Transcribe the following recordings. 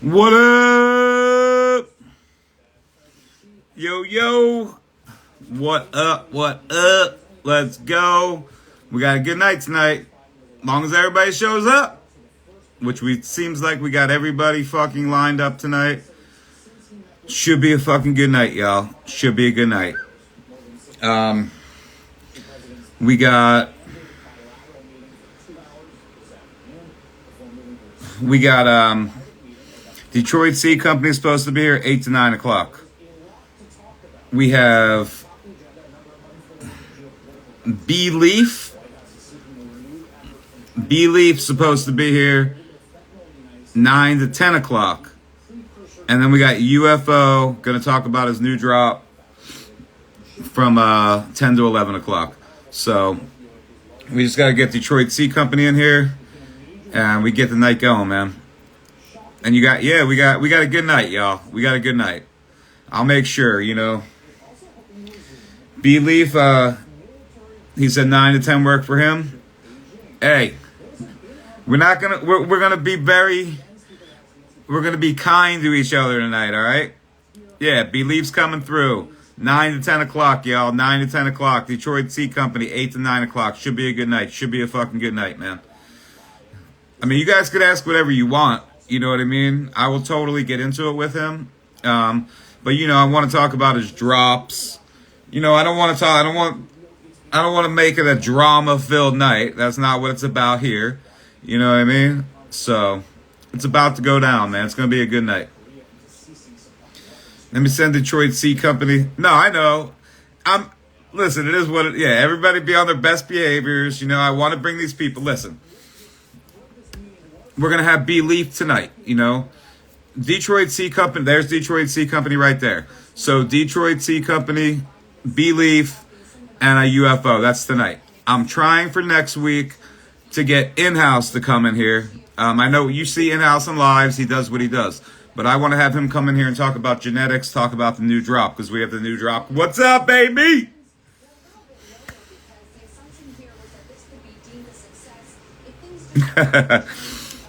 What up? Yo, yo. What up? What up? Let's go. We got a good night tonight. Long as everybody shows up, which seems like we got everybody fucking lined up tonight. Should be a fucking good night, y'all. Should be a good night. We got Detroit Seed Company is supposed to be here 8 to 9 o'clock. We have B-Leaf. B-Leaf supposed to be here 9 to 10 o'clock. And then we got UFO going to talk about his new drop from 10 to 11 o'clock. So we just got to get Detroit Seed Company in here and we get the night going, man. And we got a good night, y'all. We got a good night. I'll make sure, B-Leaf, he said 9 to 10 work for him. Hey, we're gonna be kind to each other tonight, all right? Yeah, B-Leaf's coming through. 9 to 10 o'clock, y'all. 9 to 10 o'clock. Detroit Seed Company, 8 to 9 o'clock. Should be a good night. Should be a fucking good night, man. I mean, you guys could ask whatever you want. You know what I mean? I will totally get into it with him. But, I want to talk about his drops. I don't want to make it a drama-filled night. That's not what it's about here. You know what I mean? So, it's about to go down, man. It's going to be a good night. Let me send Detroit Seed Company. No, I know. Listen, it is what it, yeah, everybody be on their best behaviors. I want to bring these people. Listen. We're going to have B-Leaf tonight, Detroit Seed Company. There's Detroit Seed Company right there. So Detroit Seed Company, B-Leaf, and a UFO. That's tonight. I'm trying for next week to get In-House to come in here. I know you see In-House on lives. He does what he does. But I want to have him come in here and talk about genetics, talk about the new drop, because we have the new drop. What's up, baby?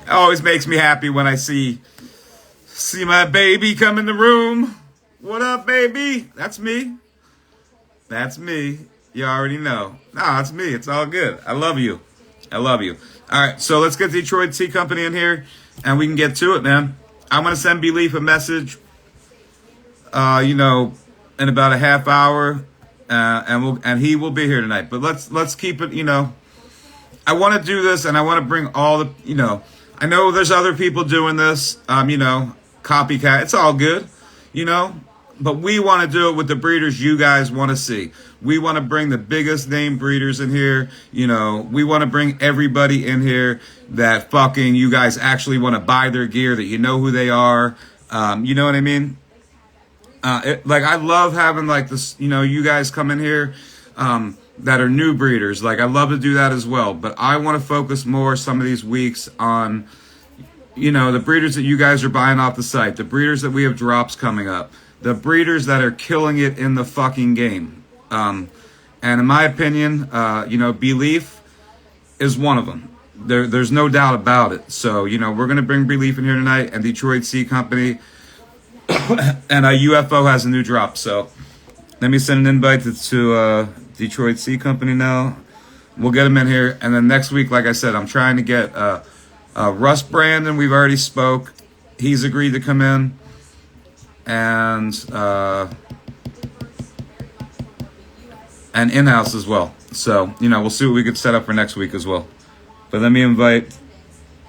It always makes me happy when I see my baby come in the room. What up, baby? That's me. That's me. You already know. No, it's me. It's all good. I love you. I love you. All right, so let's get Detroit Seed Company in here, and we can get to it, man. I'm going to send B-Leaf a message, in about a half hour, and he will be here tonight. But let's keep it, I want to do this, and I want to bring all the, I know there's other people doing this, copycat. It's all good, but we want to do it with the breeders you guys want to see. We want to bring the biggest name breeders in here. We want to bring everybody in here that fucking you guys actually want to buy their gear, that you know who they are. You know what I mean? I love having this, you guys come in here, that are new breeders. I love to do that as well. But I want to focus more some of these weeks on, the breeders that you guys are buying off the site, the breeders that we have drops coming up, the breeders that are killing it in the fucking game. And in my opinion, B-Leaf is one of them. There's no doubt about it. So, we're going to bring B-Leaf in here tonight, and Detroit Seed Company and UFO has a new drop. So let me send an invite to Detroit Seed Company now. We'll get him in here. And then next week, like I said, I'm trying to get Russ Brandon. We've already spoke. He's agreed to come in. And In-House as well. So, we'll see what we could set up for next week as well. But let me invite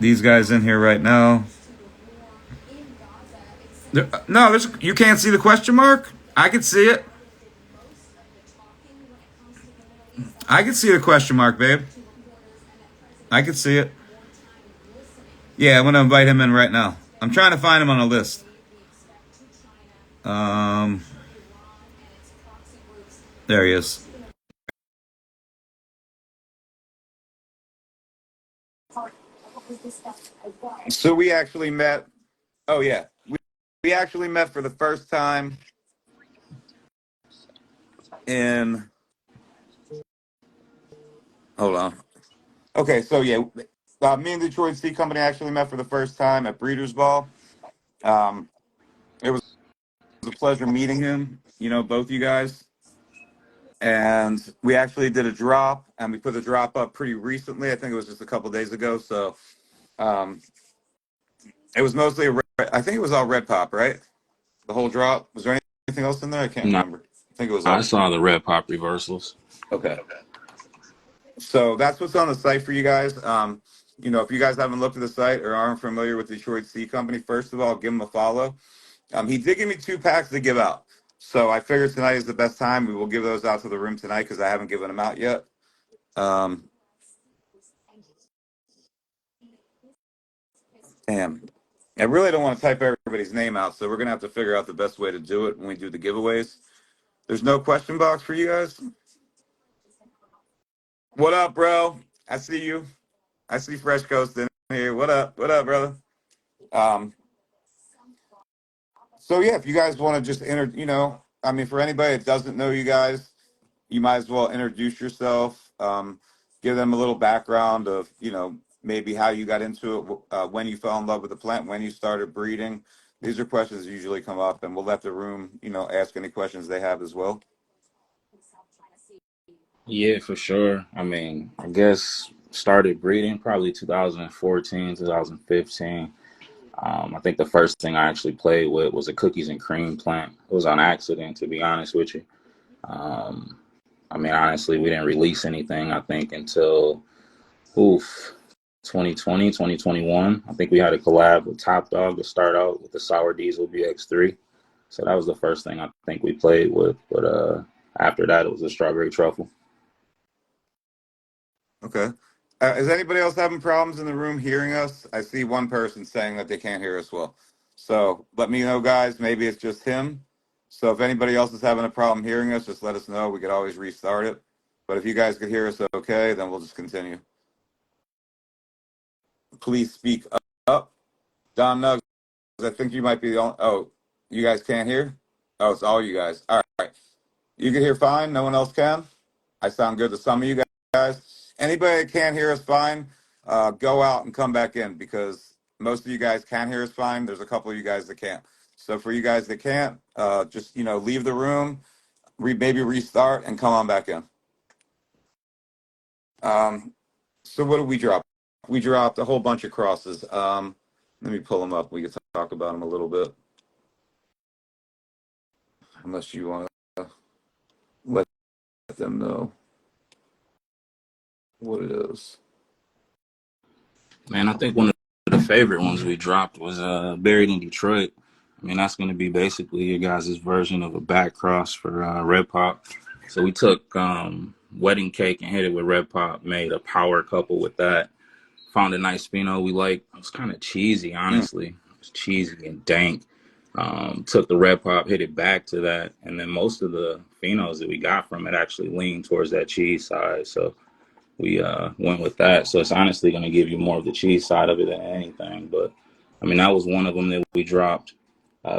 these guys in here right now. You can't see the question mark? I can see it. I can see the question mark, babe. I can see it. Yeah, I'm going to invite him in right now. I'm trying to find him on a list. There he is. So we actually met. Oh yeah, we actually met for the first time in. Hold on. Okay, so yeah, me and Detroit Sea Company actually met for the first time at Breeders' Ball. It was a pleasure meeting him. You know, both you guys. And we actually did a drop, and we put the drop up pretty recently. I think it was just a couple days ago. So um, it was mostly I think it was all red pop, right? The whole drop. Was there anything else in there? I can't No, remember. I think it was I all. saw the red pop reversals. Okay. So that's what's on the site for you guys. You know, if you guys haven't looked at the site or aren't familiar with Detroit Sea Company, first of all, give him a follow. He did give me 2 packs to give out. So I figured tonight is the best time. We will give those out to the room tonight because I haven't given them out yet. Um, Damn. I really don't want to type everybody's name out, so we're gonna have to figure out the best way to do it when we do the giveaways. There's no question box for you guys. What up, bro? I see you. I see Fresh Coast in here. What up? What up, brother? Um, so yeah, if you guys want to just I mean, for anybody that doesn't know you guys, you might as well introduce yourself. Give them a little background of, maybe how you got into it, when you fell in love with the plant, when you started breeding. These are questions that usually come up, and we'll let the room, ask any questions they have as well. Yeah, for sure. I mean, I guess started breeding probably 2014, 2015. I think the first thing I actually played with was a cookies and cream plant. It was on accident, to be honest with you. Um, I mean, honestly, we didn't release anything, I think, until, oof, 2020, 2021. I think we had a collab with Top Dog to start out with the Sour Diesel VX3. So that was the first thing I think we played with. But after that, it was a strawberry truffle. Okay. Is anybody else having problems in the room hearing us? I see one person saying that they can't hear us well. So let me know, guys. Maybe it's just him. So if anybody else is having a problem hearing us, just let us know. We could always restart it. But if you guys could hear us okay, then we'll just continue. Please speak up. Don Nugs, I think you might be the only. Oh, you guys can't hear? Oh, it's all you guys. All right. You can hear fine. No one else can. I sound good to some of you guys. Anybody that can't hear us fine, go out and come back in because most of you guys can hear us fine. There's a couple of you guys that can't. So for you guys that can't, just leave the room, maybe restart and come on back in. Um, so what did we drop? We dropped a whole bunch of crosses. Let me pull them up. We can talk about them a little bit, unless you want to let them know what it is. Man, I think one of the favorite ones we dropped was Buried in Detroit. I mean, that's going to be basically your guys' version of a back cross for Red Pop. So we took Wedding Cake and hit it with Red Pop, made a power couple with that. Found a nice pheno we like. It was kind of cheesy, Mm, honestly. It was cheesy and dank. Took the Red Pop, hit it back to that. And then most of the phenos that we got from it actually leaned towards that cheese side. So we went with that. So it's honestly going to give you more of the cheese side of it than anything. But I mean, that was one of them that we dropped.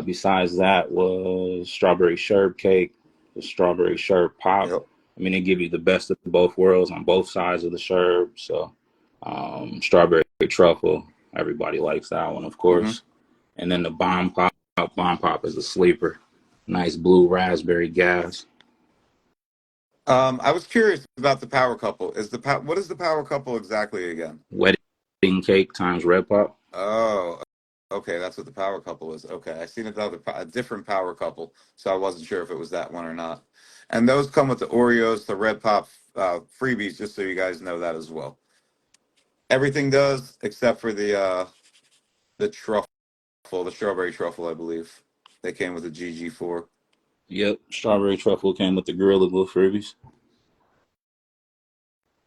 Besides that was strawberry sherbet cake, the strawberry sherbet pop. yep. I mean, they give you the best of both worlds on both sides of the sherbet. So strawberry truffle, everybody likes that one, of Mm-hmm. course. And then the bomb pop is a sleeper. Nice blue raspberry gas. I was curious about the power couple. What is the power couple exactly again? Wedding cake times red pop. Oh, okay, that's what the power couple is. Okay, I seen a different power couple, so I wasn't sure if it was that one or not. And those come with the Oreos, the Red Pop freebies, just so you guys know that as well. Everything does except for the truffle, the strawberry truffle, I believe. They came with the GG4. Yep, strawberry truffle came with the Gorilla Glue freebies.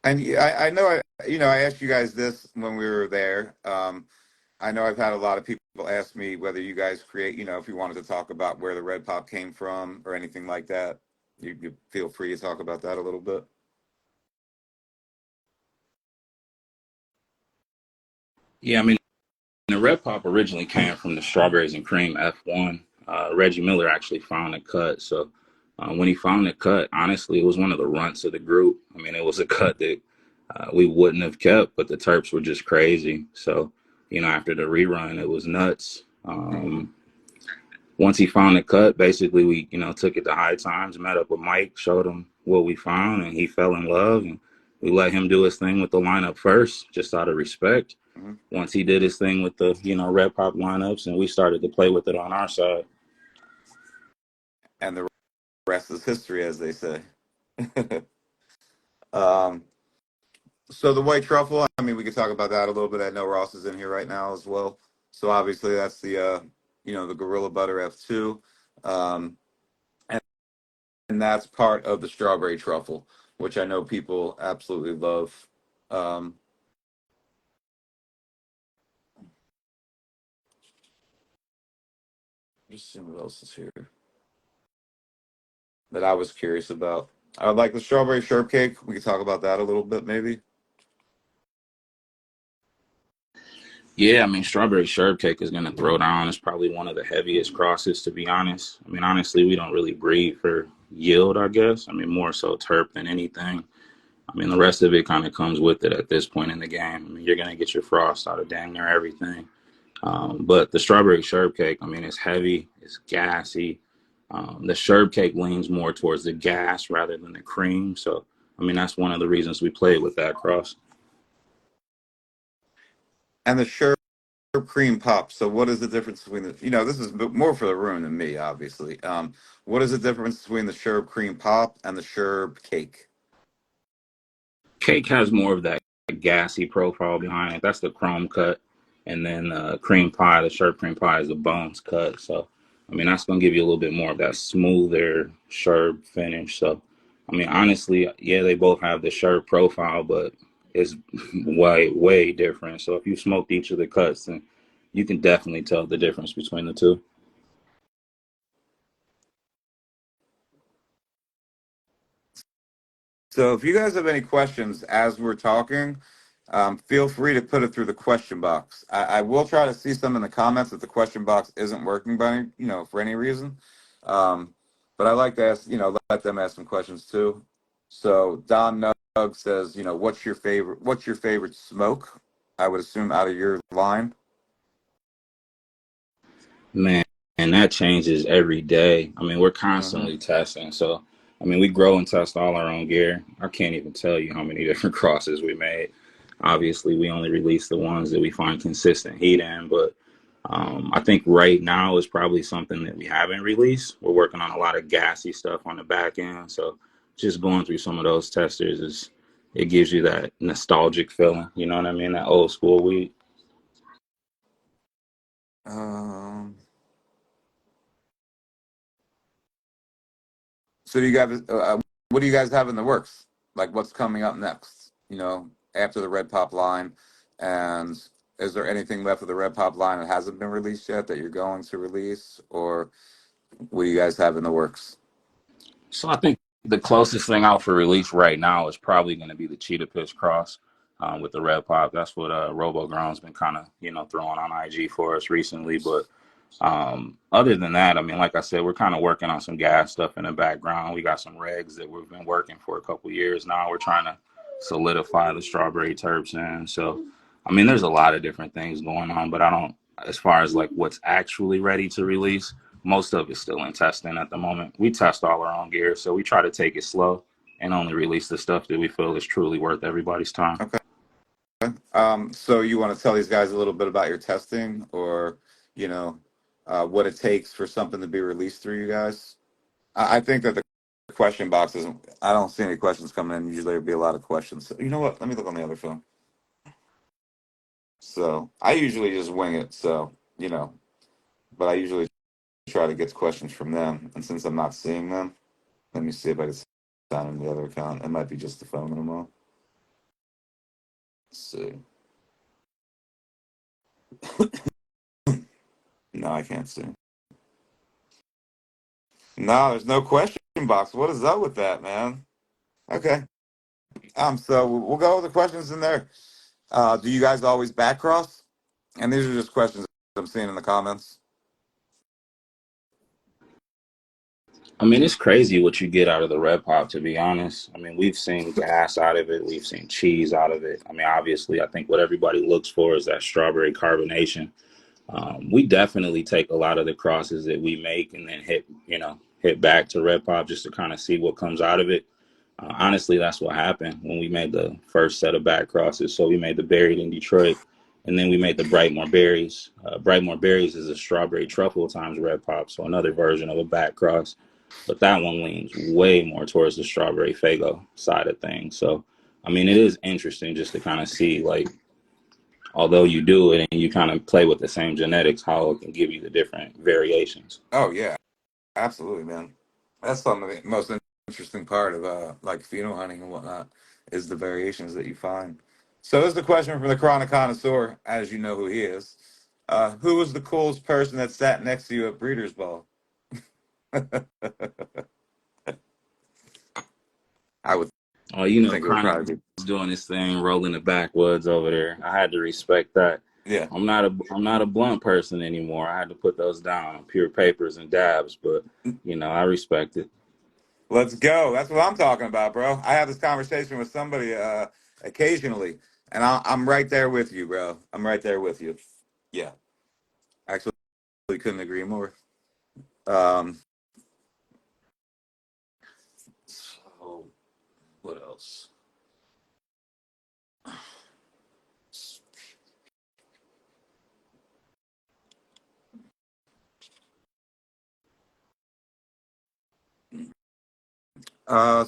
And I know I asked you guys this when we were there. I know I've had a lot of people ask me whether you guys create, if you wanted to talk about where the Red Pop came from or anything like that. You feel free to talk about that a little bit. Yeah, I mean, the Red Pop originally came from the Strawberries and Cream F1. Reggie Miller actually found the cut. So when he found the cut, honestly, it was one of the runts of the group. I mean, it was a cut that we wouldn't have kept, but the Terps were just crazy. So, after the rerun, it was nuts. Once he found the cut, basically we, took it to High Times, met up with Mike, showed him what we found, and he fell in love. And we let him do his thing with the lineup first, just out of respect. Mm-hmm. Once he did his thing with the, Red Pop lineups, and we started to play with it on our side. And the rest is history, as they say. um, so the white truffle. I mean, we could talk about that a little bit. I know Ross is in here right now as well. So obviously that's the Gorilla Butter F2, um, and that's part of the strawberry truffle, which I know people absolutely love. Um, just seeing what else is here that I was curious about. I would like the strawberry sherbet cake. We could talk about that a little bit, maybe. Yeah, I mean, strawberry sherbet cake is going to throw down. It's probably one of the heaviest crosses, to be honest. I mean, honestly, we don't really breed for yield, I guess. I mean, more so terp than anything. I mean, the rest of it kind of comes with it at this point in the game. I mean, you're going to get your frost out of dang near everything. But the strawberry sherbet cake, I mean, it's heavy, it's gassy. The sherbet cake leans more towards the gas rather than the cream. So, I mean, that's one of the reasons we played with that cross. And the sherbet cream pop. So what is the difference between the? This is more for the room than me, obviously. What is the difference between the sherbet cream pop and the sherbet cake? Cake has more of that gassy profile behind it. That's the chrome cut. And then cream pie, the sherbet cream pie is the bones cut. So, I mean, that's going to give you a little bit more of that smoother sherbet finish. So, I mean, honestly, yeah, they both have the sherbet profile, but it's way, way different. So, if you smoked each of the cuts, then you can definitely tell the difference between the two. So if you guys have any questions as we're talking, feel free to put it through the question box. I will try to see some in the comments if the question box isn't working by for any reason. Um, but I like to ask, let them ask some questions too. So Don Nug says, what's your favorite smoke? I would assume out of your line. Man, and that changes every day. I mean, we're Hmm. constantly testing. So, I mean, we grow and test all our own gear. I can't even tell you how many different crosses we made. Obviously, we only release the ones that we find consistent heat in. But I think right now is probably something that we haven't released. We're working on a lot of gassy stuff on the back end. So, just going through some of those testers it gives you that nostalgic feeling. You know what I mean? That old school weed. Um, So do you guys, what do you guys have in the works? Like what's coming up next? After the Red Pop line, and is there anything left of the Red Pop line that hasn't been released yet that you're going to release, or what do you guys have in the works? So I think the closest thing out for release right now is probably going to be the Cheetah Pitch Cross with the Red Pop. That's what Robo Grown's been kind of throwing on IG for us recently. But other than that, I mean, like I said, we're kind of working on some gas stuff in the background. We got some regs that we've been working for a couple years now. We're trying to solidify the strawberry terps in. So I mean, there's a lot of different things going on, but I don't, as far as like what's actually ready to release, most of it's still in testing at the moment. We test all our own gear, so we try to take it slow and only release the stuff that we feel is truly worth everybody's time. Okay. So you want to tell these guys a little bit about your testing, or you know, what it takes for something to be released through you guys? I think that the question box isn't. I don't see any questions coming in. Usually there'd be a lot of questions. So, you know what? Let me look on the other phone. So I usually just wing it. So but I usually try to get questions from them. And since I'm not seeing them, let me see if I can sign in the other account. It might be just the phone in a moment. Let's see. No, I can't see. No, there's no questions. box. What is up with that, man? Okay. So we'll go with the questions in there. Do you guys always back cross? And these are just questions I'm seeing in the comments. I mean, it's crazy what you get out of the red pop, to be honest. I mean, we've seen gas out of it, we've seen cheese out of it. I mean, obviously, I think what everybody looks for is that strawberry carbonation. We definitely take a lot of the crosses that we make and then hit back to red pop just to kind of see what comes out of it. Honestly, that's what happened when we made the first set of back crosses. So we made the Buried in Detroit, and then we made the Brightmore Berries. Brightmore Berries is a strawberry truffle times red pop, so another version of a back cross. But that one leans way more towards the strawberry Fago side of things. So, I mean, it is interesting just to kind of see, like, although you do it and you kind of play with the same genetics, how it can give you the different variations. Oh yeah, absolutely, man. That's some of the most interesting part of like pheno hunting and whatnot is the variations that you find. So this is the question from the Chronic Connoisseur, as you know who he is. Who was the coolest person that sat next to you at Breeders' Ball? I would Oh, you know, think it would Chronic probably be. was doing his thing, rolling the backwoods over there. I had to respect that. Yeah. I'm not a blunt person anymore. I had to put those down on pure papers and dabs, but I respect it. Let's go. That's what I'm talking about, bro. I have this conversation with somebody occasionally, and I'm right there with you, bro. I'm right there with you. Yeah, actually, couldn't agree more. Um, so what else?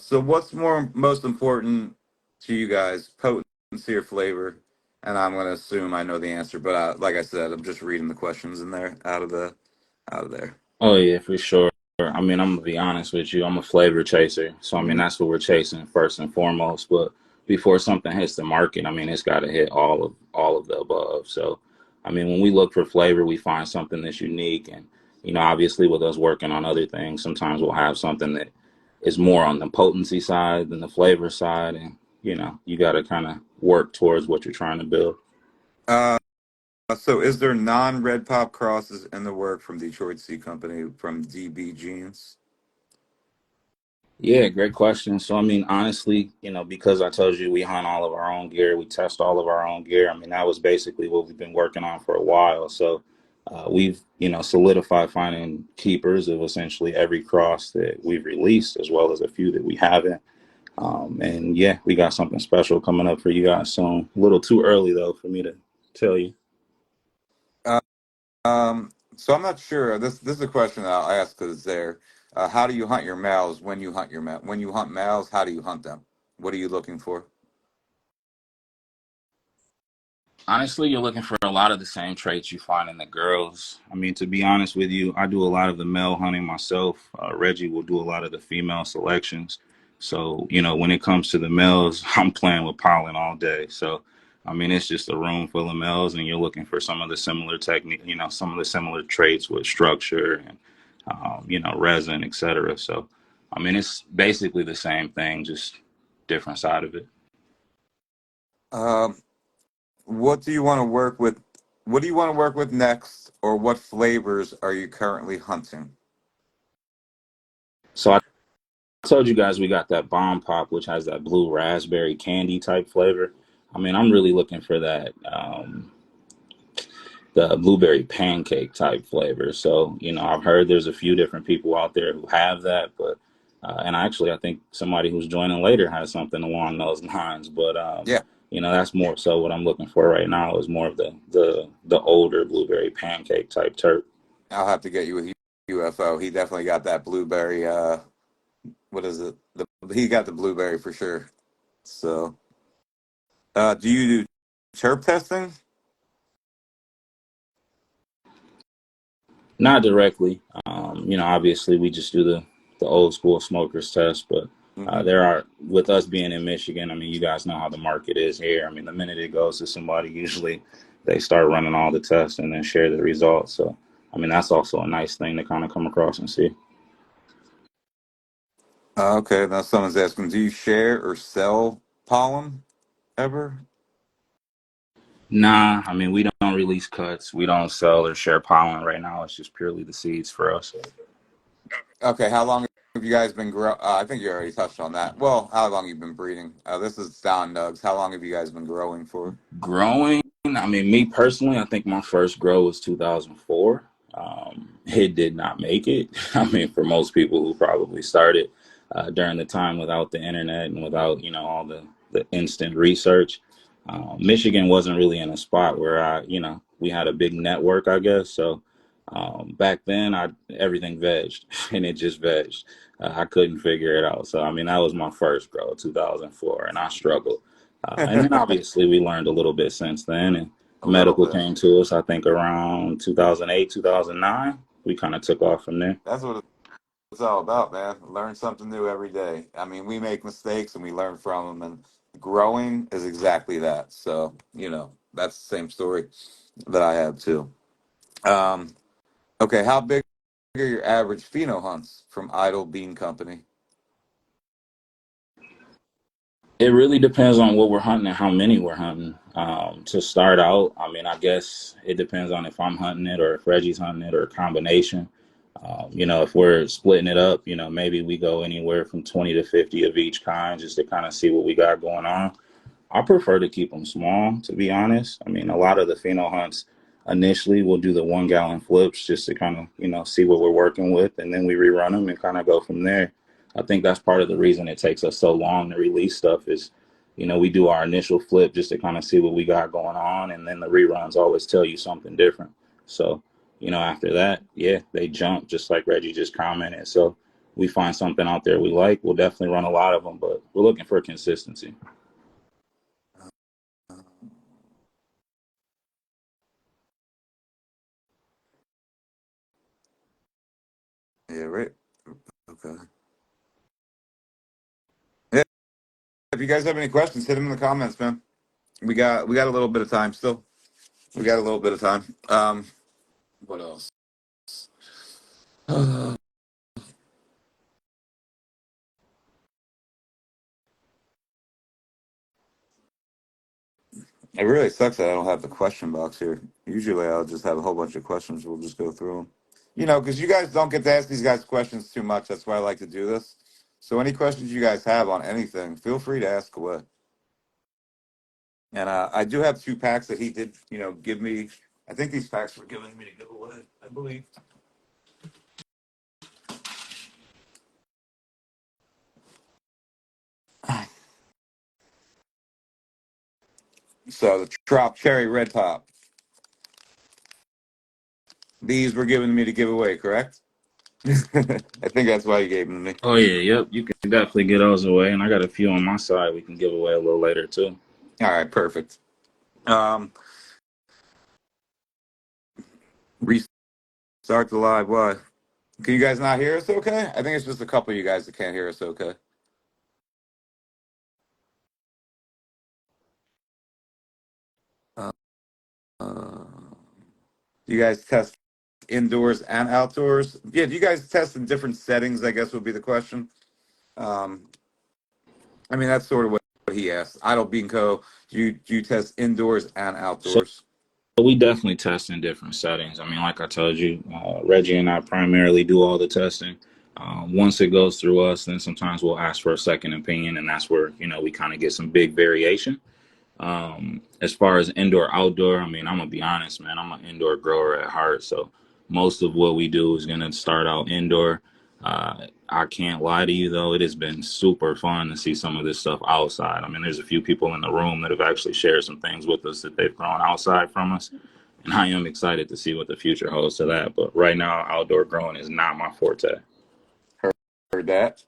So what's most important to you guys, potency or flavor? And I'm gonna assume I know the answer, but like I said, I'm just reading the questions in there out of there. Oh yeah, for sure. I mean, I'm gonna be honest with you. I'm a flavor chaser, so I mean Mhm. that's what we're chasing first and foremost. But before something hits the market, I mean it's got to hit all of the above. So, I mean, when we look for flavor, we find something that's unique, and obviously with us working on other things, sometimes we'll have something that is more on the potency side than the flavor side, and you got to kind of work towards what you're trying to build. Uh, so is there non-red pop crosses in the work from Detroit Seed Company from DB Jeans? Yeah, great question. So, I mean, honestly, because I told you we hunt all of our own gear, we test all of our own gear. I mean, that was basically what we've been working on for a while. So, we've, solidified finding keepers of essentially every cross that we've released, as well as a few that we haven't. And yeah, we got something special coming up for you guys soon. A little too early though for me to tell you. Uh, so I'm not sure. This is a question that I'll ask because it's there. How do you hunt your males when you hunt when you hunt males? How do you hunt them? What are you looking for? Honestly, you're looking for a lot of the same traits you find in the girls. I mean, to be honest with you, I do a lot of the male hunting myself. Reggie will do a lot of the female selections. So, when it comes to the males, I'm playing with pollen all day. So, I mean, it's just a room full of males, and you're looking for some of the similar technique, some of the similar traits with structure and, resin, etc. So, I mean, it's basically the same thing, just different side of it. Um, what do you want to work with? What do you want to work with next, or what flavors are you currently hunting? So I told you guys we got that bomb pop, which has that blue raspberry candy type flavor. I mean, I'm really looking for that, the blueberry pancake type flavor. So, I've heard there's a few different people out there who have that, but, and actually, I think somebody who's joining later has something along those lines. But, Yeah, that's more so what I'm looking for right now is more of the older blueberry pancake type turp. I'll have to get you with UFO. He definitely got that blueberry. What is it? He got the blueberry for sure. So, do you do chirp testing? Not directly. Obviously we just do the old school smokers test, but Hmm. there are, with us being in Michigan, I mean, you guys know how the market is here. I mean, the minute it goes to somebody, usually they start running all the tests and then share the results. So, I mean, that's also a nice thing to kind of come across and see. Okay, now someone's asking, do you share or sell pollen ever? Nah, I mean we don't release cuts. We don't sell or share pollen right now. It's just purely the seeds for us. Okay, how long have you guys been I think you already touched on that. Well, how long you've been breeding? This is Don Nugs. How long have you guys been growing for? Growing, I mean, me personally, I think my first grow was 2004. It did not make it. I mean, for most people who probably started during the time without the internet and without, all the instant research, Michigan wasn't really in a spot where we had a big network, I guess. So back then, everything vegged and it just vegged. I couldn't figure it out. So, I mean, that was my first grow, 2004, and I struggled. And then A obviously we learned a little bit since then, and little medical bit. came to us, I think around 2008, 2009. We kind of took off from there. That's what it's all about, man. Learn something new every day. I mean, we make mistakes and we learn from them, and growing is exactly that. So, that's the same story that I have too. Um, okay, how big are your average pheno hunts from Idle Bean Company? It really depends on what we're hunting and how many we're hunting. To start out, I mean, I guess it depends on if I'm hunting it or if Reggie's hunting it or a combination. If we're splitting it up, maybe we go anywhere from 20 to 50 of each kind just to kind of see what we got going on. I prefer to keep them small, to be honest. I mean, a lot of the pheno hunts initially we'll do the 1 gallon flips just to kind of, see what we're working with, and then we rerun them and kind of go from there. I think that's part of the reason it takes us so long to release stuff is, we do our initial flip just to kind of see what we got going on, and then the reruns always tell you something different. So, after that, yeah, they jump just like Reggie just commented. So we find something out there we like, we'll definitely run a lot of them, but we're looking for consistency. Yeah, right. Okay. Yeah, if you guys have any questions, hit them in the comments, man. We got a little bit of time still. We got a little bit of time. What else? It really sucks that I don't have the question box here. Usually I'll just have a whole bunch of questions. We'll just go through them. Because you guys don't get to ask these guys questions too much. That's why I like to do this. So any questions you guys have on anything, feel free to ask away. And I do have 2 packs that he did, give me. I think these packs were given me to give away, I believe. So the Trop Cherry Red Top. These were given to me to give away, correct? I think that's why you gave them to me. Oh yeah, yep. You can definitely get those away, and I got a few on my side we can give away a little later too. All right, perfect. Um, Restart the live. Why? Can you guys not hear us okay? I think it's just a couple of you guys that can't hear us okay. Uh, uh, you guys test indoors and outdoors? Yeah, do you guys test in different settings? I guess would be the question. Um, I mean, that's sort of what he asked. Idle Bean Co. Do you test indoors and So outdoors? we definitely test in different settings. I mean, like I told you, Reggie and I primarily do all the testing. Once it goes through us, then sometimes we'll ask for a second opinion, and that's where we kind of get some big variation. As far as indoor outdoor, I mean, I'm gonna be honest, man. I'm an indoor grower at heart, so most of what we do is gonna start out indoor. I can't lie to you though, it has been super fun to see some of this stuff outside. I mean, there's a few people in the room that have actually shared some things with us that they've grown outside from us, and I am excited to see what the future holds to that. But right now, outdoor growing is not my forte. Heard that.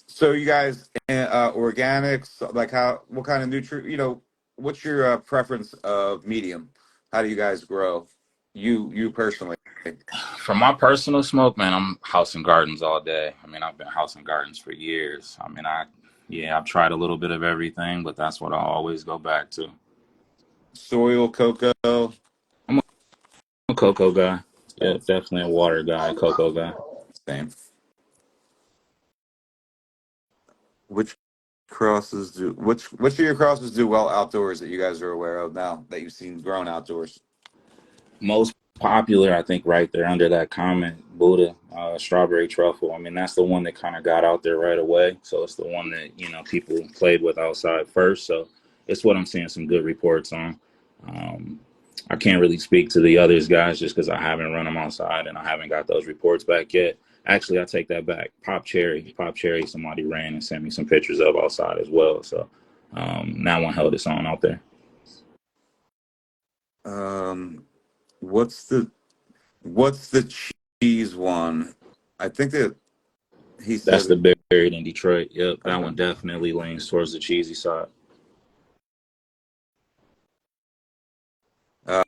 So you guys, organics, like what kind of what's your preference of medium? How do you guys grow? You personally. For my personal smoke, man, I'm house and gardens all day. I mean, I've been house and gardens for years. I mean, yeah, I've tried a little bit of everything, but that's what I always go back to. Soil, cocoa, I'm a cocoa guy. Yeah, same. definitely a water guy, cocoa guy. Same. Which which of your crosses do well outdoors that you guys are aware of now that you've seen grown outdoors? Most popular, I think, right there under that comment, Buddha, strawberry truffle. I mean, that's the one that kind of got out there right away. So it's the one that people played with outside first. So it's what I'm seeing some good reports on. Um, I can't really speak to the others guys just because I haven't run them outside and I haven't got those reports back yet. Actually, I take that back. Pop cherry, somebody ran and sent me some pictures of outside as well. So that one held its own out there. Um, what's the cheese one? I think that he That's said. the buried in Detroit. Yep, that Okay. one definitely leans towards the cheesy side. Uh,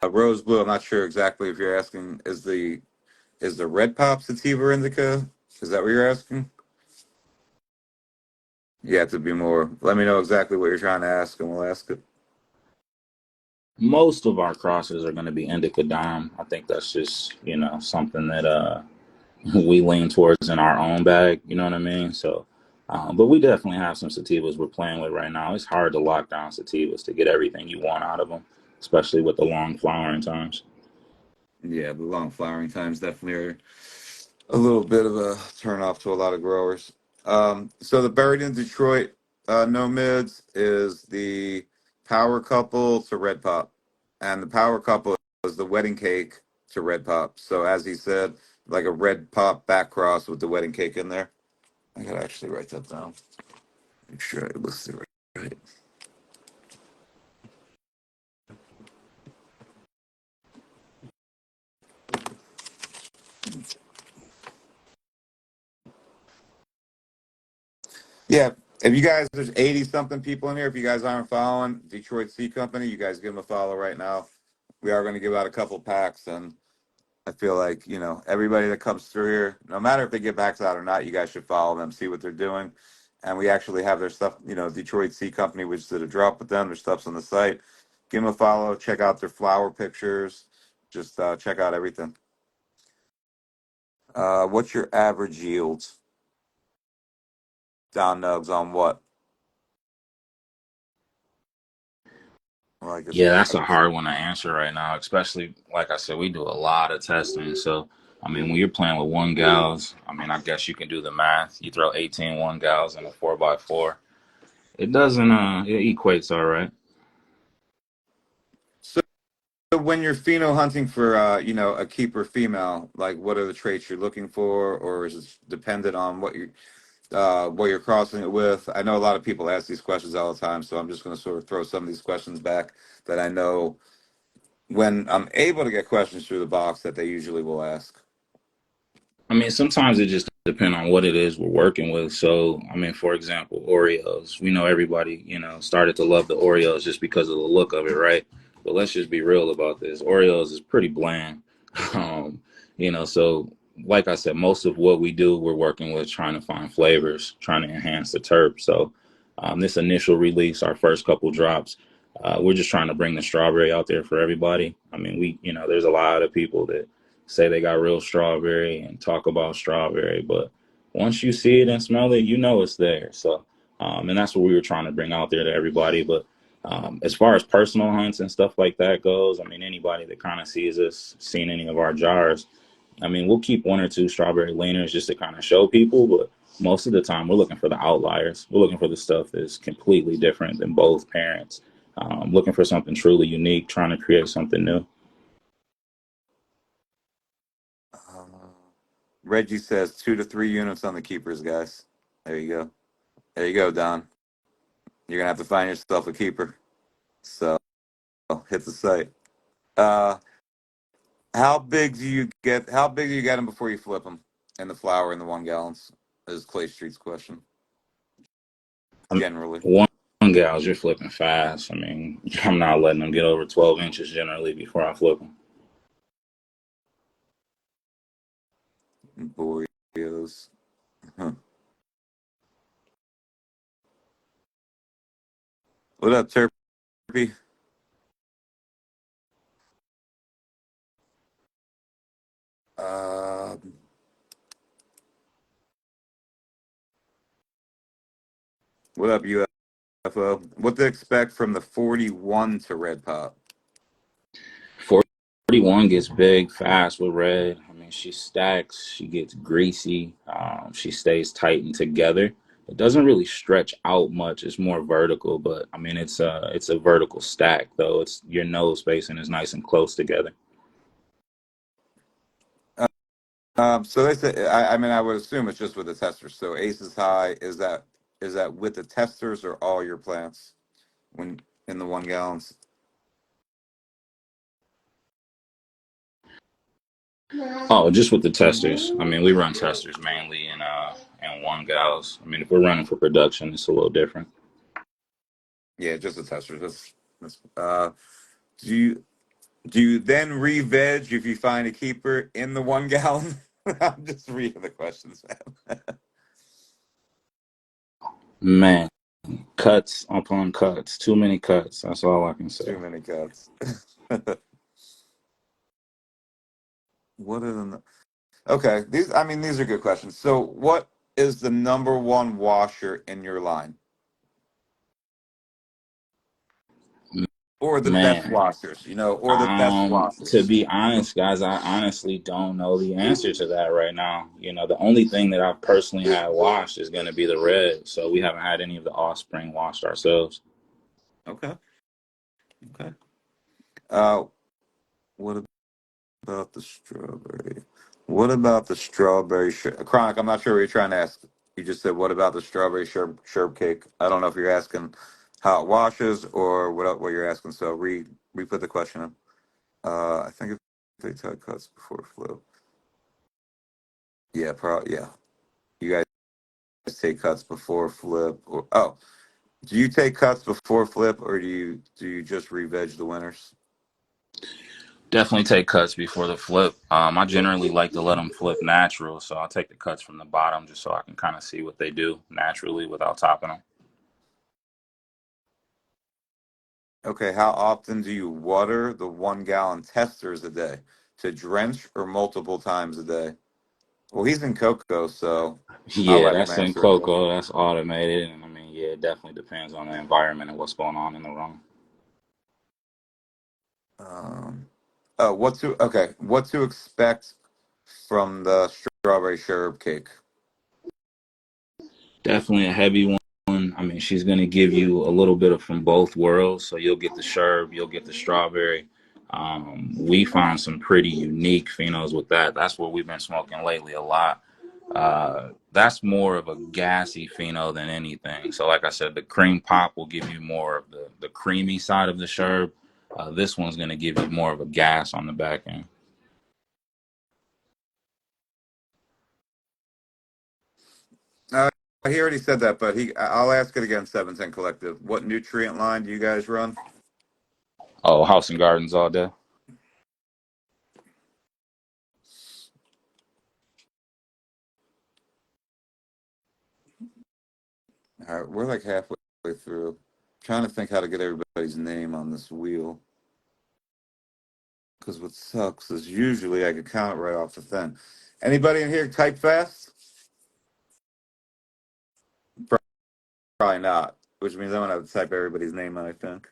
Rose Blue. I'm not sure exactly if you're asking. Is the red pop sativa indica? Is that what you're asking? You have to be more. Let me know exactly what you're trying to ask, and we'll ask it. Most of our crosses are going to be indica dime. I think that's just something that we lean towards in our own bag. You know what I mean? So, but we definitely have some sativas we're playing with right now. It's hard to lock down sativas to get everything you want out of them, especially with the long flowering times. Yeah, the long flowering times definitely are a little bit of a turn off to a lot of growers. So the buried in Detroit no mids is the power couple to red pop, and the power couple is the wedding cake to red pop. So as he said, like a red pop back cross with the wedding cake in there. I gotta actually write that down. Make sure I list it right. Yeah, if you guys, there's 80 something people in here. If you guys aren't following Detroit Seed Company, you guys give them a follow right now. We are going to give out a couple packs, and I feel like, everybody that comes through here, no matter if they get packs out or not, you guys should follow them, see what they're doing. And we actually have their stuff, Detroit Seed Company, we just did a drop with them. Their stuff's on the site. Give them a follow, check out their flower pictures, just check out everything. What's your average yields? Down nugs on what? Well, I guess Yeah, that's a hard one to answer right now, especially like I said, we do a lot of testing. So, I mean, when you're playing with one gals, I mean, I guess you can do the math. You throw 18 one gals in a 4x4. It doesn't, it equates all right. so. So when you're pheno hunting for a keeper female, like what are the traits you're looking for, or is it dependent on what you're crossing it with? I know a lot of people ask these questions all the time, so I'm just going to sort of throw some of these questions back that I know when I'm able to get questions through the box that they usually will ask. I mean, sometimes it just depends on what it is we're working with. So, I mean, for example, Oreos. We know everybody, started to love the Oreos just because of the look of it, right? But let's just be real about this. Oreos is pretty bland. Um, so like I said, most of what we do, we're working with trying to find flavors, trying to enhance the terp. So, this initial release, our first couple drops, we're just trying to bring the strawberry out there for everybody. I mean, there's a lot of people that say they got real strawberry and talk about strawberry, but once you see it and smell it, it's there. So, and that's what we were trying to bring out there to everybody. But as far as personal hunts and stuff like that goes, I mean, anybody that kind of sees us, seen any of our jars, I mean, we'll keep one or two strawberry leaners just to kind of show people, but most of the time we're looking for the outliers. We're looking for the stuff that's completely different than both parents. Looking for something truly unique, trying to create something new. Uh, Reggie says 2 to 3 units on the keepers, guys. There you go. There you go, Don. You're gonna have to find yourself a keeper. So hit the site. Uh, How big do you get? How big do you get them before you flip them? And the flour in the 1 gallons is Clay Street's question. I Generally, one gals, you're flipping fast. I mean, I'm not letting them get over 12 inches generally before I flip them. Boreos. Huh. What up, Turpy? Uh, What up, UFO? What to expect from the 41 to red pop? 41 gets big fast with red. I mean, she stacks, she gets greasy, she stays tight and together. It doesn't really stretch out much. It's more vertical, but I mean, it's a vertical stack though. It's your nose spacing is nice and close together. So they say, I mean, I would assume it's just with the testers. So Ace is high. Is that with the testers or all your plants when in the 1 gallons? Oh, just with the testers. I mean, we run testers mainly in 1 gals. I mean, if we're running for production, it's a little different. Yeah, just the testers. Do you do you then re-veg if you find a keeper in the 1 gallon? I'm just reading the questions, man. Man, cuts upon cuts, too many cuts. That's all I can say. Too many cuts. What are the Okay, these are good questions. So, what is the number one washer in your line, or the best Man, washers? Or the best to washers. be honest, guys, I honestly don't know the answer to that right now. The only thing that I've personally had washed is going to be the red. So we haven't had any of the offspring washed ourselves. Okay, okay. Uh, what about the strawberry? What about the strawberry Chronic? I'm not sure what you're trying to ask. You just said, "What about the strawberry sherbet cake?" I don't know if you're asking how it washes or what you're asking. So re-put the question in. I think if they cut cuts before flow. Yeah, yeah. You guys take cuts before flip, or do you take cuts before flip, or do you just re-veg the winners? Definitely take cuts before the flip. I generally like to let them flip natural, so I'll take the cuts from the bottom just so I can kind of see what they do naturally without topping them. Okay, how often do you water the 1 gallon testers a day? To drench or multiple times a day? Well, he's in cocoa, so I'll Yeah, let him that's in answer it. cocoa. That's automated, and I mean, yeah, it definitely depends on the environment and what's going on in the room. Um, what to expect from the strawberry sherbet cake? Definitely a heavy one. I mean, she's going to give you a little bit of from both worlds. So you'll get the sherb, you'll get the strawberry. We found some pretty unique phenols with that. That's what we've been smoking lately a lot. That's more of a gassy pheno than anything. So, like I said, the cream pop will give you more of the creamy side of the sherb. This one's going to give you more of a gas on the back end. Uh, he already said that, but I'll ask it again. 710 Collective. What nutrient line do you guys run? Oh, House and Gardens all day. All right, we're like halfway through. Trying to think how to get everybody's name on this wheel. Because what sucks is usually I could count it right off the thing. Anybody in here type fast? Probably not. Which means I'm gonna have to type everybody's name in, I think.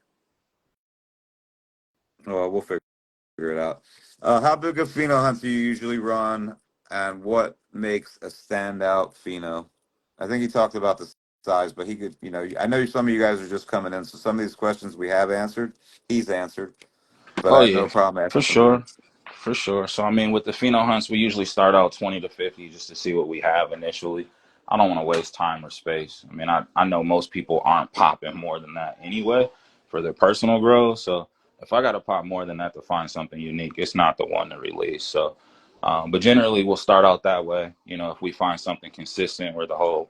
Well, we'll figure it out. How big of pheno hunts do you usually run, and what makes a standout pheno? I think he talked about the size, but he could, I know some of you guys are just coming in, so some of these questions we have answered, he's answered, but Oh I have no yeah, problem for asking some more. sure, for sure. So I mean, with the pheno hunts, we usually start out 20 to 50 just to see what we have initially. I don't want to waste time or space. I mean, I know most people aren't popping more than that anyway for their personal growth. So if I got to pop more than that to find something unique, it's not the one to release. So, but generally we'll start out that way. If we find something consistent where the whole,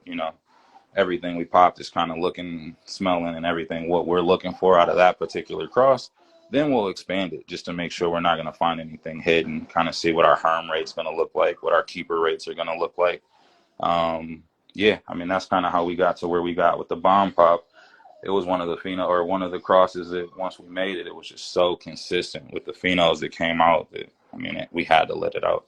everything we popped is kind of looking, smelling, and everything what we're looking for out of that particular cross, then we'll expand it just to make sure we're not going to find anything hidden, kind of see what our herm rate's going to look like, what our keeper rates are going to look like. Yeah, I mean, that's kind of how we got to where we got with the bomb pop. It was one of the pheno or one of the crosses that once we made it, it was just so consistent with the phenos that came out that, I mean, we had to let it out.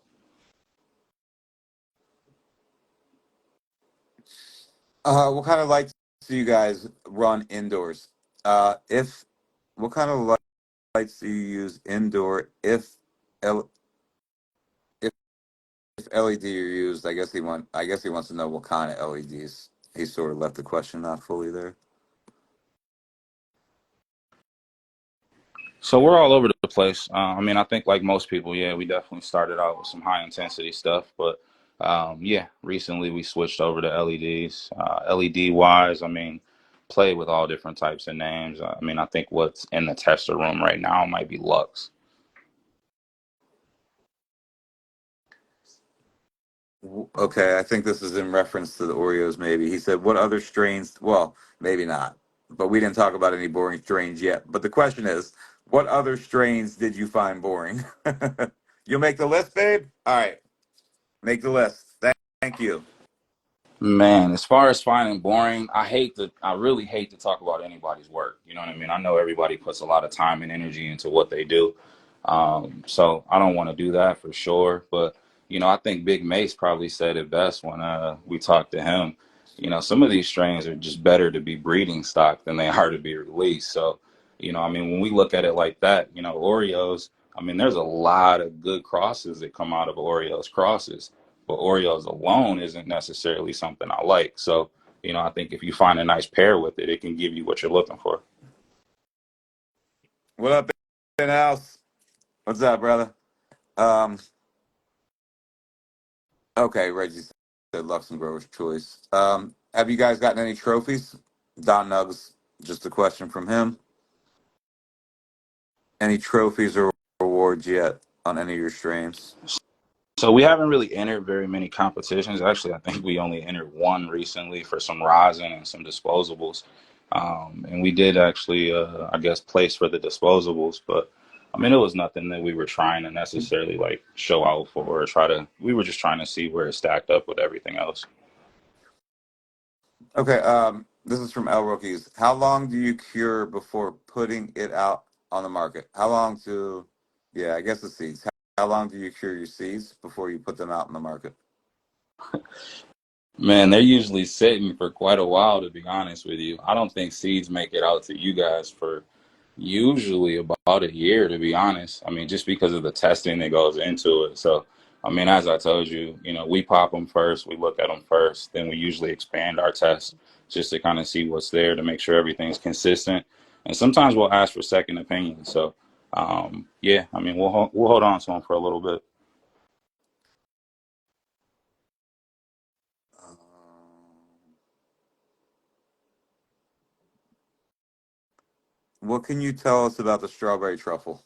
What kind of lights do you guys run indoors? If what kind of lights do you use indoor? L, if LED are used, I guess he wants to know what kind of LEDs. He sort of left the question not fully there. So we're all over the place. I mean, I think like most people, yeah, we definitely started out with some high intensity stuff, but yeah, recently we switched over to LEDs. LED wise, I mean, play with all different types of names. I mean, I think what's in the tester room right now might be Lux. Okay, I think this is in reference to the Oreos. Maybe he said, "What other strains?" Well, maybe not, but we didn't talk about any boring strains yet. But the question is, what other strains did you find boring? You'll make the list, babe. All right, make the list. Thank you. Man, as far as finding boring, I really hate to talk about anybody's work. You know what I mean? I know everybody puts a lot of time and energy into what they do. So I don't want to do that for sure. But, I think Big Mace probably said it best when we talked to him. Some of these strains are just better to be breeding stock than they are to be released. So, I mean, when we look at it like that, Oreos, I mean, there's a lot of good crosses that come out of Oreos crosses, but Oreos alone isn't necessarily something I like. So, I think if you find a nice pair with it, it can give you what you're looking for. What up, in house? What's up, brother? Um, okay, Reggie said Luxembourg's choice. Have you guys gotten any trophies? Don Nugs, just a question from him. Any trophies or awards yet on any of your strains? So we haven't really entered very many competitions. Actually, I think we only entered one recently for some rosin and some disposables. And we did actually, I guess, place for the disposables, but I mean, it was nothing that we were trying to necessarily like show out for or we were just trying to see where it stacked up with everything else. Okay, this is from L Rookies. How long do you cure before putting it out on the market? How long to, yeah, I guess the seeds. How long do you cure your seeds before you put them out in the market? Man, they're usually sitting for quite a while, to be honest with you. I don't think seeds make it out to you guys for usually about a year, to be honest. I mean, just because of the testing that goes into it. So, I mean, as I told you, we pop them first, we look at them first, then we usually expand our test just to kind of see what's there to make sure everything's consistent. And sometimes we'll ask for second opinions. So, yeah, I mean, we'll hold on to them for a little bit. Um, what can you tell us about the strawberry truffle?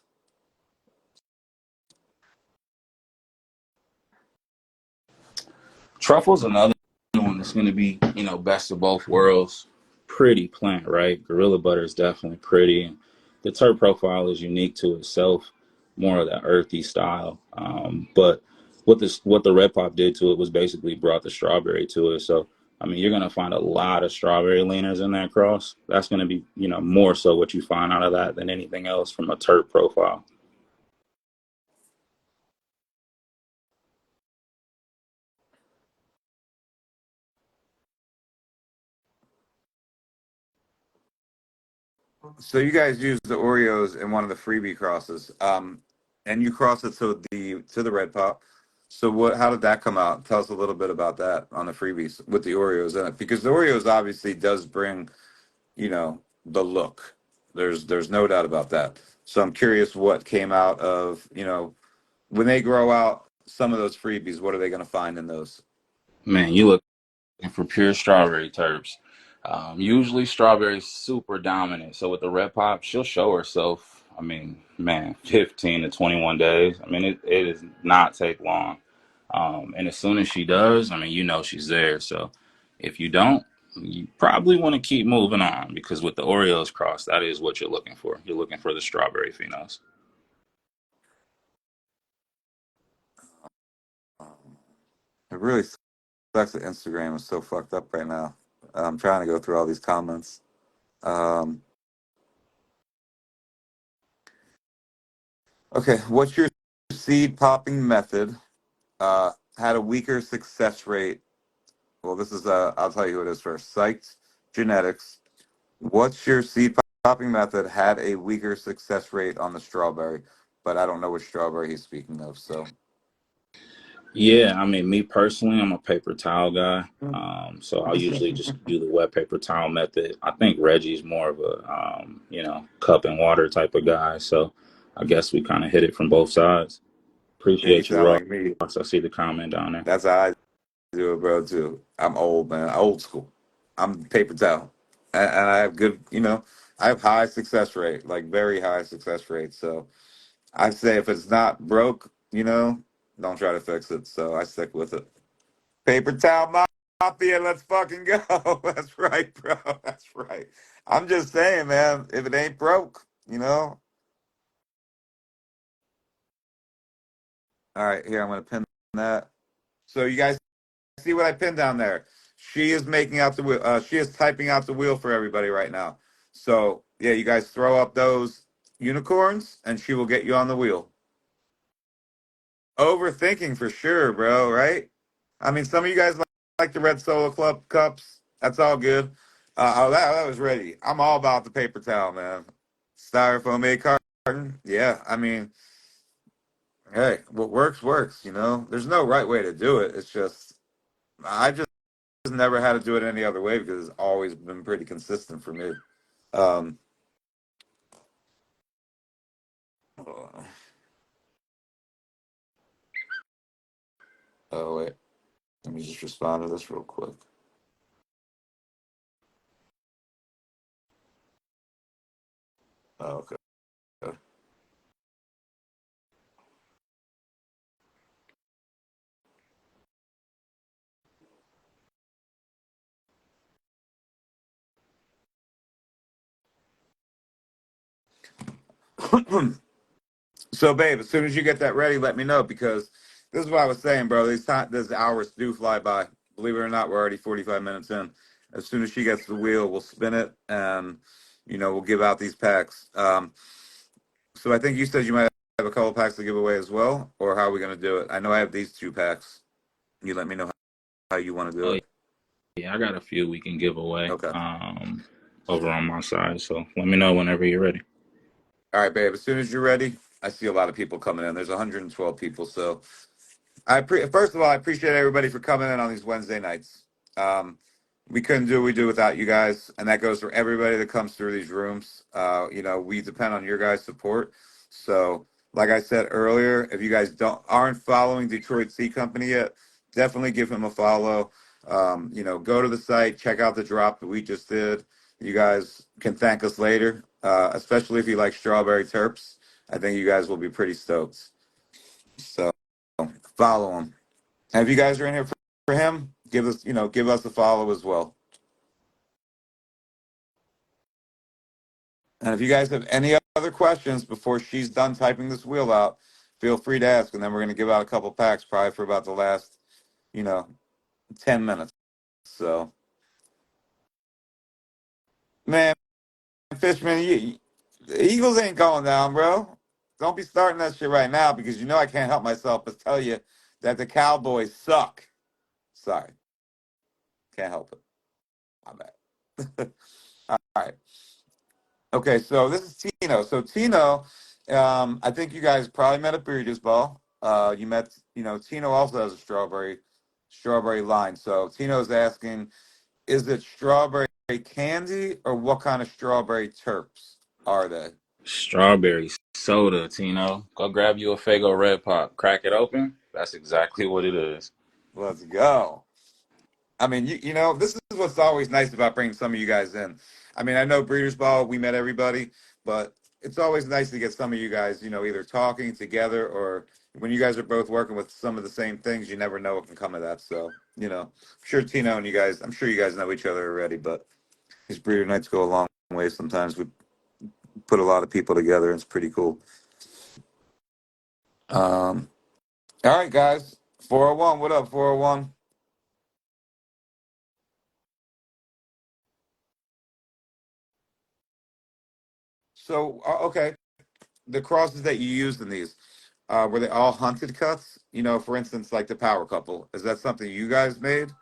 Truffle's another one that's going to be, best of both worlds. Pretty plant, right? Gorilla butter is definitely pretty. And the terp profile is unique to itself, more of that earthy style. But what the red pop did to it was basically brought the strawberry to it. So, I mean, you're going to find a lot of strawberry leaners in that cross. That's going to be, more so what you find out of that than anything else from a terp profile. So you guys use the Oreos in one of the freebie crosses, and you cross it to the red pop. So what? How did that come out? Tell us a little bit about that on the freebies with the Oreos in it, because the Oreos obviously does bring, the look. There's no doubt about that. So I'm curious what came out of, when they grow out some of those freebies, what are they going to find in those? Man, you look for pure strawberry terps. Usually strawberry's super dominant. So with the red pop, she'll show herself. I mean, man, 15 to 21 days. I mean, it does not take long. And as soon as she does, I mean, she's there. So if you don't, you probably want to keep moving on because with the Oreos cross, that is what you're looking for. You're looking for the strawberry phenols. Um, it really sucks that Instagram is so fucked up right now. I'm trying to go through all these comments. Um, okay, what's your seed popping method? Had a weaker success rate. Well, this is I'll tell you who it is first. Psyched genetics. What's your seed popping method had a weaker success rate on the strawberry? But I don't know which strawberry he's speaking of. So Yeah, I mean, me personally, I'm a paper towel guy. So I'll usually just do the wet paper towel method. I think Reggie's more of a, cup and water type of guy. So I guess we kind of hit it from both sides. yeah, you Appreciate you, sound Ross. like me. I see the comment down there. That's how I do it, bro. Too. I'm old, man. Old school. I'm paper towel, and I have good. I have high success rate, like very high success rate. So I say if it's not broke, don't try to fix it. So I stick with it. Paper towel mafia, let's fucking go. That's right, bro. That's right. I'm just saying, man. If it ain't broke. All right, here I'm gonna pin that. So you guys see what I pinned down there? She is making out the wheel. She is typing out the wheel for everybody right now. So yeah, you guys throw up those unicorns, and she will get you on the wheel. Overthinking for sure, bro. Right? I mean, some of you guys like the red Solo Club cups. That's all good. Oh, that was ready. I'm all about the paper towel, man. Styrofoam A carton. Yeah, I mean, hey, what works works. There's no right way to do it. It's just I just never had to do it any other way because it's always been pretty consistent for me. Um, oh wait, let me just respond to this real quick. Oh, okay. So, babe, as soon as you get that ready, let me know because this is what I was saying, bro. These hours do fly by. Believe it or not, we're already 45 minutes in. As soon as she gets the wheel, we'll spin it and we'll give out these packs. So I think you said you might have a couple packs to give away as well, or how are we gonna do it? I know I have these two packs. You let me know how you want to do Oh, it. yeah, I got a few we can give away Okay. over on my side. So let me know whenever you're ready. All right, babe. As soon as you're ready, I see a lot of people coming in. There's 112 people, so first of all, I appreciate everybody for coming in on these Wednesday nights. Um, we couldn't do what we do without you guys, and that goes for everybody that comes through these rooms. We depend on your guys' support. So, like I said earlier, if you guys aren't following Detroit Sea Company yet, definitely give him a follow. Go to the site, check out the drop that we just did. You guys can thank us later, especially if you like strawberry terps. I think you guys will be pretty stoked. So follow him. And if you guys are in here for him, give us a follow as well. And if you guys have any other questions before she's done typing this wheel out, feel free to ask. And then we're going to give out a couple packs probably for about the last, you know, 10 minutes. So, man, Fishman, the Eagles ain't going down, bro. Don't be starting that shit right now because I can't help myself but tell you that the Cowboys suck. Sorry. Can't help it. My bad. All right. Okay, so this is Tino. So Tino, I think you guys probably met at Breeders' Ball. You met, Tino also has a strawberry line. So Tino's asking, is it strawberry candy or what kind of strawberry terps are they? Strawberry soda, Tino. Go grab you a Fago Red Pop. Crack it open. That's exactly what it is. Let's go. I mean, this is what's always nice about bringing some of you guys in. I mean, I know Breeders' Ball, we met everybody, but it's always nice to get some of you guys, either talking together or when you guys are both working with some of the same things, you never know what can come of that. So, I'm sure Tino and I'm sure you guys know each other already, but these breeder nights go a long way. Sometimes we put a lot of people together. And it's pretty cool. Um, all right, guys. 401, what up, 401? So, okay. The crosses that you used in these, were they all hunted cuts? For instance, like the power couple. Is that something you guys made?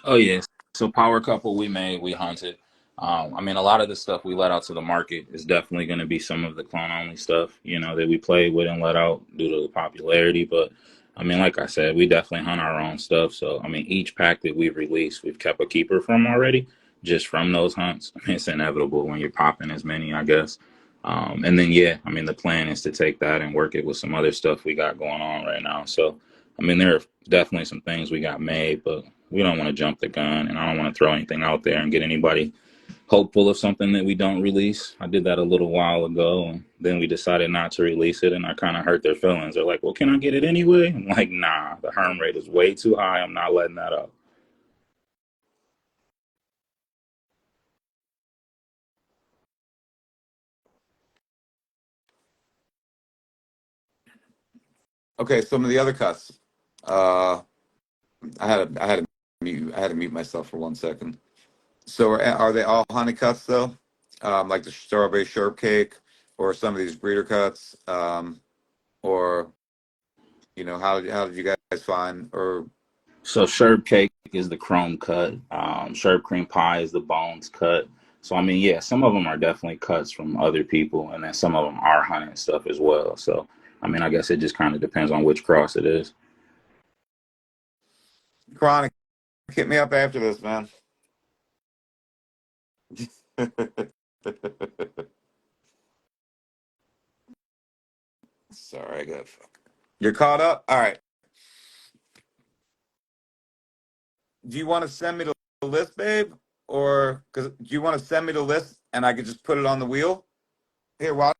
Oh, yes. So Power Couple we made, we hunted. I mean, a lot of the stuff we let out to the market is definitely going to be some of the clone only stuff, you know, that we played with and let out due to the popularity. But I mean, like I said, we definitely hunt our own stuff. So I mean, each pack that we've released, we've kept a keeper from already, just from those hunts. I mean, it's inevitable when you're popping as many, I guess. And then yeah, I mean, the plan is to take that and work it with some other stuff we got going on right now. So I mean, there are definitely some things we got made, but we don't want to jump the gun, and I don't want to throw anything out there and get anybody hopeful of something that we don't release. I did that a little while ago, and then we decided not to release it, and I kind of hurt their feelings. They're like, well, can I get it anyway? I'm like, nah, the harm rate is way too high. I'm not letting that up. Okay, some of the other cuts. Uh, I had to mute myself for 1 second. So are they all honey cuts though? Like the strawberry shortcake or some of these breeder cuts? Or how did you guys find or So Sherb cake is the chrome cut. Sherb cream pie is the bones cut. So I mean, yeah, some of them are definitely cuts from other people, and then some of them are hunting stuff as well. So I mean, I guess it just kind of depends on which cross it is. chronic? Hit me up after this, man. Sorry, I got. You're caught up. All right. Do you want to send me the list, babe, or because do you want to send me the list and I could just put it on the wheel? Here, why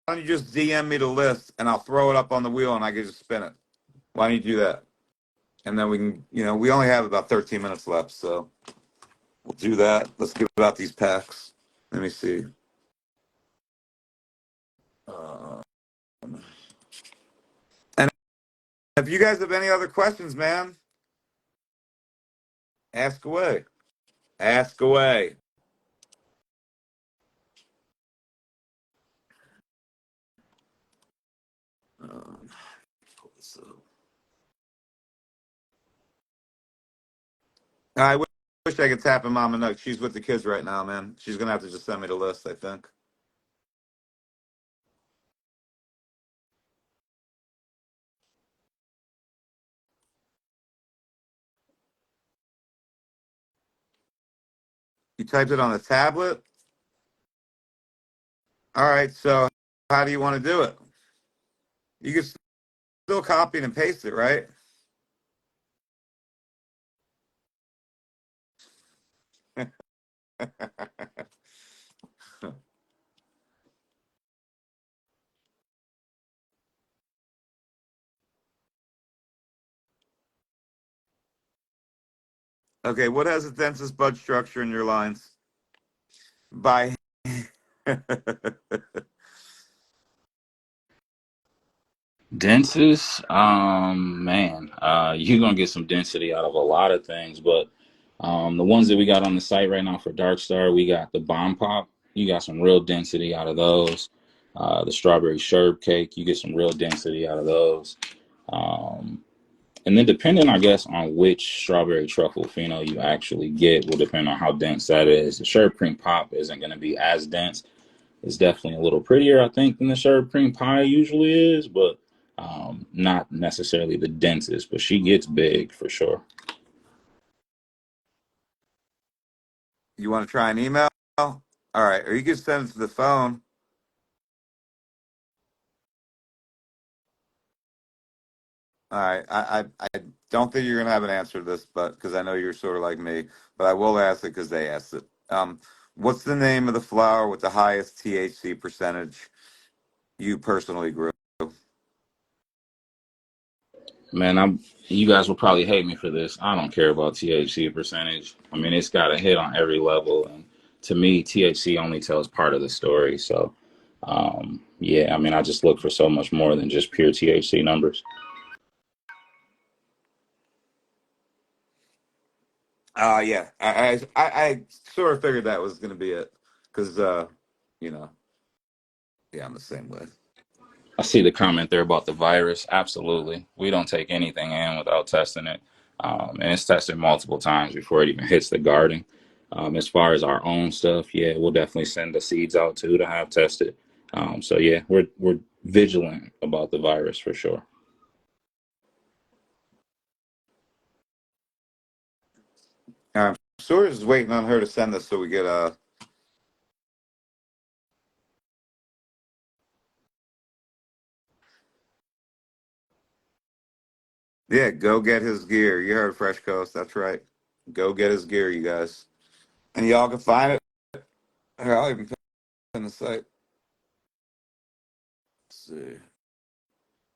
don't you just DM me the list and I'll throw it up on the wheel and I can just spin it. Why don't you do that? And then we can, we only have about 13 minutes left, so we'll do that. Let's give out these packs. Let me see. Uh, and if you guys have any other questions, man, ask away. Ask away. Um, so, I wish I could tap in Mama Nook. She's with the kids right now, man. She's gonna have to just send me the list, I think. You typed it on the tablet? All right, so how do you want to do it? You can still copy and paste it, right? Okay, what has the densest bud structure in your lines? By Densest, man, you're gonna get some density out of a lot of things, but the ones that we got on the site right now for Dark Star, we got the Bomb Pop. You got some real density out of those. The Strawberry Sherb Cake, you get some real density out of those. Um, and then depending, I guess, on which strawberry truffle pheno you actually get will depend on how dense that is. The Sherb Cream Pop isn't going to be as dense. It's definitely a little prettier, I think, than the Sherb Cream Pie usually is, but not necessarily the densest. But she gets big for sure. you want to try an email? All right, or you can send it to the phone. All right, I don't think you're gonna have an answer to this, but because I know you're sort of like me, but I will ask it because they asked it. What's the name of the flower with the highest THC percentage you personally grew? Man, you guys will probably hate me for this. I don't care about THC percentage. I mean, it's got a hit on every level, and to me, THC only tells part of the story. So, yeah, I mean, I just look for so much more than just pure THC numbers. Yeah, I sort of figured that was gonna be it, because you know, yeah, I'm the same way. I see the comment there about the virus. Absolutely. We don't take anything in without testing it. And it's tested multiple times before it even hits the garden. As far as our own stuff, yeah, we'll definitely send the seeds out too to have tested. So yeah, we're vigilant about the virus for sure. I'm sure is waiting on her to send this so we get yeah, go get his gear. You heard Fresh Coast, that's right. Go get his gear, you guys. And y'all can find it. Here, I'll even pin the site. Let's see.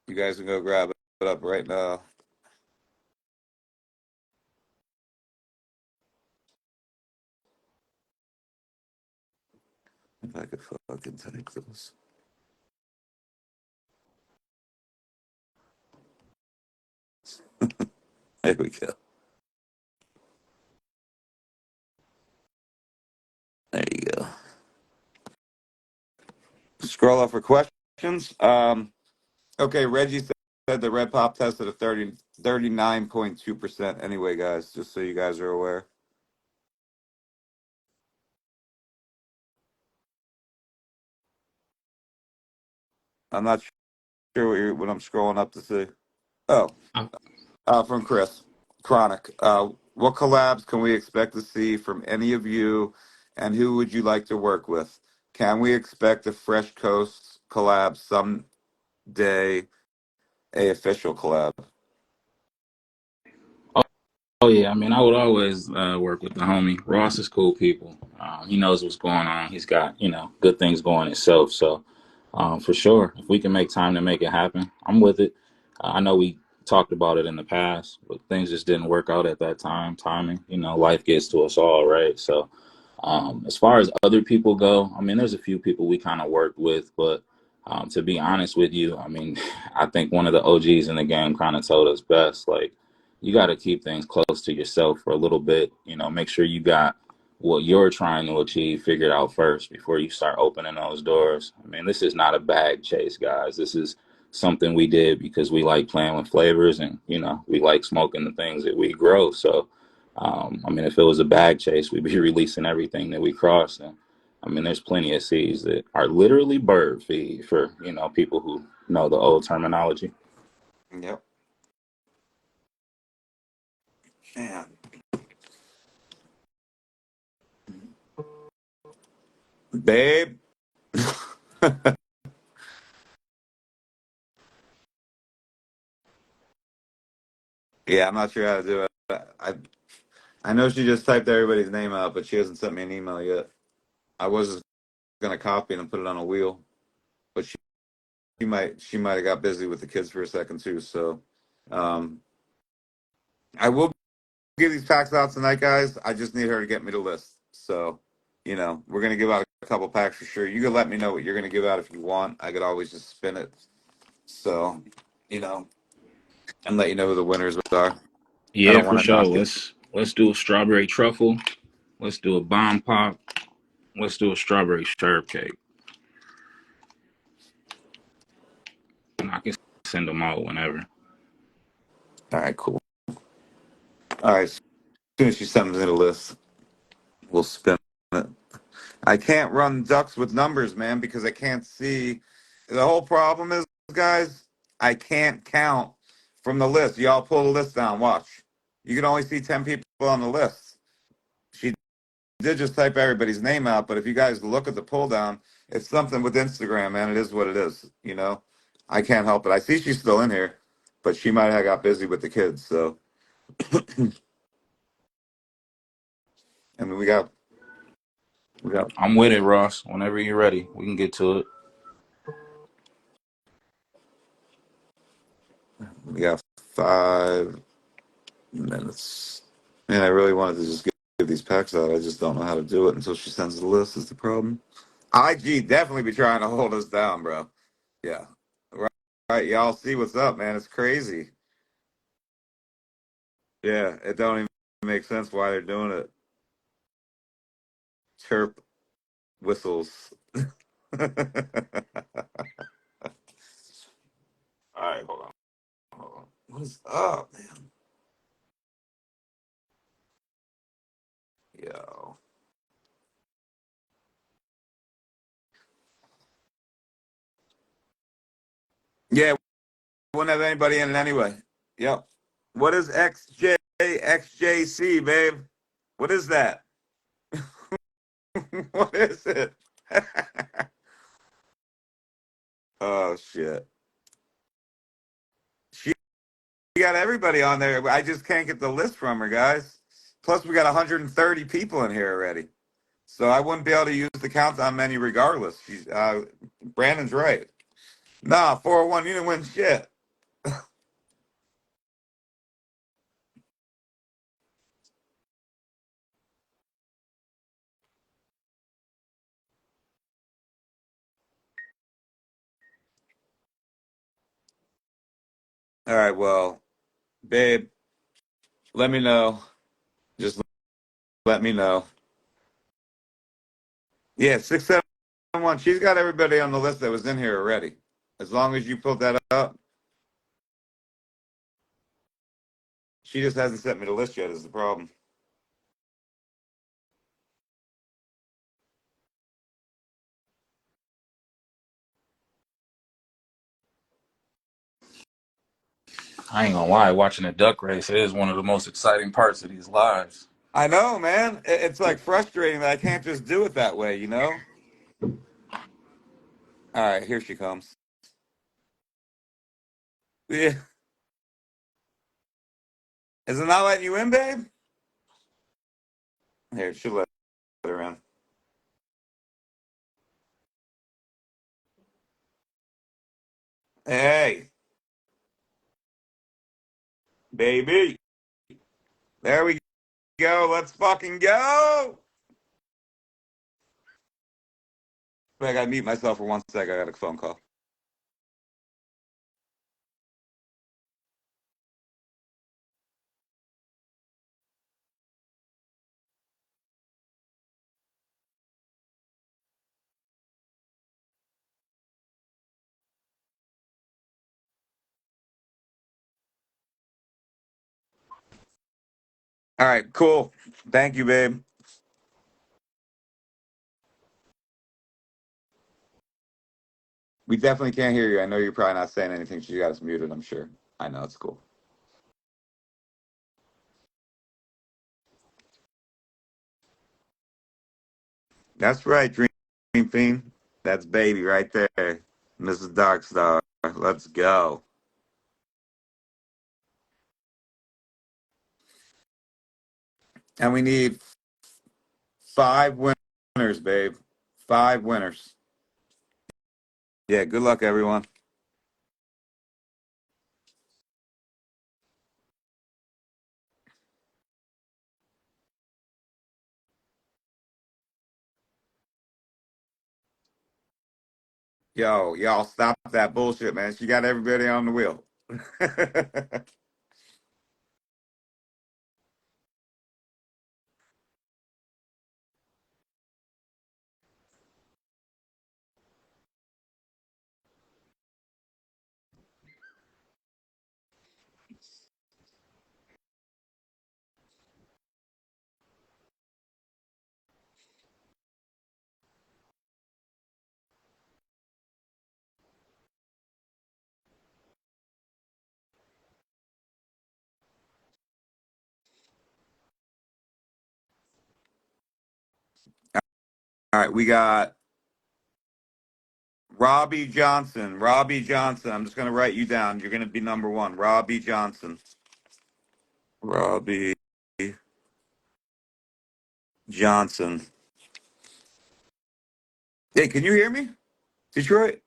You guys can go grab it up right now. If I could fucking type this. There we go. There you go. Scroll up for questions. Okay, Reggie said the red pop tested a 39.2%. Anyway, guys, just so you guys are aware. I'm not sure what I'm scrolling up to see. Oh, from Chris. Chronic. What collabs can we expect to see from any of you, and who would you like to work with? Can we expect a Fresh Coast collab someday, a official collab? Oh yeah, I mean, I would always work with the homie. Ross is cool people. He knows what's going on. He's got good things going himself. So for sure, if we can make time to make it happen, I'm with it. I know we talked about it in the past, but things just didn't work out at that time. Timing, life gets to us all, right? So as far as other people go, I mean, there's a few people we kind of worked with, but to be honest with you, I mean, I think one of the OGs in the game kind of told us best, like, you got to keep things close to yourself for a little bit. Make sure you got what you're trying to achieve figured out first before you start opening those doors. I mean, this is not a bag chase, guys. This is something we did because we like playing with flavors and, we like smoking the things that we grow. So, I mean, if it was a bag chase, we'd be releasing everything that we cross. And I mean, there's plenty of seeds that are literally bird feed for, people who know the old terminology. Yep. Man. Babe. Yeah, I'm not sure how to do it. I know she just typed everybody's name out, but she hasn't sent me an email yet. I was just gonna copy it and put it on a wheel, but she might have got busy with the kids for a second too. So um, I will give these packs out tonight, guys. I just need her to get me the list. So we're gonna give out a couple packs for sure. You can let me know what you're gonna give out if you want. I could always just spin it. So you know, and let you know who the winners are. I Yeah, don't for want to sure. not get. Let's do a strawberry truffle. Let's do a bomb pop. Let's do a strawberry syrup cake. And I can send them out whenever. All right, cool. All right, as soon as she sends me the list, we'll spin it. I can't run ducks with numbers, man, because I can't see. The whole problem is, guys, I can't count from the list. Y'all pull the list down. Watch. You can only see 10 people on the list. She did just type everybody's name out, but if you guys look at the pull down, it's something with Instagram, man. It is what it is. I can't help it. I see she's still in here, but she might have got busy with the kids. So, I mean, we got, I'm with it, Ross. Whenever you're ready, we can get to it. we got 5 minutes. Man, I really wanted to just give these packs out. I just don't know how to do it until she sends the list. Is the problem? IG definitely be trying to hold us down, bro. Yeah. Right. Right. Y'all see what's up, man. It's crazy. Yeah. It don't even make sense why they're doing it. Chirp whistles. All right. Hold on. Hold on. What is up, man? Yo. Yeah, wouldn't have anybody in it anyway. Yep. What is XJC, babe? What is that? What is it? Oh shit. She got everybody on there. I just can't get the list from her, guys. Plus, we got 130 people in here already. So I wouldn't be able to use the countdown menu regardless. She's Brandon's right. Nah, 401, you didn't win shit. All right, well, babe, let me know. Just let me know. Yeah, 671. She's got everybody on the list that was in here already. As long as you pulled that up. She just hasn't sent me the list yet, is the problem. I ain't gonna lie, watching a duck race is one of the most exciting parts of these lives. I know, man. It's like frustrating that I can't just do it that way, you know? All right, here she comes. Yeah. Is it not letting you in, babe? Here, she'll let her in. Hey, baby. There we go. Let's fucking go. I gotta mute myself for 1 sec. I got a phone call. All right, cool. Thank you, babe. We definitely can't hear you. I know you're probably not saying anything. She got us muted, I'm sure. I know, it's cool. That's right, Dream Fiend. That's baby right there. Mrs. Darkstar. Let's go. And we need 5 winners, babe. 5 winners. Yeah, good luck, everyone. Yo, y'all stop that bullshit, man. She got everybody on the wheel. All right, we got Robbie Johnson. Robbie Johnson. I'm just going to write you down. You're going to be number one. Robbie Johnson. Robbie Johnson. Hey, can you hear me? Detroit?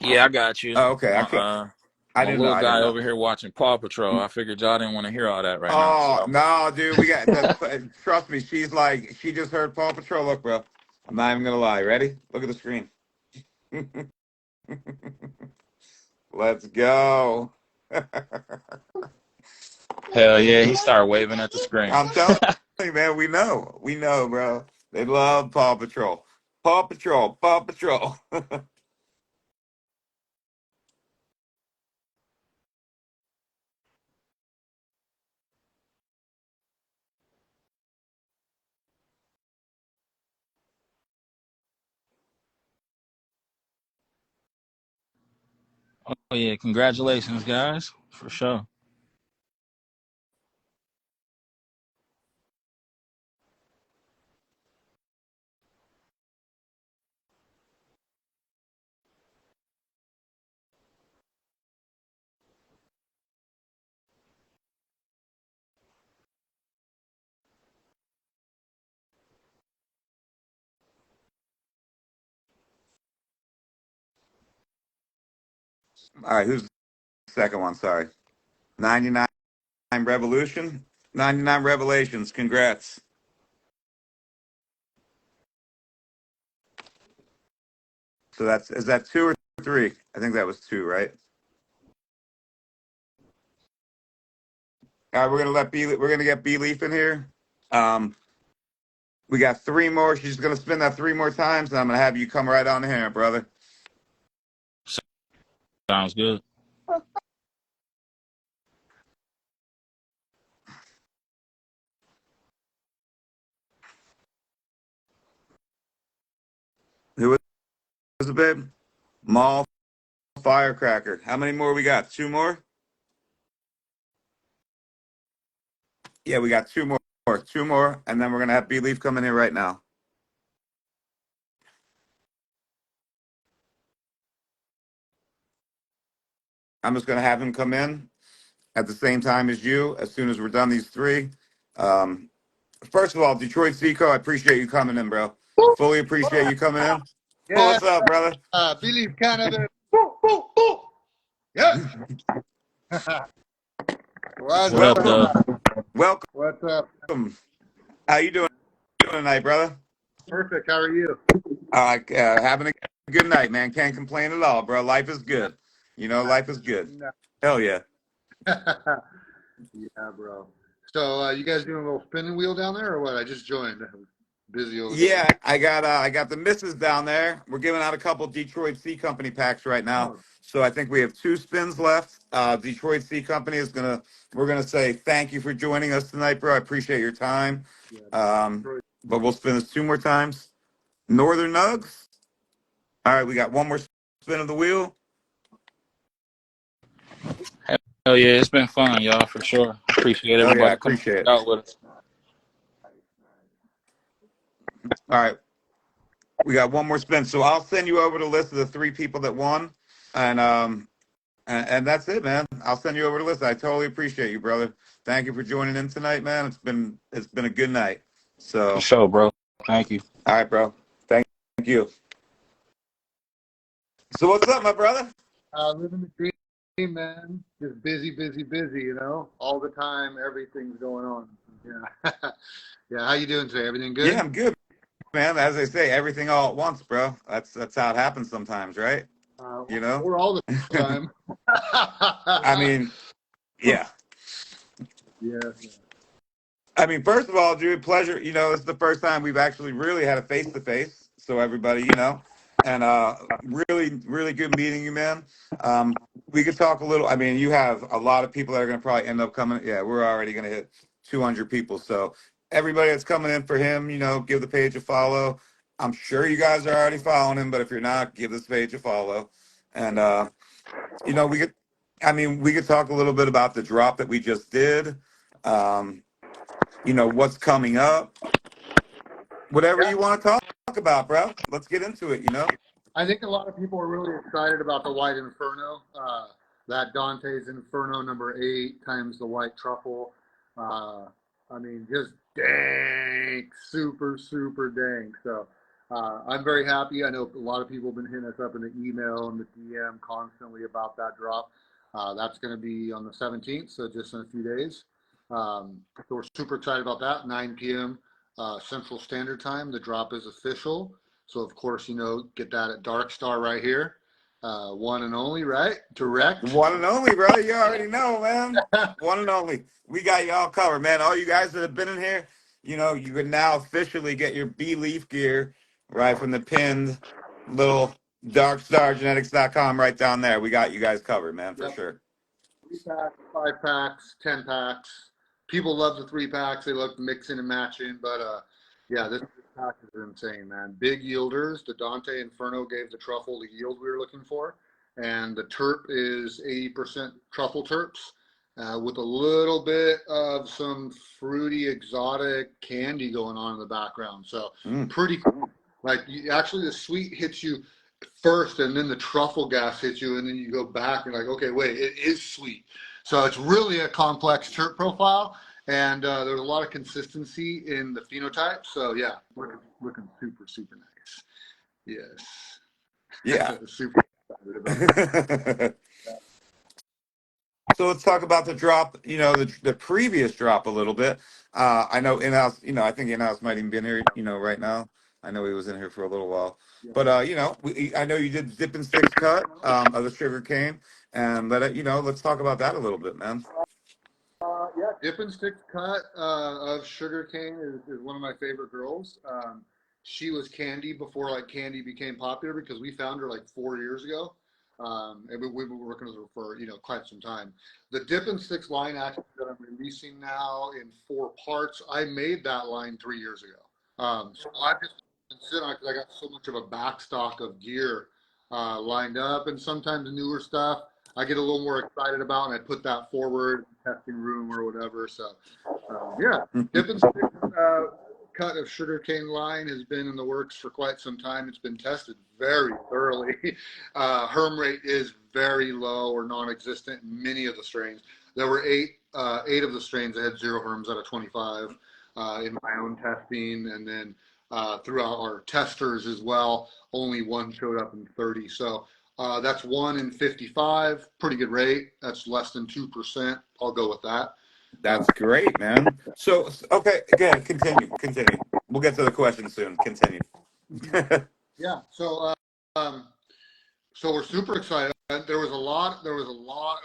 Yeah, I got you. Oh, okay. I My didn't know. little I didn't guy know. over here watching Paw Patrol. I figured y'all didn't want to hear all that right now, Oh, so no, dude. We got the. Trust me. She's like, she just heard Paw Patrol. Look, bro. I'm not even going to lie. Ready? Look at the screen. Let's go. hell yeah, he started waving at the screen. I'm telling you, man, we know. We know, bro. They love Paw Patrol. Paw Patrol. Paw Patrol. Oh yeah, congratulations, guys, for sure. All right, who's the second one? Sorry. 99 Revolution? 99 Revelations. Congrats. So is that two or three? I think that was two, right? All right, we're gonna get B Leaf in here. Um, we got three more. She's gonna spin that three more times, and I'm gonna have you come right on here, brother. Sounds good. Who was it, babe? Mall Firecracker. How many more we got? Two more? Yeah, we got two more. Two more, and then we're gonna have B Leaf come in here right now. I'm just gonna have him come in at the same time as you as soon as we're done these three. Um, First of all, Detroit Seco, I appreciate you coming in, bro. Fully appreciate you coming in. Yeah, What's up, brother? believe Canada. Woo, woo, woo. Yes. What's What up, up? though? Welcome. Welcome. What's up? How you doing tonight, brother? Perfect. How are you? Having a good night, man. Can't complain at all, bro. Life is good. You know, life is good. No. Hell yeah. Yeah, bro. So you guys doing a little spinning wheel down there or what? I just joined. I'm busy over here. Yeah, I got the misses down there. We're giving out a couple Detroit C Company packs right now. Oh, So I think we have two spins left. Detroit C Company we're gonna say thank you for joining us tonight, bro. I appreciate your time. yeah. Um, Detroit. but we'll spin this two more times. Northern Nugs. All right, we got one more spin of the wheel. Hell yeah, it's been fun, y'all, for sure. Appreciate Oh yeah, I everybody coming appreciate it. out with us. All right, we got one more spin. So I'll send you over the list of the three people that won, and and that's it, man. I'll send you over the list. I totally appreciate you, brother. Thank you for joining in tonight, man. It's been a good night. For So, sure, bro. Thank you. all right, bro. Thank you. So what's up, my brother? Living the dream, man. Just busy, busy, busy. You know, all the time. Everything's going on. Yeah. Yeah. How you doing today? Everything Yeah, good? I'm good, man. As they say, everything all at once, bro. That's how it happens sometimes, right? You know. Or all the time. I mean, yeah. Yeah. I mean, first of all, Drew, pleasure. You know, it's the first time we've actually really had a face to face. So everybody, and really, really good meeting you, man. We could talk a little. I mean, you have a lot of people that are going to probably end up coming. Yeah, we're already going to hit 200 people. So everybody that's coming in for him, give the page a follow. I'm sure you guys are already following him, but if you're not, give this page a follow. And we could. I mean, we could talk a little bit about the drop that we just did. Um, what's coming up, whatever Yeah. you want to talk about, bro. Let's get into it. I think a lot of people are really excited about the White Inferno. That Dante's Inferno #8 times the White Truffle. I mean, just dank, super, super dank. So I'm very happy. I know a lot of people have been hitting us up in the email and the DM constantly about that drop. That's going to be on the 17th, so just in a few days. So we're super excited about that. 9 p.m. Central Standard Time. The drop is official. So of course, get that at Dark Star right here. One and only, right? Direct. One and only, brother. You already know, man. One and only. We got y'all covered, man. All you guys that have been in here, you can now officially get your B Leaf gear right from the pinned little darkstargenetics.com right down there. We got you guys covered, man, for Yep. sure. 3 packs, 5 packs, 10 packs. People love the 3 packs. They love mixing and matching. But yeah, this pack is insane, man. Big yielders. The Dante Inferno gave the truffle the yield we were looking for. and the terp is 80% truffle terps, with a little bit of some fruity exotic candy going on in the background. So pretty cool. Like actually the sweet hits you first, and then the truffle gas hits you, and then you go back and like, okay, wait, it is sweet. So it's really a complex terp profile, and there's a lot of consistency in the phenotype. So yeah, looking super, super nice. Yes. Yeah. Super excited about it. So let's talk about the drop, the previous drop a little bit. I know in-house, I think in-house might even be in here, right now. I know he was in here for a little while. But, I know you did Dip and Sticks cut of the sugar cane. And let's talk about that a little bit, man. Yeah, Dip and Sticks cut of sugarcane is one of my favorite girls. She was Candy before like Candy became popular, because we found her like 4 years ago. And we've been working with her for quite some time. The Dip and Sticks line actually that I'm releasing now in 4 parts, I made that line 3 years ago. So I've just been sitting on it because I got so much of a backstock of gear lined up, and sometimes newer stuff I get a little more excited about, and I put that forward in the testing room or whatever. So yeah, Dip and Sticks cut of sugarcane line has been in the works for quite some time. It's been tested very thoroughly. Herm rate is very low or non-existent in many of the strains. There were eight of the strains that had 0 herms out of 25 in my own testing, and then throughout our testers as well, only 1 showed up in 30. So that's 1 in 55, pretty good rate. That's less than 2%. I'll go with that. That's great, man. So, okay, again, continue. We'll get to the question soon. Continue. Yeah. So we're super excited. There was a lot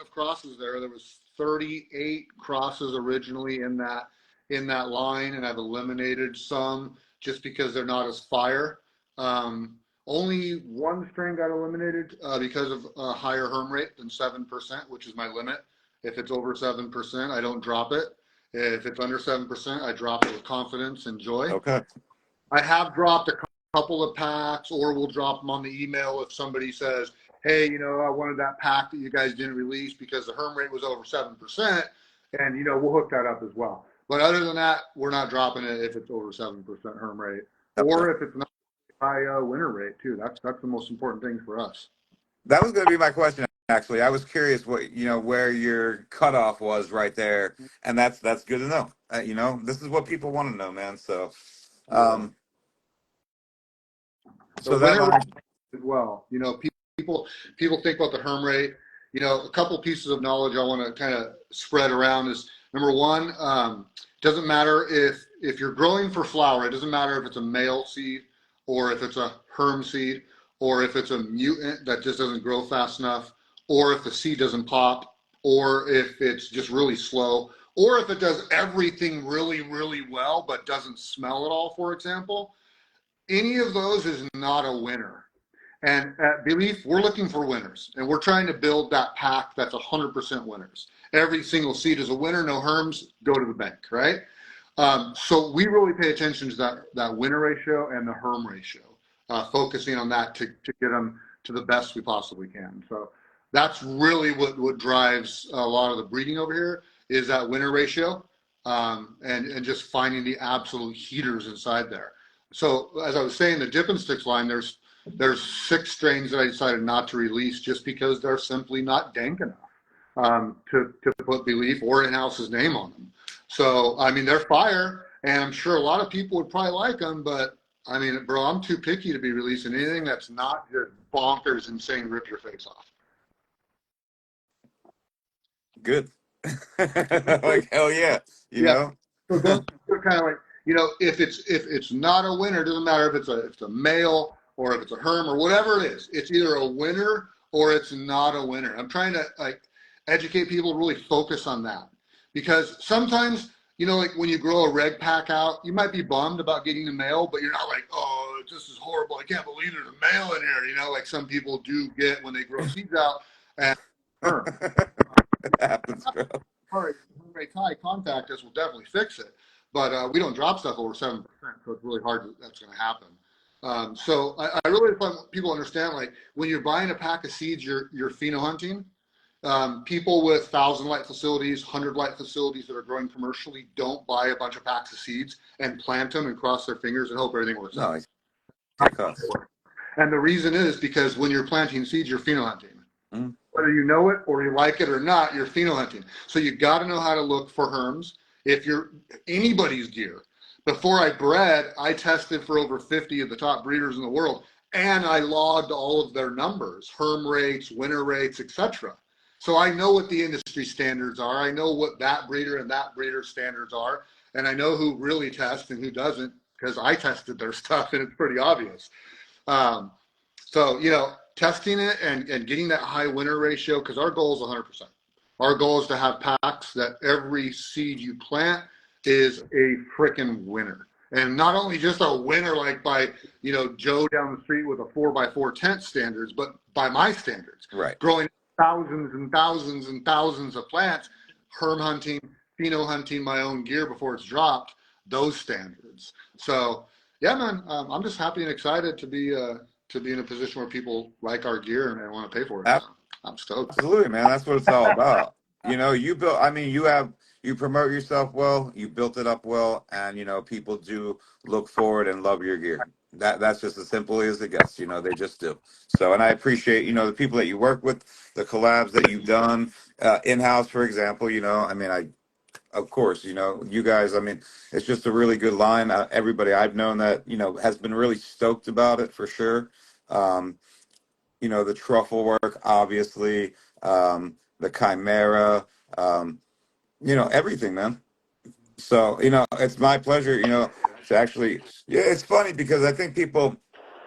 of crosses there. There was 38 crosses originally in that line, and I've eliminated some just because they're not as fire. Only 1 strain got eliminated because of a higher herm rate than 7%, which is my limit. If it's over 7%, I don't drop it. If it's under 7%, I drop it with confidence and joy. Okay. I have dropped a couple of packs, or we'll drop them on the email if somebody says, hey, I wanted that pack that you guys didn't release because the herm rate was over 7%, and we'll hook that up as well. But other than that, we're not dropping it if it's over 7% herm rate, or if it's not high winter rate too. That's the most important thing for us. That was going to be my question, actually. I was curious what where your cutoff was right there, and that's good to know. This is what people want to know, man. So, So that winter line as well. People think about the herm rate. A couple pieces of knowledge I want to kind of spread around is, number one, doesn't matter if you're growing for flower. It doesn't matter if it's a male seed or if it's a herm seed, or if it's a mutant that just doesn't grow fast enough, or if the seed doesn't pop, or if it's just really slow, or if it does everything really, really well but doesn't smell at all, for example. Any of those is not a winner. And at Belief, we're looking for winners, and we're trying to build that pack that's 100% winners. Every single seed is a winner. No herms, go to the bank, right? So we really pay attention to that winner ratio and the herm ratio, focusing on that to get them to the best we possibly can. So that's really what drives a lot of the breeding over here, is that winner ratio, and just finding the absolute heaters inside there. So as I was saying, the Dip and Sticks line, there's 6 strains that I decided not to release just because they're simply not dank enough to put Belief or In-House's name on them. So, I mean, they're fire, and I'm sure a lot of people would probably like them, but I mean, bro, I'm too picky to be releasing anything that's not just bonkers insane, rip your face off. good. Like, hell yeah. You know? So those are kind of like, if it's not a winner, it doesn't matter if it's a male or if it's a herm or whatever it is. It's either a winner or it's not a winner. I'm trying to educate people to really focus on that, because sometimes, like when you grow a reg pack out, you might be bummed about getting a male, but you're not like, oh, this is horrible. I can't believe there's a male in here. Like some people do get when they grow seeds out and herm. It happens, bro. All right, Ty, contact us. We'll definitely fix it. But we don't drop stuff over 7%, so it's really hard that's going to happen. So I really want people to understand, like when you're buying a pack of seeds, you're pheno hunting. People with 1,000 light facilities, 100 light facilities that are growing commercially don't buy a bunch of packs of seeds and plant them and cross their fingers and hope everything works out. No, take us. And the reason is because when you're planting seeds, you're pheno hunting. Mm. Whether you know it or you like it or not, you're pheno hunting. So you got to know how to look for herms. If you're anybody's gear, before I bred, I tested for over 50 of the top breeders in the world, and I logged all of their numbers, herm rates, winter rates, etc. So I know what the industry standards are. I know what that breeder and that breeder standards are, and I know who really tests and who doesn't because I tested their stuff, and it's pretty obvious. So, testing it and getting that high winner ratio, because our goal is 100%. Our goal is to have packs that every seed you plant is a freaking winner. And not only just a winner like by, Joe down the street with a 4x4 tent standards, but by my standards. Right. Growing thousands and thousands and thousands of plants, herm hunting, pheno hunting my own gear before it's dropped, those standards. So, yeah, man, I'm just happy and excited to be in a position where people like our gear and want to pay for it. I'm stoked. Absolutely, man. That's what it's all about. You promote yourself well, you built it up well, and people do look forward and love your gear. That's just as simple as it gets. They just do. So, and I appreciate the people that you work with, the collabs that you've done in-house, for example. Of course, you guys. It's just a really good line. Everybody I've known that has been really stoked about it for sure. The truffle work, obviously, the chimera, everything, man. So, it's my pleasure, to actually, yeah, it's funny because I think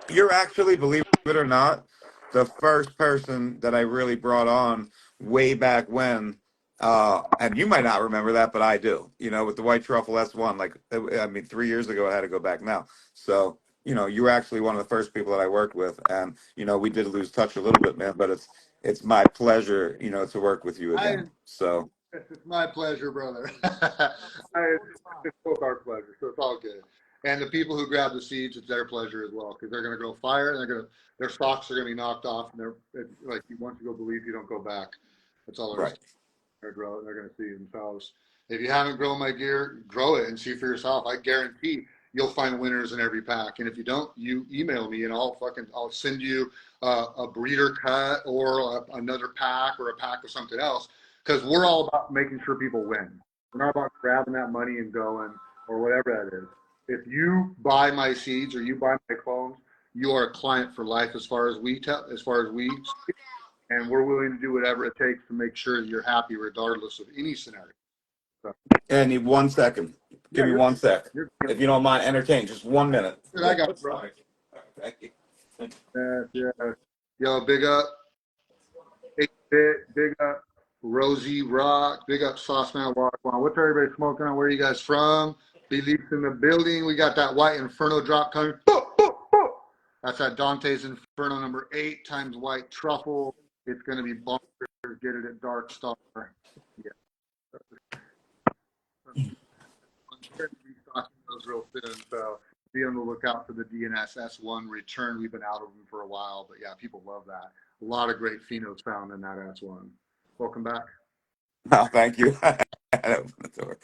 you're actually, believe it or not, the first person that I really brought on way back when, and you might not remember that, but I do, with the white truffle S1, 3 years ago, I had to go back now. So, you were actually one of the first people that I worked with, and, we did lose touch a little bit, man, but it's my pleasure, to work with you again. So. It's my pleasure, brother. It's both our pleasure, so it's all good. And the people who grab the seeds, it's their pleasure as well, because they're going to grow fire, and their stalks are going to be knocked off, and like once you go believe, you don't go back. That's all there is. Right. They're going to see themselves. If you haven't grown my gear, grow it and see for yourself. I guarantee you'll find winners in every pack. And if you don't, you email me, and I'll send you a breeder cut or another pack or a pack of something else. Because we're all about making sure people win. We're not about grabbing that money and going or whatever that is. If you buy my seeds or you buy my clones, you are a client for life as far as we and we're willing to do whatever it takes to make sure you're happy regardless of any scenario. So, I need 1 second. Give me 1 sec. If you don't mind, entertain just 1 minute. I got it, bro. Thank you. Yeah. Yo, big up. Big up. Rosie Rock, big up Sauceman Walkman. What's everybody smoking on? Where are you guys from? Beliefs in the building. We got that white Inferno drop coming. Boop, boop, boop. That's that Dante's Inferno number 8 times white truffle. It's going to be bonkers. Get it at Dark Star. Yeah. I'm going to be stocking those real soon. So be on the lookout for the DNS S1 return. We've been out of them for a while, but yeah, people love that. A lot of great phenos found in that S1. Welcome back. Oh, thank you. I opened the door.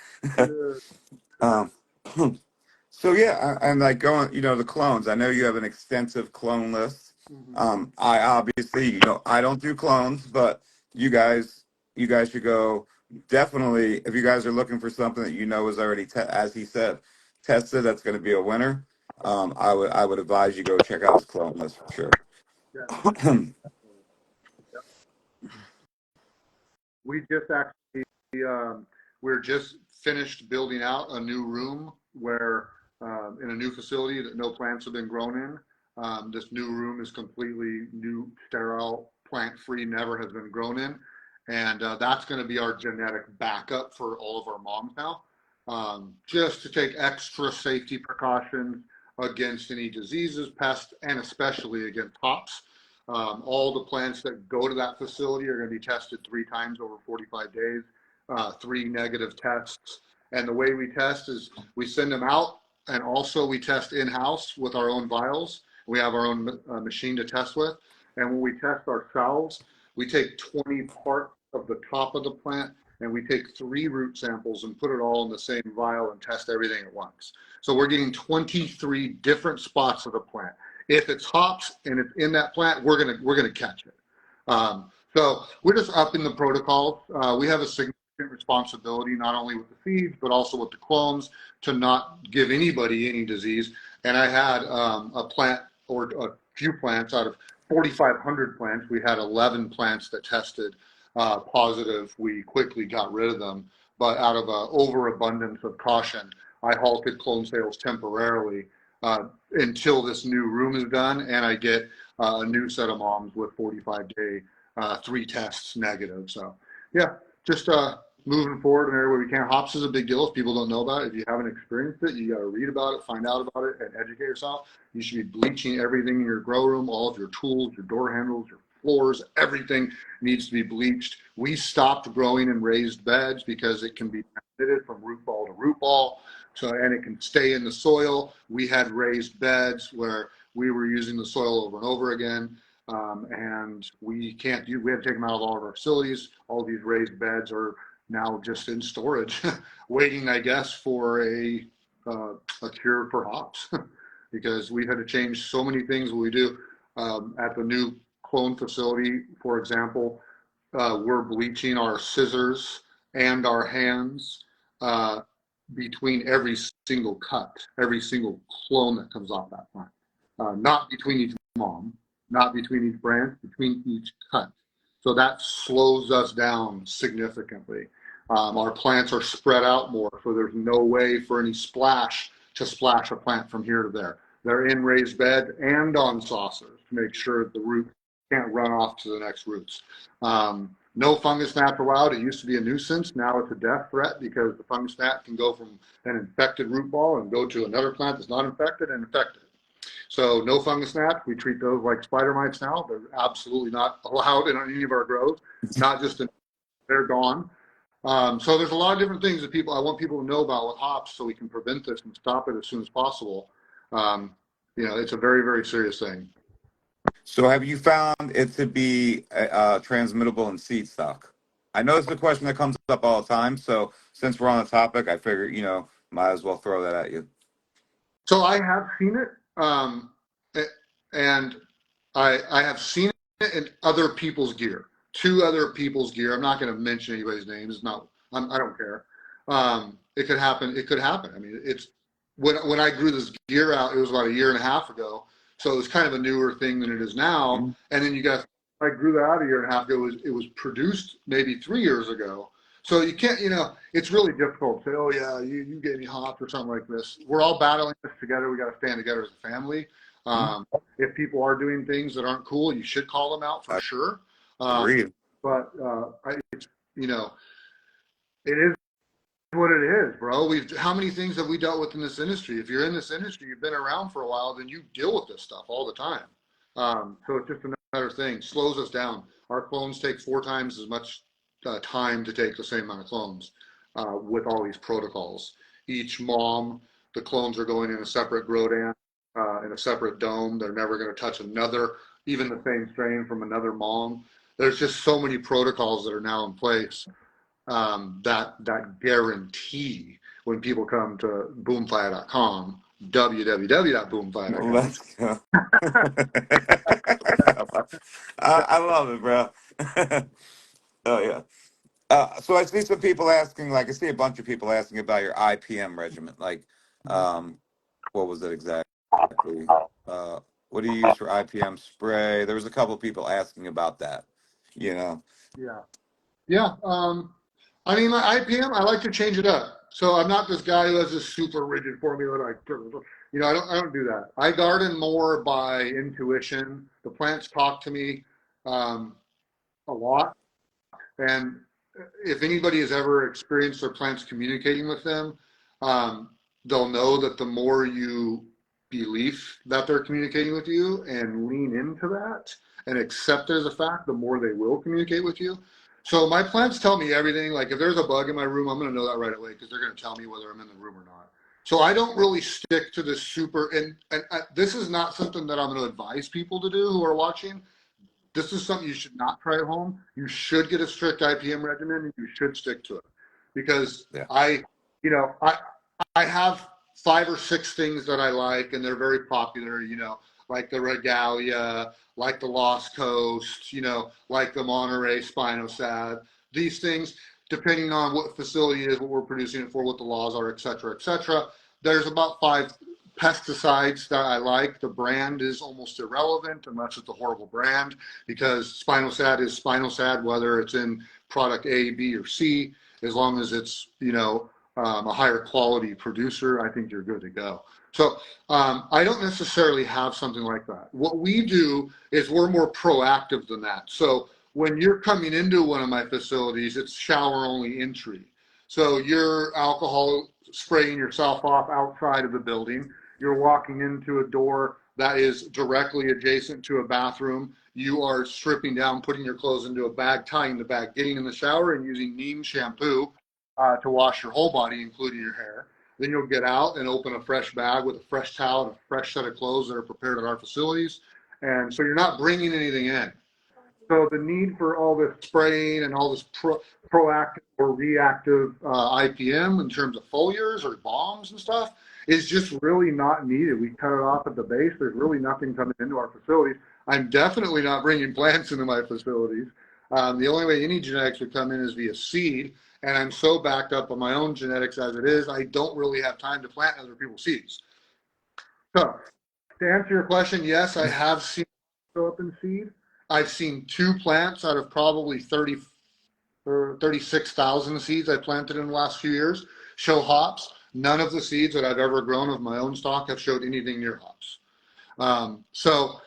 So yeah, and like going, the clones. I know you have an extensive clone list. I obviously, I don't do clones, but you guys should go. Definitely, if you guys are looking for something that is already, as he said, tested, that's going to be a winner. I would advise you go check out his clone list for sure. Yeah. We just actually, we're just finished building out a new room where, in a new facility that no plants have been grown in. This new room is completely new, sterile, plant-free, never has been grown in. And that's going to be our genetic backup for all of our moms now. Just to take extra safety precautions against any diseases, pests, and especially against hops. All the plants that go to that facility are going to be tested 3 times over 45 days, 3 negative tests. And the way we test is we send them out and also we test in-house with our own vials. We have our own machine to test with. And when we test ourselves, we take 20 parts of the top of the plant and we take 3 root samples and put it all in the same vial and test everything at once. So we're getting 23 different spots of the plant. If it's hops and it's in that plant, we're gonna catch it. So we're just upping the protocols. We have a significant responsibility, not only with the seeds, but also with the clones, to not give anybody any disease. And I had a plant or a few plants out of 4,500 plants. We had 11 plants that tested positive. We quickly got rid of them, but out of an overabundance of caution, I halted clone sales temporarily until this new room is done and I get a new set of moms with 45-day 3 tests negative. So yeah, just moving forward in every way we can. Hops is a big deal if people don't know about it. If you haven't experienced it, you got to read about it, find out about it, and educate yourself. You should be bleaching everything in your grow room, all of your tools, your door handles, your floors, everything needs to be bleached. We stopped growing in raised beds because it can be transmitted from root ball to root ball. So, and it can stay in the soil. We had raised beds where we were using the soil over and over again. And we had to take them out of all of our facilities. All these raised beds are now just in storage, waiting, I guess, for a cure for hops, because we had to change so many things we do at the new clone facility. For example, we're bleaching our scissors and our hands between every single cut, every single clone that comes off that plant, not between each mom, not between each branch, between each cut. So that slows us down significantly. Our plants are spread out more, so there's no way for any splash to splash a plant from here to there. They're in raised bed and on saucers to make sure that the root can't run off to the next roots. No fungus gnats allowed. It used to be a nuisance. Now it's a death threat because the fungus gnat can go from an infected root ball and go to another plant that's not infected and infect it. So no fungus gnats. We treat those like spider mites now. They're absolutely not allowed in any of our grows, not just in, they're gone. So there's a lot of different things that I want people to know about with hops so we can prevent this and stop it as soon as possible. It's a very, very serious thing. So have you found it to be transmittable in seed stock? I know it's a question that comes up all the time. So since we're on the topic, I figure, might as well throw that at you. So I have seen it. And I have seen it in other people's gear, 2 other people's gear. I'm not going to mention anybody's names. It's not, I don't care. It could happen. It could happen. I mean, it's when I grew this gear out, it was about 1.5 years ago. So it was kind of a newer thing than it is now. Mm-hmm. And then I grew that out 1.5 years ago. It was produced maybe 3 years ago. So you can't, it's really difficult to say, oh yeah, you gave me hops or something like this. We're all battling this together. We got to stand together as a family. If people are doing things that aren't cool, you should call them out for sure. Agreed. But it is what it is, bro. How many things have we dealt with in this industry? If you're in this industry, you've been around for a while, then you deal with this stuff all the time. So it's just another thing. Slows us down. Our clones take 4 times as much time to take the same amount of clones with all these protocols. Each mom, the clones are going in a separate grow dam, in a separate dome. They're never going to touch another, even the same strain from another mom. There's just so many protocols that are now in place that guarantee when people come to boomfire.com, www.boomfire.com. Let's go. I love it, bro. Oh yeah. So I see some people asking, I see a bunch of people asking about your IPM regimen. What was it exactly? What do you use for IPM spray? There was a couple of people asking about that. Yeah. I mean, my IPM, I like to change it up. So I'm not this guy who has this super rigid formula. I don't do that. I garden more by intuition. The plants talk to me a lot. And if anybody has ever experienced their plants communicating with them, they'll know that the more you believe that they're communicating with you and lean into that and accept it as a fact, the more they will communicate with you. So my plants tell me everything. Like if there's a bug in my room, I'm going to know that right away because they're going to tell me whether I'm in the room or not. So I don't really stick to the super, and this is not something that I'm going to advise people to do who are watching. This is something you should not try at home. You should get a strict IPM regimen, and you should stick to it, because Yeah. I have 5 or 6 things that I like, and they're very popular. Like the Regalia, like the Lost Coast, like the Monterey Spinosad. These things, depending on what facility it is, what we're producing it for, what the laws are, et cetera, et cetera. There's about 5 pesticides that I like. The brand is almost irrelevant unless it's a horrible brand, because Spinosad is Spinosad, whether it's in product A, B, or C. As long as it's a higher quality producer, I think you're good to go. So I don't necessarily have something like that. What we do is we're more proactive than that. So when you're coming into one of my facilities, it's shower only entry. So you're alcohol spraying yourself off outside of the building. You're walking into a door that is directly adjacent to a bathroom. You are stripping down, putting your clothes into a bag, tying the bag, getting in the shower, and using neem shampoo to wash your whole body, including your hair. Then you'll get out and open a fresh bag with a fresh towel and a fresh set of clothes that are prepared at our facilities. And so you're not bringing anything in. So the need for all this spraying and all this proactive or reactive IPM in terms of foliars or bombs and stuff is just really not needed. We cut it off at the base. There's really nothing coming into our facilities. I'm definitely not bringing plants into my facilities. The only way any genetics would come in is via seed. And I'm so backed up on my own genetics as it is, I don't really have time to plant other people's seeds. So to answer your question, yes, I have seen it show up in seed. I've seen 2 plants out of probably 30 or 36,000 seeds I planted in the last few years show hops. None of the seeds that I've ever grown of my own stock have showed anything near hops. So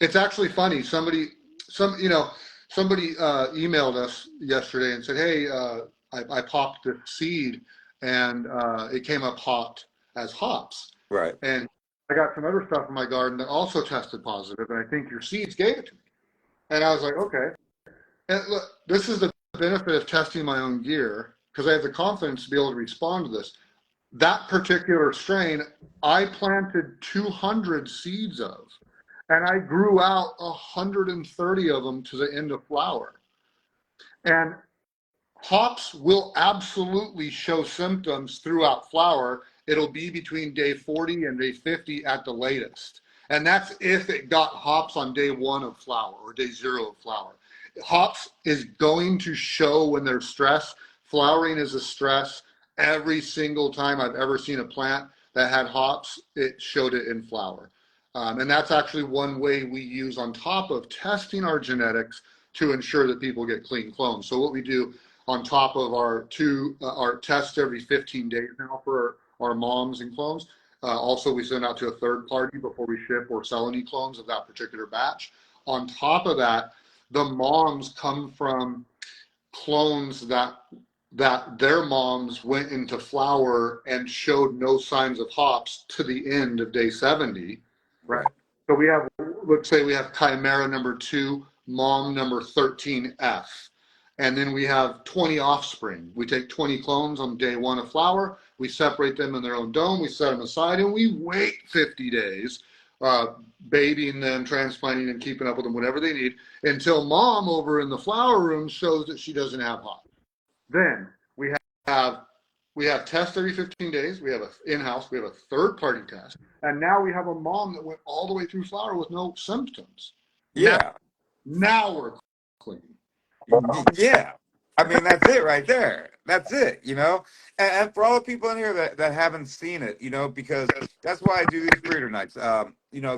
it's actually funny. Somebody emailed us yesterday and said, hey, I popped this seed and it came up hot as hops. Right. And I got some other stuff in my garden that also tested positive, and I think your seeds gave it to me. And I was like, okay. And look, this is the benefit of testing my own gear, because I have the confidence to be able to respond to this. That particular strain, I planted 200 seeds of, and I grew out 130 of them to the end of flower. And hops will absolutely show symptoms throughout flower. It'll be between day 40 and day 50 at the latest. And that's if it got hops on day 1 of flower or day 0 of flower. Hops is going to show when there's stress. Flowering is a stress. Every single time I've ever seen a plant that had hops, it showed it in flower. And that's actually one way we use on top of testing our genetics to ensure that people get clean clones. So what we do on top of our tests every 15 days now for our moms and clones, also we send out to a third party before we ship or sell any clones of that particular batch. On top of that, the moms come from clones that their moms went into flower and showed no signs of hops to the end of day 70. Right. So we have, let's say we have Chimera number 2, mom number 13F. And then we have 20 offspring. We take 20 clones on day 1 of flower. We separate them in their own dome. We set them aside and we wait 50 days, babying them, transplanting and keeping up with them, whatever they need, until mom over in the flower room shows that she doesn't have hops. Then we have tests every 15 days. We have in-house, we have a third-party test. And now we have a mom that went all the way through flower with no symptoms. Yeah. Now we're clean. Yeah. I mean, that's it right there. That's it, And for all the people in here that haven't seen it, because that's why I do these breeder nights.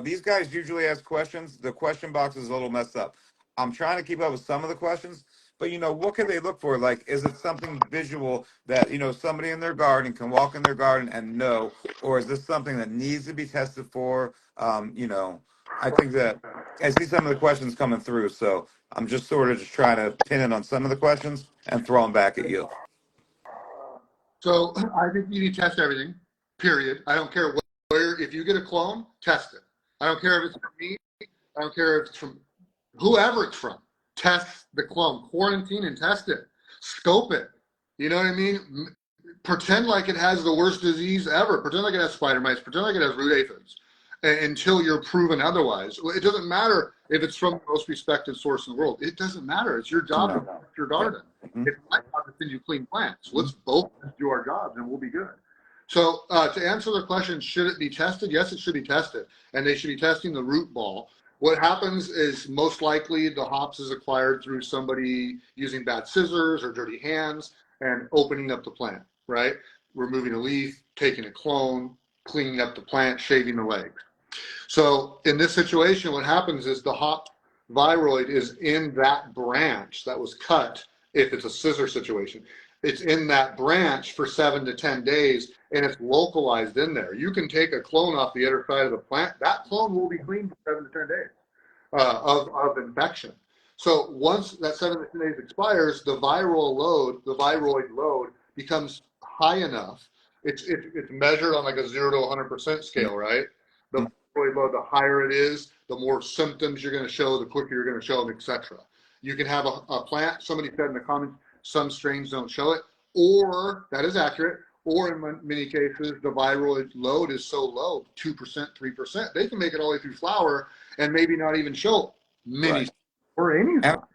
These guys usually ask questions. The question box is a little messed up. I'm trying to keep up with some of the questions, but, what can they look for? Like, is it something visual that, somebody in their garden can walk in their garden and know, or is this something that needs to be tested for? I think that I see some of the questions coming through, so I'm just sort of just trying to pin in on some of the questions and throw them back at you. So I think you need to test everything, period. I don't care where, if you get a clone, test it. I don't care if it's from me. I don't care if it's from whoever it's from. Test the clone, quarantine and test it, scope it. You know what I mean? pretend like it has the worst disease ever. Pretend like it has spider mites. Pretend like it has root aphids until you're proven otherwise. It doesn't matter if it's from the most respected source in the world. It doesn't matter. It's your job to protect your garden. Mhm. It's my job to send you clean plants. Let's both do our jobs and we'll be good. So to answer the question, should it be tested? Yes, it should be tested. And they should be testing the root ball. What happens is most likely the hops is acquired through somebody using bad scissors or dirty hands and opening up the plant, right? Removing a leaf, taking a clone, cleaning up the plant, shaving the legs. So in this situation, what happens is the hop viroid is in that branch that was cut, if it's a scissor situation. It's in that branch for 7 to 10 days, and it's localized in there. You can take a clone off the other side of the plant. That clone will be clean for 7 to 10 days of infection. So once that 7 to 10 days expires, the viroid load becomes high enough. It's measured on like a 0 to 100% scale, right? The viroid load, the higher it is, the more symptoms you're going to show, the quicker you're going to show them, etc. You can have a plant, somebody said in the comments, some strains don't show it, or that is accurate, or in many cases, the viroid load is so low, 2%, 3%, they can make it all the way through flower and maybe not even show many or any And signs,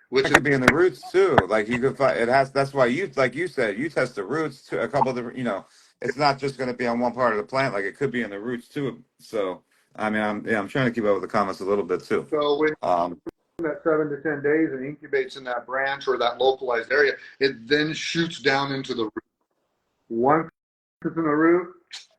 which it could be in the roots too. Like you could find it has. That's why you, like you said, you test the roots to a couple of different. It's not just going to be on one part of the plant. Like it could be in the roots too. So I mean, I'm trying to keep up with the comments a little bit too. so when Um, that 7 to 10 days and incubates in that branch or that localized area, it then shoots down into the root. Once it's in the root,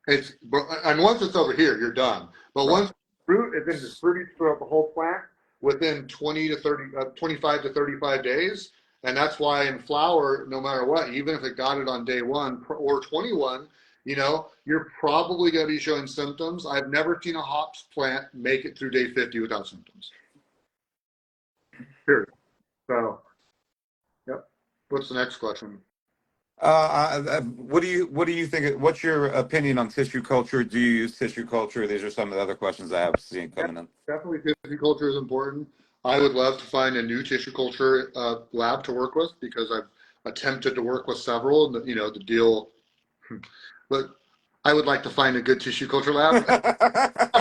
and once it's over here, you're done. But Right. once the root, it then distributes throughout the whole plant within 25 to 35 days. And that's why in flower, no matter what, even if it got it on day 1 or 21, you're probably going to be showing symptoms. I've never seen a hops plant make it through day 50 without symptoms. Period. So, yep. What's the next question? what do you think? What's your opinion on tissue culture? Do you use tissue culture? These are some of the other questions I have seen coming in. Definitely tissue culture is important. I would love to find a new tissue culture lab to work with because I've attempted to work with several, and the deal. But I would like to find a good tissue culture lab.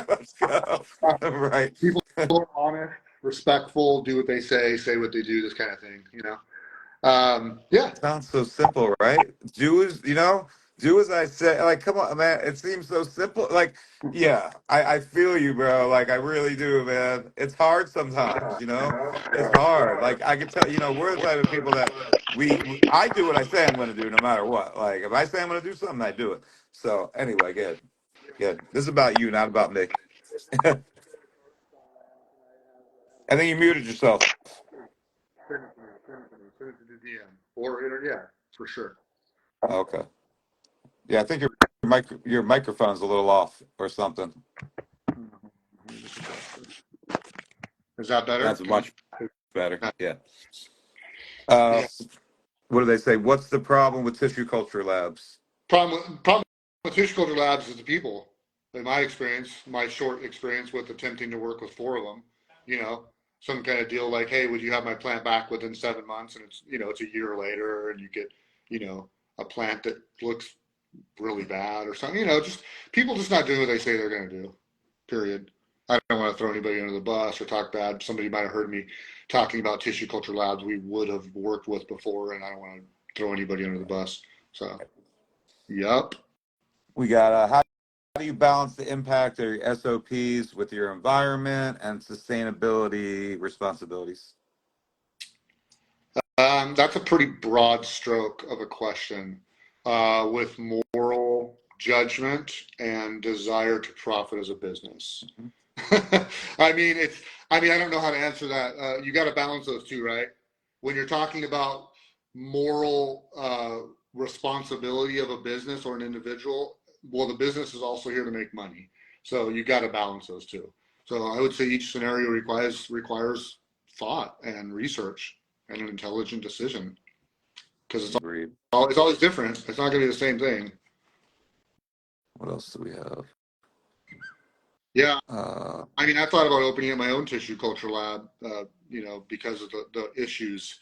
Let's go. Right. People who are honest, respectful, do what they say what they do, this kind of thing. Yeah. Sounds so simple, right? Do as I say. Like, come on, man. It seems so simple. Like, yeah, I feel you, bro. Like, I really do, man. It's hard sometimes, It's hard. Like, I can tell, we're the type of people that I do what I say I'm going to do no matter what. Like, if I say I'm going to do something, I do it. So, anyway, good. Good. This is about you, not about me. I think you muted yourself. Send it to the DM or yeah, for sure. Okay. Yeah, I think your microphone's a little off or something. Is that better? That's much better. Yeah. Yeah. What do they say? What's the problem with tissue culture labs? Problem with tissue culture labs is the people. In my experience, my short experience with attempting to work with 4 of them, some kind of deal like, hey, would you have my plant back within 7 months? And it's a year later, and you get, a plant that looks really bad or something. Just people just not doing what they say they're going to do. Period. I don't want to throw anybody under the bus or talk bad. Somebody might have heard me talking about tissue culture labs we would have worked with before, and I don't want to throw anybody under the bus. So, yep. We got how do you balance the impact of your SOPs with your environment and sustainability responsibilities? That's a pretty broad stroke of a question with moral judgment and desire to profit as a business. I mean, I don't know how to answer that. You got to balance those two, right? When you're talking about moral responsibility of a business or an individual, well, the business is also here to make money. So you got to balance those two. So I would say each scenario requires thought and research and an intelligent decision because it's always different. It's not going to be the same thing. What else do we have? Yeah. I thought about opening up my own tissue culture lab, because of the issues,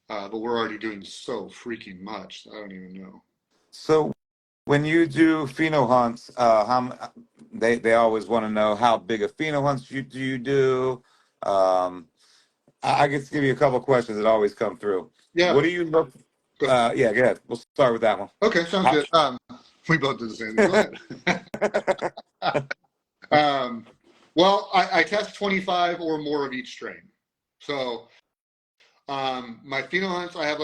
but we're already doing so freaking much. I don't even know. So when you do pheno hunts, they always want to know how big of pheno hunts you do. Um, I guess give you a couple questions that always come through. Yeah. What do you look? Go. Yeah, go ahead. We'll start with that one. Okay, sounds How- good. We both did the same thing. Go ahead. Well, I test 25 or more of each strain. So my pheno hunts, I have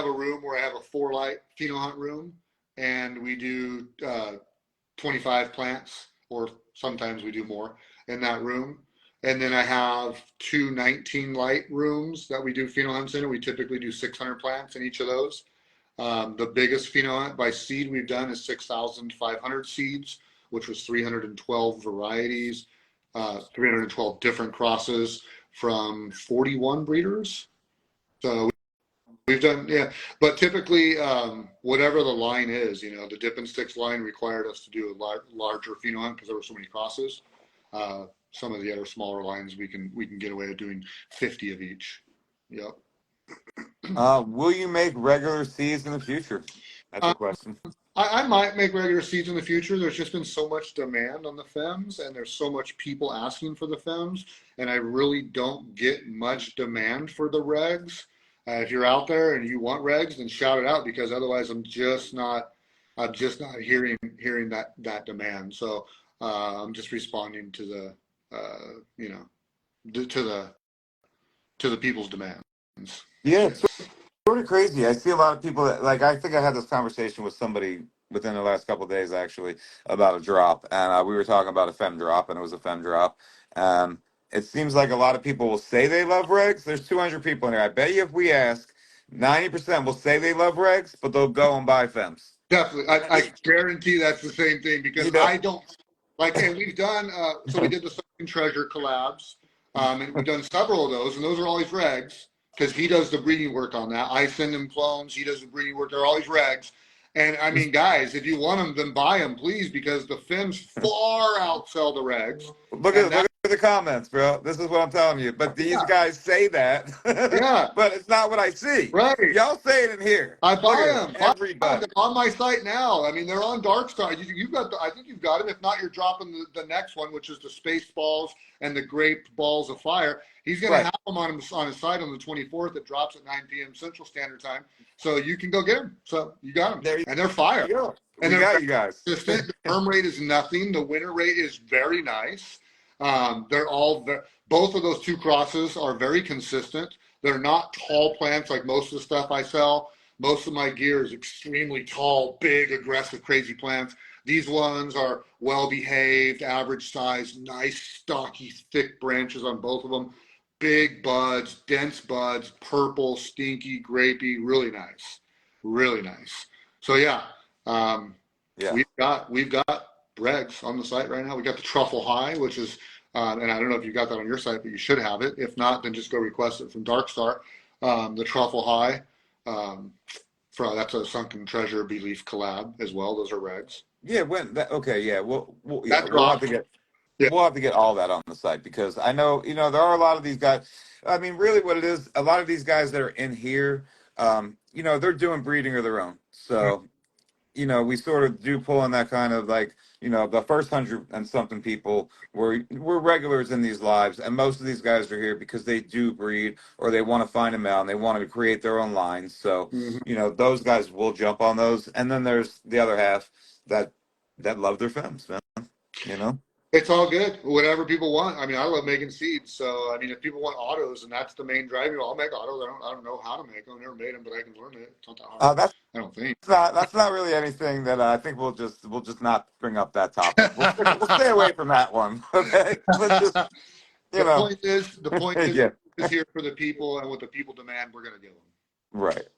a room where I have a 4 light pheno hunt room, and we do 25 plants, or sometimes we do more in that room. And then I have two 19 light rooms that we do pheno hunts in, and we typically do 600 plants in each of those. The biggest pheno hunt by seed we've done is 6,500 seeds, which was 312 varieties, 312 different crosses from 41 breeders. So we've done, yeah, but typically, whatever the line is, the dip and sticks line required us to do a larger pheno hunt because there were so many crosses. Some of the other smaller lines we can get away with doing 50 of each. Yep. Will you make regular seeds in the future? That's a question. I might make regular seeds in the future. There's just been so much demand on the FEMs, and there's so much people asking for the FEMs, and I really don't get much demand for the regs. If you're out there and you want regs, then shout it out, because otherwise I'm just not hearing that demand. So I'm just responding to the people's demands. Yeah, it's sort of crazy. I see a lot of people that, like, I think I had this conversation with somebody within the last couple of days actually about a drop, and we were talking about a fem drop, and it was a fem drop. It seems like a lot of people will say they love regs. There's 200 people in here. I bet you if we ask, 90% will say they love regs, but they'll go and buy fems. Definitely. I guarantee that's the same thing, because You know? I don't like, and we've done, so we did the Sunken Treasure collabs, and we've done several of those, and those are always regs, because he does the breeding work on that. I send him clones, he does the breeding work. They're always regs. And I mean, guys, if you want them, then buy them, please, because the Fems far outsell the regs. Look at the comments, bro. This is what I'm telling you. But these guys say that, Yeah, but it's not what I see. right. Y'all say it in here. I Look buy at them. it, everybody. They're on my site now. I mean, they're on Darkstar. You've got. I think you've got them. If not, you're dropping the next one, which is the Space Balls and the Grape Balls of Fire. He's going to have them on his site on the 24th. It drops at 9 p.m. Central Standard Time, so you can go get them. So you got them, and they're fire. And we got you guys. Consistent. The term rate is nothing. The winter rate is very nice. They're all both of those two crosses are very consistent. They're not tall plants like most of the stuff I sell. Most of my gear is extremely tall, big, aggressive, crazy plants. These ones are well behaved, average size, nice, stocky, thick branches on both of them. Big buds, dense buds, purple, stinky, grapey, really nice. Really nice. So yeah. We've got bregs on the site right now. We got the Truffle High, which is and I don't know if you got that on your site, but you should have it. If not, then just go request it from Darkstar. The Truffle High, that's a Sunken Treasure Belief collab as well. Those are regs. Yeah, okay, yeah. We'll Yeah. we'll have to get all that on the site, because I know, there are a lot of these guys. I mean, really what it is, a lot of these guys that are in here, they're doing breeding of their own. So, we sort of do pull on that kind of, like, the first 100 and something people we're regulars in these lives, and most of these guys are here because they do breed, or they want to find them out and they want to create their own lines. So, those guys will jump on those, and then there's the other half that love their fems, man. It's all good. Whatever people want. I mean, I love making seeds. So, I mean, if people want autos and that's the main drive, I'll make autos. I don't know how to make them. I've never made them, but I can learn it. It's not that hard. I don't think. That's not really anything that I think we'll just not bring up that topic. We'll stay away from that one. Okay. Let's just, The point is, yeah. is here for the people, and what the people demand, we're going to give them. Right.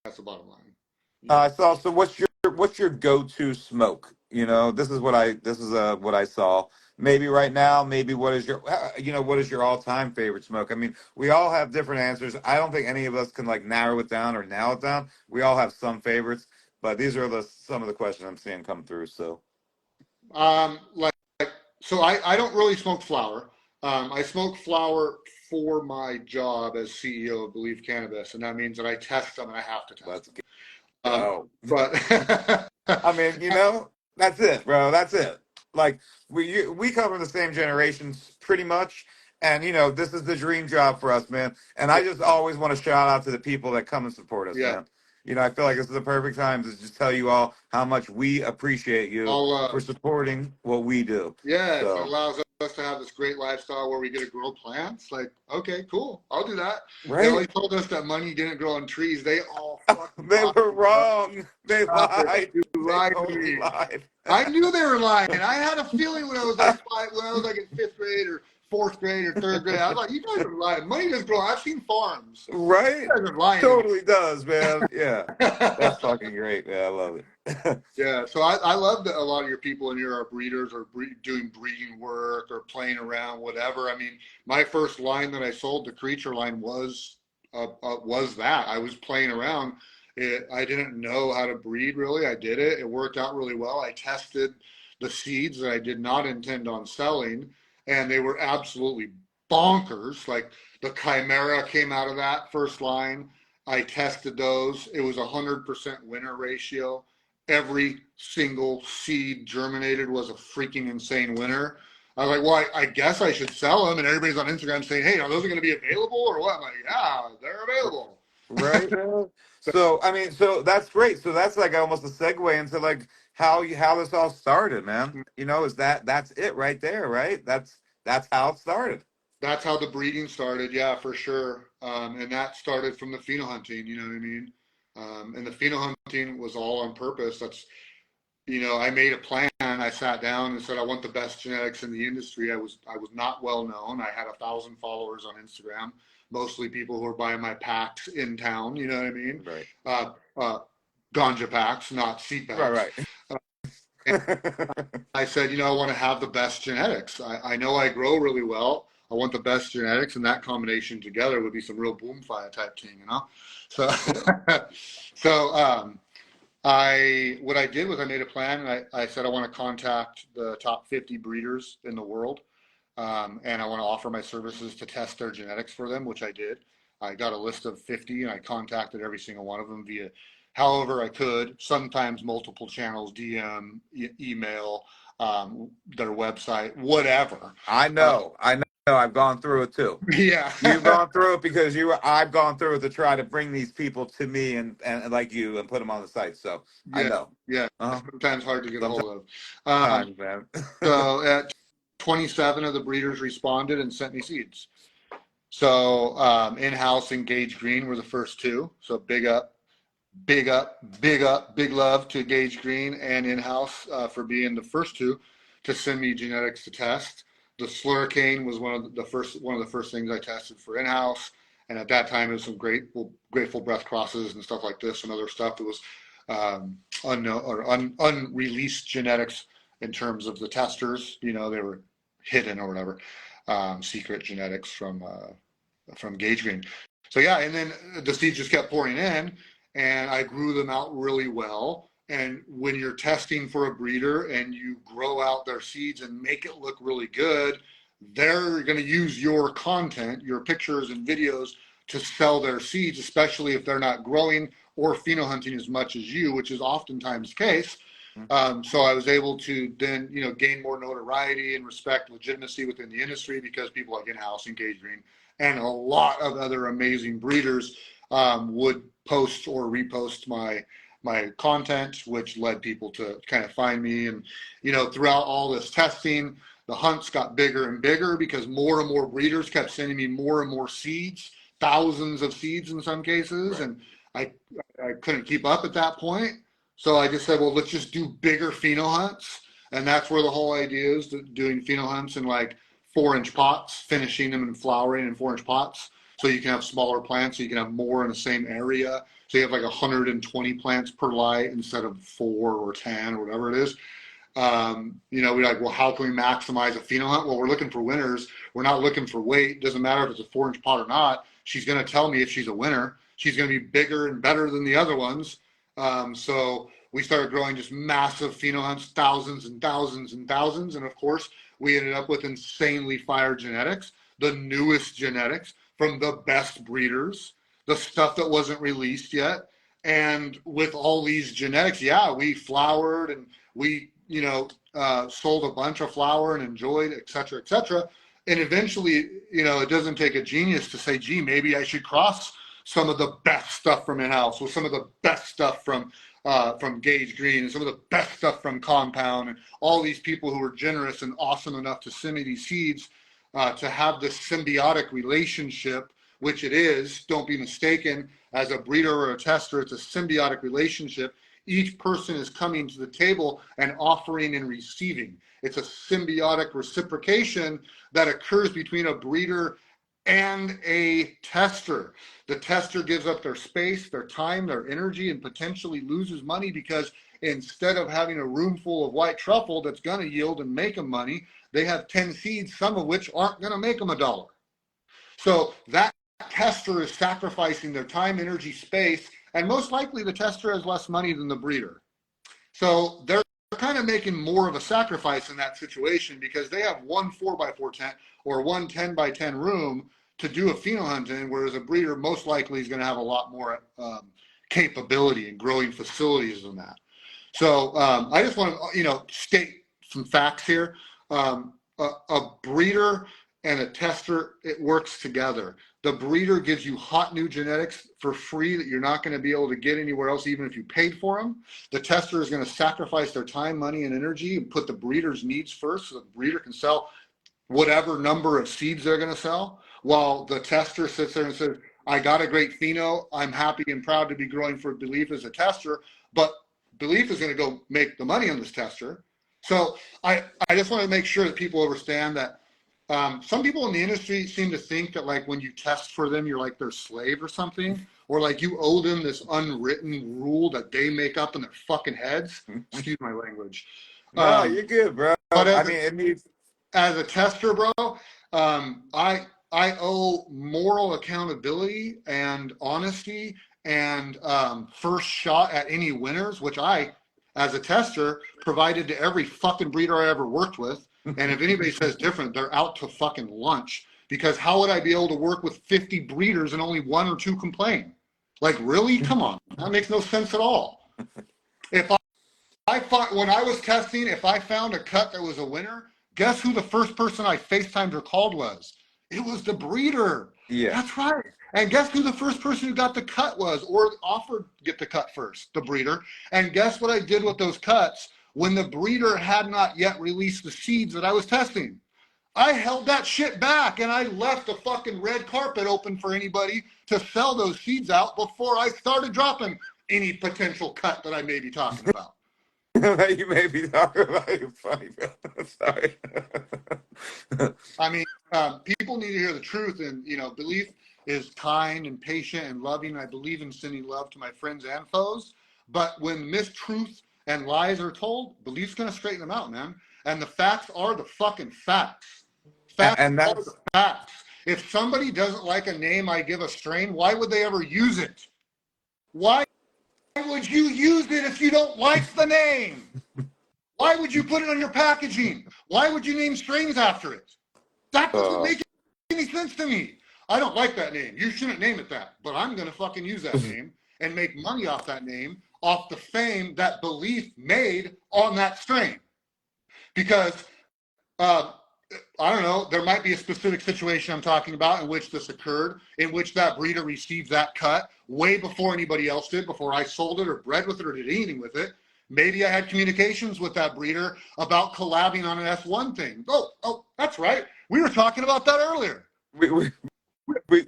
That's the bottom line. So what's your go-to smoke? This is what I saw. Maybe right now, maybe what is your all-time favorite smoke? I mean, we all have different answers. I don't think any of us can, like, narrow it down or nail it down. We all have some favorites, but these are some of the questions I'm seeing come through. So, I don't really smoke flower. I smoke flower for my job as CEO of Belief Cannabis, and that means that I test them, and I have to test them. Oh. But I mean, that's it, bro. That's it. Like we come from the same generations pretty much, and this is the dream job for us, man. And I just always want to shout out to the people that come and support us, yeah, man. I feel like this is the perfect time to just tell you all how much we appreciate you I'll for supporting what we do. yeah, it So, allows us to have this great lifestyle where we get to grow plants. Like, okay, cool, I'll do that. They right? always told us that money didn't grow on trees. They all fucking They lied, were bro. wrong. They Stop it. lied. You They lied to totally me. lied. I knew they were lying. I had a feeling when I was like in fifth grade or fourth grade or third grade. I was like, you guys are lying. Money doesn't grow. I've seen farms. Right? You guys are lying to me. Totally does, man. Yeah. That's fucking great, man. I love it. Yeah, so I love that a lot of your people in here are breeders or doing breeding work or playing around, whatever. I mean, my first line that I sold, the creature line, was that I was playing around. I didn't know how to breed really. I did it. It worked out really well. I tested the seeds that I did not intend on selling, and they were absolutely bonkers. Like the Chimera came out of that first line. I tested those. It was 100% winner ratio. Every single seed germinated was a freaking insane winner. I was like, well, I guess I should sell them. And everybody's on Instagram saying, hey, are those going to be available or what? I'm like, yeah, they're available. Right. So I mean, so that's great. So that's like almost a segue into like how this all started, man. That's it right there, right? That's how it started. That's how the breeding started. Yeah, for sure. And that started from the pheno hunting, you know what I mean? And the pheno hunting was all on purpose. I made a plan. I sat down and said, I want the best genetics in the industry. I was not well known. I had 1,000 followers on Instagram, mostly people who were buying my packs in town. You know what I mean? Right. Ganja packs, not seed packs. Right. I said, I want to have the best genetics. I know I grow really well. I want the best genetics, and that combination together would be some real boom fire type thing, So, what I did was I made a plan, and I said I want to contact the top 50 breeders in the world, and I want to offer my services to test their genetics for them, which I did. I got a list of 50, and I contacted every single one of them via however I could, sometimes multiple channels, DM, email, their website, whatever. I know. I've gone through it too. Yeah. You've gone through it because I've gone through it to try to bring these people to me and like you and put them on the site. So I know. Yeah. Sometimes hard to get a hold of. Sometimes, man. So at 27 of the breeders responded and sent me seeds. So in-house Engage Green were the first two. So big love to Engage Green and in-house for being the first two to send me genetics to test. The Slurricane was one of the first things I tested for in-house, and at that time it was some Grateful Breath crosses and stuff like this and other stuff that was unknown or unreleased genetics in terms of the testers. They were hidden or whatever, secret genetics from Gage Green. So yeah, and then the seeds just kept pouring in, and I grew them out really well. And when you're testing for a breeder and you grow out their seeds and make it look really good, they're going to use your content, your pictures and videos to sell their seeds, especially if they're not growing or pheno hunting as much as you, which is oftentimes the case. So I was able to then, gain more notoriety and respect, legitimacy within the industry because people like In-House, Engage Green, and a lot of other amazing breeders would post or repost my content, which led people to kind of find me. And, throughout all this testing, the hunts got bigger and bigger because more and more breeders kept sending me more and more seeds, thousands of seeds in some cases. And I couldn't keep up at that point. So I just said, well, let's just do bigger pheno hunts. And that's where the whole idea is, doing pheno hunts in like 4-inch pots, finishing them and flowering in 4-inch pots. So you can have smaller plants, so you can have more in the same area. So you have like 120 plants per light instead of 4 or 10 or whatever it is. We're like, well, how can we maximize a pheno hunt? Well, we're looking for winners. We're not looking for weight. It doesn't matter if it's a 4-inch pot or not. She's going to tell me if she's a winner. She's going to be bigger and better than the other ones. So we started growing just massive pheno hunts, thousands and thousands and thousands. And of course, we ended up with insanely fire genetics, the newest genetics from the best breeders, the stuff that wasn't released yet. And with all these genetics, yeah, we flowered and we, sold a bunch of flower and enjoyed, et cetera, et cetera. And eventually, it doesn't take a genius to say, gee, maybe I should cross some of the best stuff from in-house with some of the best stuff from Gage Green and some of the best stuff from Compound and all these people who were generous and awesome enough to send me these seeds to have this symbiotic relationship, which it is. Don't be mistaken. As a breeder or a tester, it's a symbiotic relationship. Each person is coming to the table and offering and receiving. It's a symbiotic reciprocation that occurs between a breeder and a tester. The tester gives up their space, their time, their energy, and potentially loses money because instead of having a room full of white truffle that's going to yield and make them money, they have 10 seeds, some of which aren't going to make them $1. So that tester is sacrificing their time, energy, space, and most likely the tester has less money than the breeder. So they're kind of making more of a sacrifice in that situation because they have one 4x4 tent or one 10x10 room to do a pheno hunt in, whereas a breeder most likely is going to have a lot more capability and growing facilities than that. So I just want to, state some facts here. A breeder and a tester, it works together. The breeder gives you hot new genetics for free that you're not going to be able to get anywhere else, even if you paid for them. The tester is going to sacrifice their time, money, and energy and put the breeder's needs first so the breeder can sell whatever number of seeds they're going to sell, while the tester sits there and says, I got a great pheno. I'm happy and proud to be growing for Belief as a tester, but Belief is going to go make the money on this tester. So I just want to make sure that people understand that some people in the industry seem to think that like when you test for them, you're like their slave or something, or like you owe them this unwritten rule that they make up in their fucking heads. Excuse my language. No, you're good, bro. But as a tester, bro, I owe moral accountability and honesty and first shot at any winners, which I, as a tester, provided to every fucking breeder I ever worked with. And if anybody says different, they're out to fucking lunch. Because how would I be able to work with 50 breeders and only 1 or 2 complain? Like, really? Come on. That makes no sense at all. If when I was testing, if I found a cut that was a winner, guess who the first person I FaceTimed or called was? It was the breeder. Yeah. That's right. And guess who the first person who got the cut was, or offered to get the cut first? The breeder. And guess what I did with those cuts when the breeder had not yet released the seeds that I was testing? I held that shit back and I left the fucking red carpet open for anybody to sell those seeds out before I started dropping any potential cut that I may be talking about. You may be talking about it. Funny, bro. Sorry. I mean, people need to hear the truth, and Belief is kind and patient and loving. I believe in sending love to my friends and foes. But when mistruth and lies are told, Belief's going to straighten them out, man. And the facts are the fucking facts. Facts And are that's the facts. If somebody doesn't like a name I give a strain, why would they ever use it? Why would you use it if you don't like the name? Why would you put it on your packaging? Why would you name strains after it? That doesn't make any sense to me. I don't like that name. You shouldn't name it that. But I'm going to fucking use that name and make money off that name, off the fame that Belief made on that strain. Because, I don't know, there might be a specific situation I'm talking about in which this occurred, in which that breeder received that cut way before anybody else did, before I sold it or bred with it or did anything with it. Maybe I had communications with that breeder about collabing on an S1 thing. Oh, that's right. We were talking about that earlier.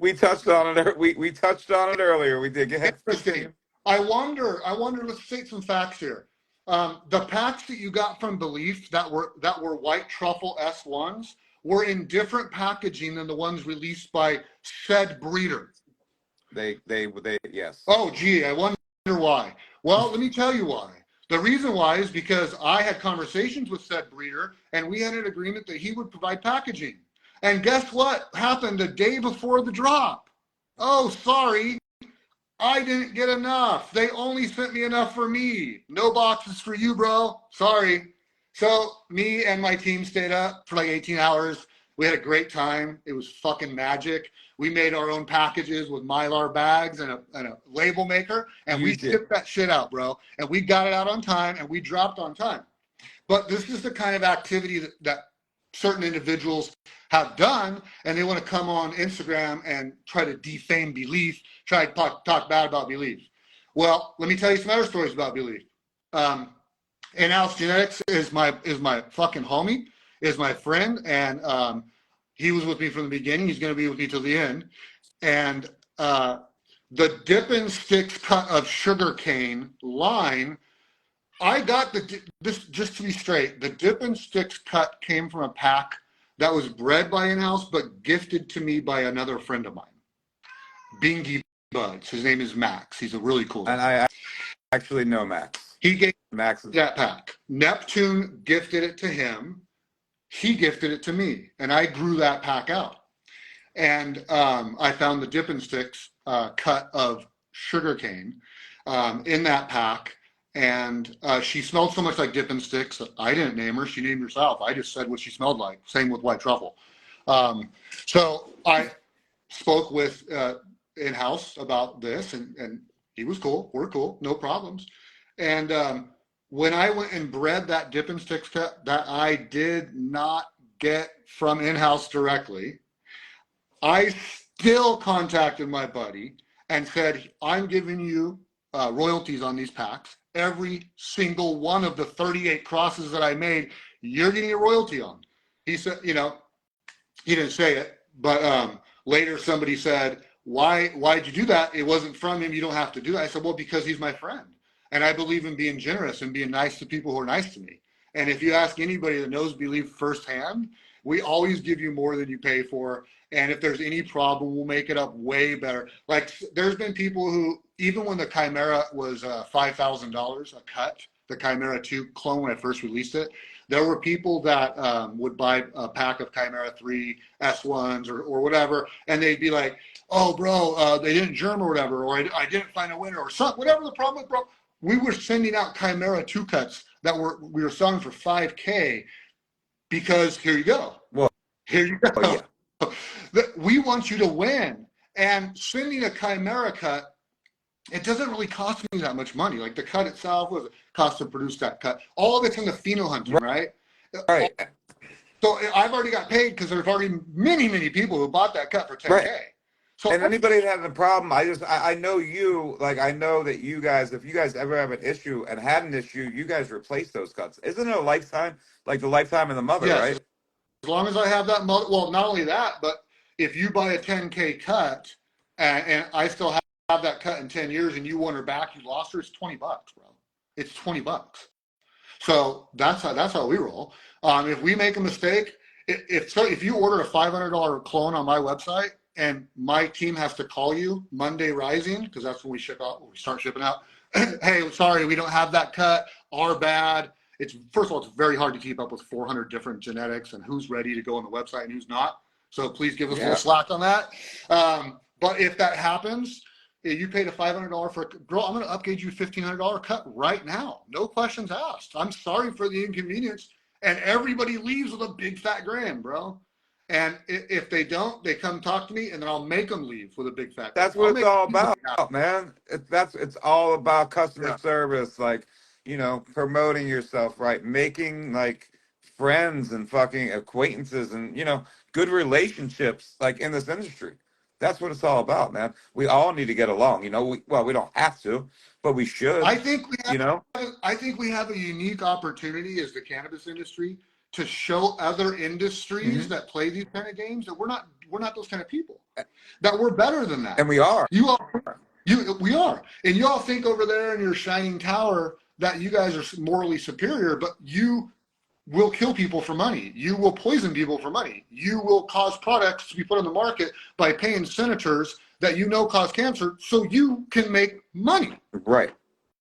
we touched on it. We touched on it earlier. We did. Go ahead. Interesting. I wonder. Let's state some facts here. The packs that you got from Belief that were white truffle S1s were in different packaging than the ones released by said breeder. They yes. Oh, gee, I wonder why. Well, let me tell you why. The reason why is because I had conversations with said breeder, and we had an agreement that he would provide packaging. And guess what happened the day before the drop? Oh, sorry. I didn't get enough. They only sent me enough for me. No boxes for you, bro. Sorry. So me and my team stayed up for like 18 hours We had a great time. It was fucking magic. We made our own packages with Mylar bags and a label maker, and we shipped that shit out, bro. And we got it out on time, and we dropped on time. But this is the kind of activity that certain individuals have done, and they want to come on Instagram and try to defame Belief, try to talk bad about Belief. Well, let me tell you some other stories about Belief. In-house Genetics is my fucking homie, is my friend, and he was with me from the beginning. He's going to be with me till the end. And the Dippin' Sticks cut of sugarcane line, I got this, just to be straight, the Dippin' Sticks cut came from a pack that was bred by in-house, but gifted to me by another friend of mine, Bingy Buds. His name is Max. He's a really cool guy. And I actually know Max. He gave Max that pack. Neptune gifted it to him. He gifted it to me, and I grew that pack out. And I found the Dippin' Sticks cut of sugarcane in that pack. And she smelled so much like Dippin' Sticks. I didn't name her. She named herself. I just said what she smelled like. Same with white truffle. So I spoke with in-house about this, and he was cool. We're cool. No problems. And when I went and bred that Dippin' Sticks cut that I did not get from in-house directly, I still contacted my buddy and said, I'm giving you royalties on these packs. Every single one of the 38 crosses that I made, you're getting a royalty on. He said, he didn't say it, but later somebody said, why'd you do that? It wasn't from him. You don't have to do that. I said, well, because he's my friend. And I believe in being generous and being nice to people who are nice to me. And if you ask anybody that knows Belief firsthand, we always give you more than you pay for. And if there's any problem, we'll make it up way better. Like, there's been people who, even when the Chimera was $5,000 a cut, the Chimera 2 clone when I first released it, there were people that would buy a pack of Chimera 3 S1s or whatever, and they'd be like, oh, bro, they didn't germ or whatever, or I didn't find a winner or something, whatever the problem was, bro. We were sending out Chimera 2 cuts that we were selling for $5K because here you go. Well, here you go. yeah. We want you to win. And sending a Chimera cut, it doesn't really cost me that much money. Like the cut itself, was it cost to produce that cut? All of it's in the pheno hunting, right? Right. So I've already got paid because there's already many, many people who bought that cut for $10K. Right. So and anybody that had a problem, I know you, like, I know that you guys, if you guys ever have an issue and had an issue, you guys replace those cuts. Isn't it a lifetime? Like the lifetime of the mother, yes, right? As long as I have that mother, well, not only that, but if you buy a 10K cut and I still have that cut in 10 years and you want her back, you lost her, it's $20, bro. It's $20. So that's how we roll. If we make a mistake, if you order a $500 clone on my website and my team has to call you Monday Rising, because that's when we start shipping out. Hey, sorry, we don't have that cut. Our bad. First of all, it's very hard to keep up with 400 different genetics and who's ready to go on the website and who's not. So please give us a little slack on that. But if that happens, if you paid a $500 for a girl, I'm going to upgrade you $1,500 cut right now. No questions asked. I'm sorry for the inconvenience. And everybody leaves with a big fat grand, bro. And if they don't, they come talk to me, and then I'll make them leave with a big fat grand. That's what it's all about, man. It's all about customer service, like, promoting yourself, right? Making like friends and fucking acquaintances and, good relationships like in this industry. That's what it's all about, man. We all need to get along. We don't have to, but we should. I think we have a unique opportunity as the cannabis industry to show other industries that play these kind of games that we're not those kind of people. That we're better than that. And we are. We are. And you all think over there in your shining tower that you guys are morally superior, but you will kill people for money. You will poison people for money. You will cause products to be put on the market by paying senators that cause cancer so you can make money. Right.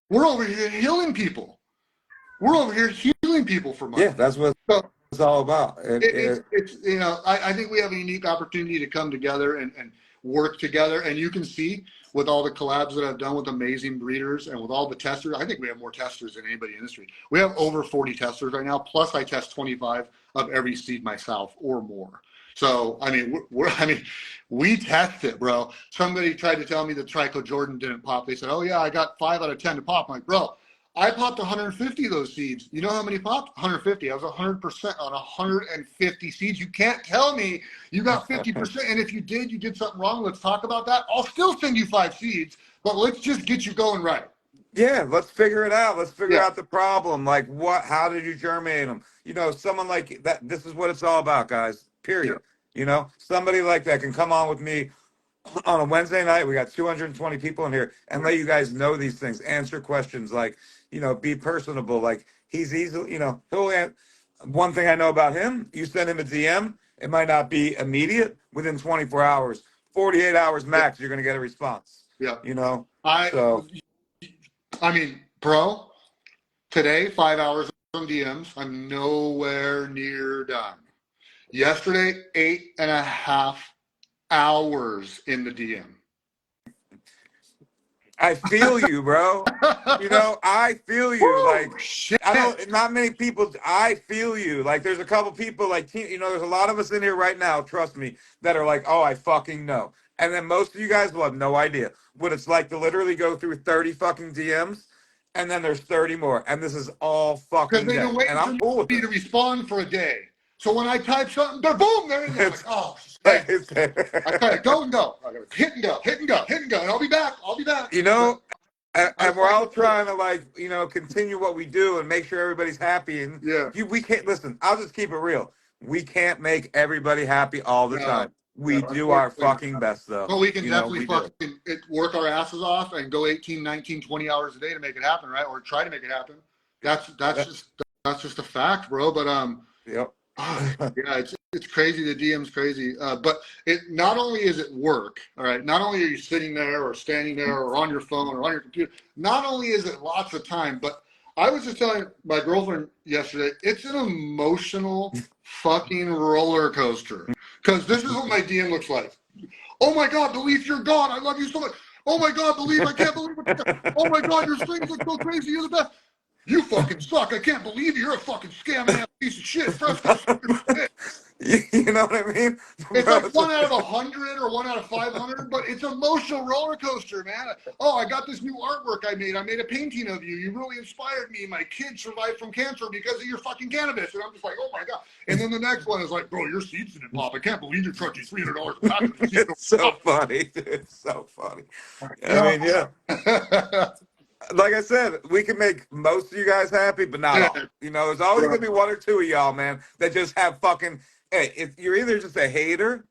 We're over here healing people. We're over here healing people for money. Yeah, that's what it's all about. I think we have a unique opportunity to come together and work together. And you can see with all the collabs that I've done with amazing breeders and with all the testers, I think we have more testers than anybody in the industry. We have over 40 testers right now, plus I test 25 of every seed myself or more. So, I mean, we test it, bro. Somebody tried to tell me that Trico Jordan didn't pop. They said, oh, yeah, I got 5 out of 10 to pop. I'm like, bro, I popped 150 of those seeds. You know how many popped? 150. I was 100% on 150 seeds. You can't tell me you got 50%. And if you did something wrong. Let's talk about that. I'll still send you 5 seeds, but let's just get you going right. Yeah, let's figure it out. Let's figure Yeah. out the problem. Like, how did you germinate them? You know, someone like that. This is what it's all about, guys. Yeah. Period. You know, somebody like that can come on with me on a Wednesday night. We got 220 people in here, and let you guys know these things, answer questions, like, you know, be personable. Like, he's easily, you know, one thing I know about him, you send him a DM, it might not be immediate. Within 24 hours, 48 hours max, you're going to get a response. Yeah. You know, I mean, bro, today, 5 hours from DMs. I'm nowhere near done. Yesterday, 8.5 hours in the DM. I feel you, bro. You know, I feel you. Woo, Like, shit. not many people, I feel you. Like, there's a couple people, like, you know, there's a lot of us in here right now, trust me, that are like, oh, I fucking know. And then most of you guys will have no idea what it's like to literally go through 30 fucking DMs, and then there's 30 more. And this is all Because fucking they've day. been waiting And for I'm cool with me it. to respond for a day. So when I type something, they're in there. I'm like, oh, Like, shit. I try to go and go. I gotta hit and go, hit and go, hit and go, and I'll be back. you know, I and we're all fucking do it. trying to, like, you know, continue what we do and make sure everybody's happy. And Yeah. we can't listen. I'll just keep it real. We can't make everybody happy all the No, time. We no, do our unfortunately fucking not. best, though. But we can You know, definitely we do. work our asses off and go 18, 19, 20 hours a day to make it happen, right? Or try to make it happen. That's just a fact, bro. But Yep. yeah, it's crazy. The DM's crazy. But it not only is it work, all right. Not only are you sitting there or standing there or on your phone or on your computer. Not only is it lots of time, but I was just telling my girlfriend yesterday, it's an emotional fucking roller coaster. Because this is what my DM looks like. Oh my God, believe you're God. I love you so much. Oh my God, believe I can't believe it. Oh my God, your strings look so crazy. You're the best. You fucking suck. I can't believe you're a fucking scamming ass piece of shit. Fresco shit. You know what I mean? It's Bro, like 1 out of 100 or 1 out of 500, but it's an emotional roller coaster, man. Oh, I got this new artwork I made. I made a painting of you. You really inspired me. My kid survived from cancer because of your fucking cannabis. And I'm just like, oh my God. And then the next one is like, bro, your seeds didn't pop. I can't believe you're charging $300 a pack. it's so funny, dude. It's so funny. I mean, yeah. Like I said, we can make most of you guys happy, but not all. You know, there's always gonna be 1 or 2 of y'all, man, that just have fucking. Hey, if you're either just a hater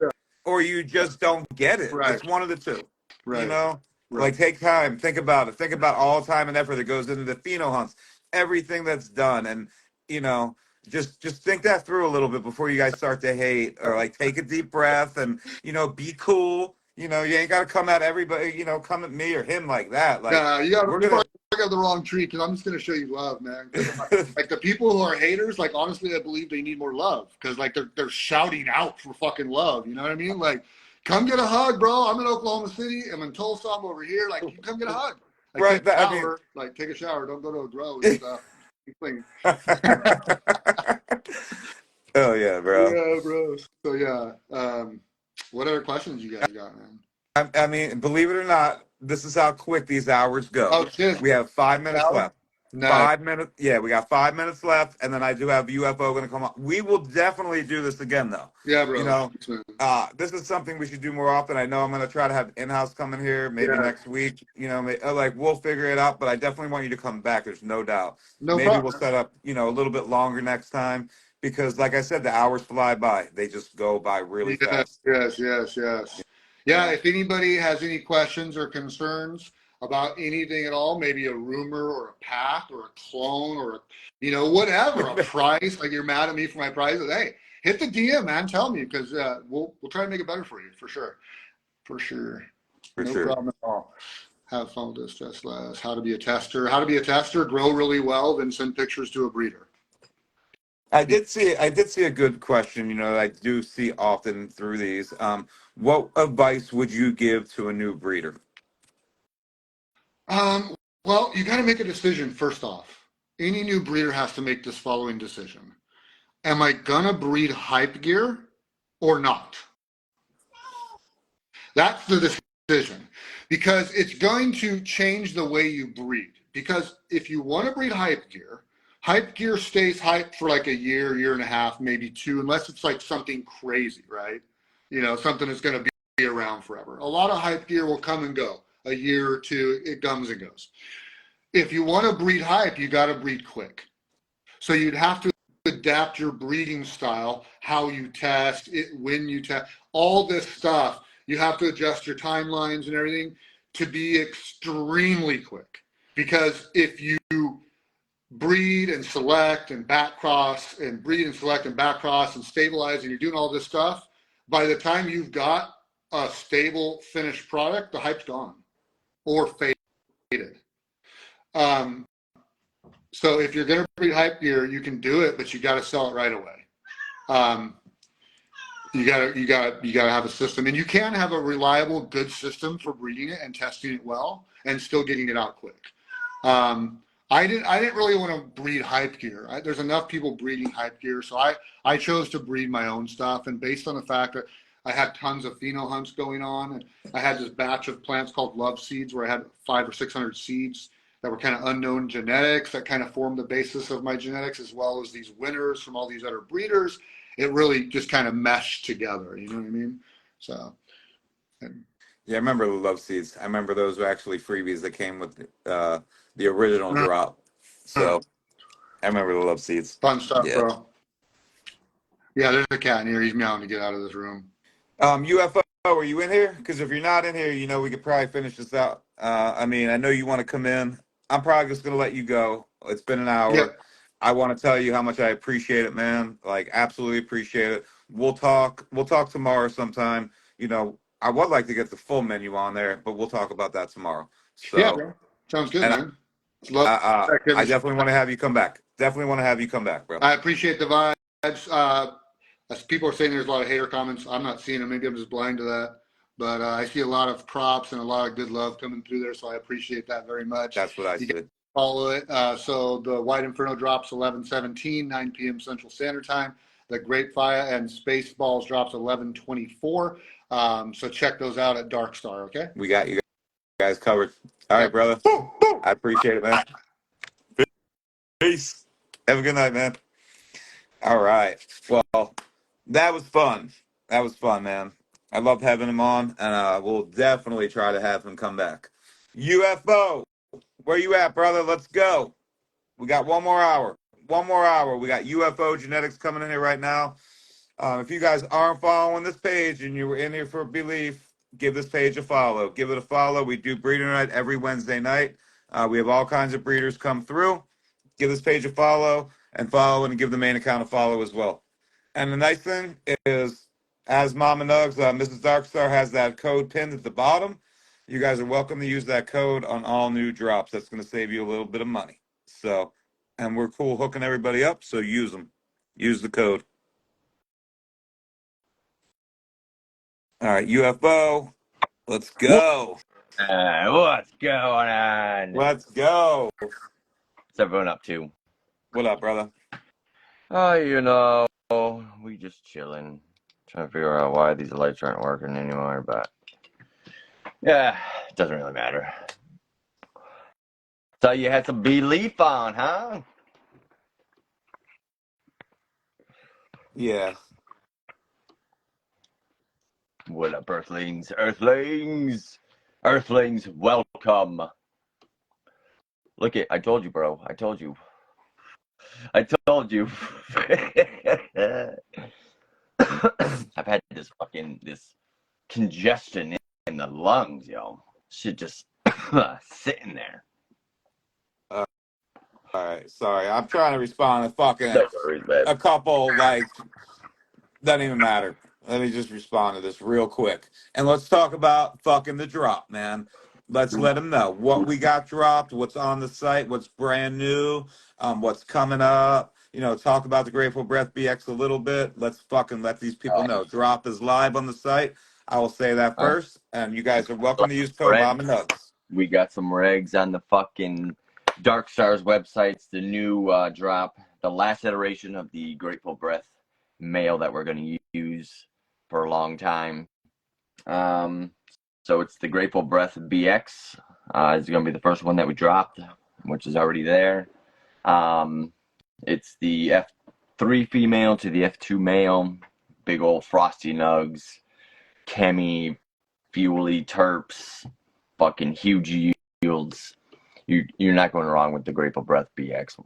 or you just don't get it. Right. It's one of the two. Right. You know, Right. like, take time, think about it, think about all time and effort that goes into the pheno hunts, everything that's done, and you know, just think that through a little bit before you guys start to hate, or like take a deep breath and, you know, be cool. You know, you ain't got to come at everybody, you know, come at me or him like that. Like, Yeah, you we're gonna. got the wrong tree because I'm just going to show you love, man. Like the people who are haters, like honestly, I believe they need more love because like they're shouting out for fucking love. You know what I mean? Like, come get a hug, bro. I'm in Oklahoma City. I'm in Tulsa. I'm over here. Like, you come get a hug. Like, Right, take a I mean- shower. Like, take a shower. Don't go to a grow and stuff. Oh yeah, bro. Yeah, bro. So yeah. What other questions you guys got, man? I mean, believe it or not, this is how quick these hours go. Oh, shit. We have 5 minutes Hour? left. No. 5 minutes. Yeah, we got 5 minutes left, and then I do have UFO going to come on. We will definitely do this again, though. Yeah, bro. You know, this is something we should do more often. I know I'm going to try to have in-house coming here maybe next week. You know, like, we'll figure it out, but I definitely want you to come back. There's no doubt. No Maybe problem. we'll set up, you know, a little bit longer next time because, like I said, the hours fly by. They just go by really fast. Yes. Yeah, if anybody has any questions or concerns about anything at all, maybe a rumor or a pack or a clone or, whatever, a price, like you're mad at me for my prices, hey, hit the DM, man. Tell me because we'll try to make it better for you, for sure. For No sure. problem at all. Have fun with this, stress less. How to be a tester, grow really well, then send pictures to a breeder. I did see a good question, you know, that I do see often through these. What advice would you give to a new breeder? Well, you got to make a decision first off. Any new breeder has to make this following decision. am I gonna breed hype gear or not? That's the decision, because it's going to change the way you breed. Because if you want to breed hype gear stays hype for like a year and a half, maybe two, unless it's like something crazy, right? You know, something that's going to be around forever. A lot of hype gear will come and go. A year or two, it comes and goes. If you want to breed hype, you got to breed quick. So you'd have to adapt your breeding style, how you test it, when you test, all this stuff. You have to adjust your timelines and everything to be extremely quick. Because if you breed and select and back cross and breed and select and back cross and stabilize and you're doing all this stuff, by the time you've got a stable finished product, the hype's gone or faded. So if you're going to breed hype gear, you can do it, but you got to sell it right away. You gotta have a system, and you can have a reliable, good system for breeding it and testing it well, and still getting it out quick. I didn't really want to breed hype gear. There's enough people breeding hype gear, so I chose to breed my own stuff, and based on the fact that I had tons of pheno hunts going on, and I had this batch of plants called love seeds where I had 500 or 600 seeds that were kind of unknown genetics that kind of formed the basis of my genetics, as well as these winners from all these other breeders. It really just kind of meshed together, you know what I mean? So, Yeah, I remember the love seeds. I remember those were actually freebies that came with the original drop. So I remember the love seeds. Fun stuff, Yeah. bro. Yeah, there's a cat in here. He's meowing to get out of this room. UFO, are you in here? Because if you're not in here, you know, we could probably finish this out. I mean, I know you want to come in. I'm probably just going to let you go. It's been an hour. Yeah. I want to tell you how much I appreciate it, man. Like, absolutely appreciate it. We'll talk tomorrow sometime. You know, I would like to get the full menu on there, but we'll talk about that tomorrow. So, Yeah, bro. Sounds good, man. I definitely want to have you come back. Definitely want to have you come back, bro. I appreciate the vibes. As people are saying, there's a lot of hater comments. I'm not seeing them. Maybe I'm just blind to that. But I see a lot of props and a lot of good love coming through there, so I appreciate that very much. That's what I said. Follow it. So the White Inferno drops 11:17, 9 p.m. Central Standard Time. The Great Fire and Spaceballs drops 11:24. So check those out at Dark Star, okay? We got you guys covered. All right, brother. I appreciate it, man. Peace. Have a good night, man. All right. Well, that was fun. That was fun, man. I loved having him on, and we'll definitely try to have him come back. UFO, where you at, brother? Let's go. We got one more hour. One more hour. We got UFO Genetics coming in here right now. If you guys aren't following this page and you were in here for belief, give this page a follow. Give it a follow. We do breeder night every Wednesday night. We have all kinds of breeders come through. Give this page a follow and give the main account a follow as well. And the nice thing is, as Mama Nugs, Mrs. Darkstar has that code pinned at the bottom. You guys are welcome to use that code on all new drops. That's going to save you a little bit of money. So, and we're cool hooking everybody up, so use them. Use the code. All right, UFO, let's go. What's going on? Let's go. What's everyone up to? What up, brother? Oh, you know, we just chilling, trying to figure out why these lights aren't working anymore, but yeah, it doesn't really matter. So you had some belief on, huh? Yeah. What up, Earthlings? Earthlings! Earthlings, welcome. Look it, I told you, bro. I told you. I told you. I've had this congestion in the lungs, yo. Shit just sitting there. All right, sorry. I'm trying to respond to fucking No worries, man. a couple, like, doesn't even matter. Let me just respond to this real quick. And let's talk about fucking the drop, man. Let's let them know what we got dropped, what's on the site, what's brand new, what's coming up. You know, talk about the Grateful Breath BX a little bit. Let's fucking let these people know. Drop is live on the site. I will say that first. And you guys are welcome to use code Mama Nugs. We got some regs on the fucking Dark Stars websites. The new drop the last iteration of the Grateful Breath male that we're going to use for a long time. So it's the Grateful Breath BX. It's going to be the first one that we dropped, which is already there. It's the F3 female to the F2 male. Big old frosty nugs, chemi, fuely terps, fucking huge yields. You're not going wrong with the Grateful Breath BX.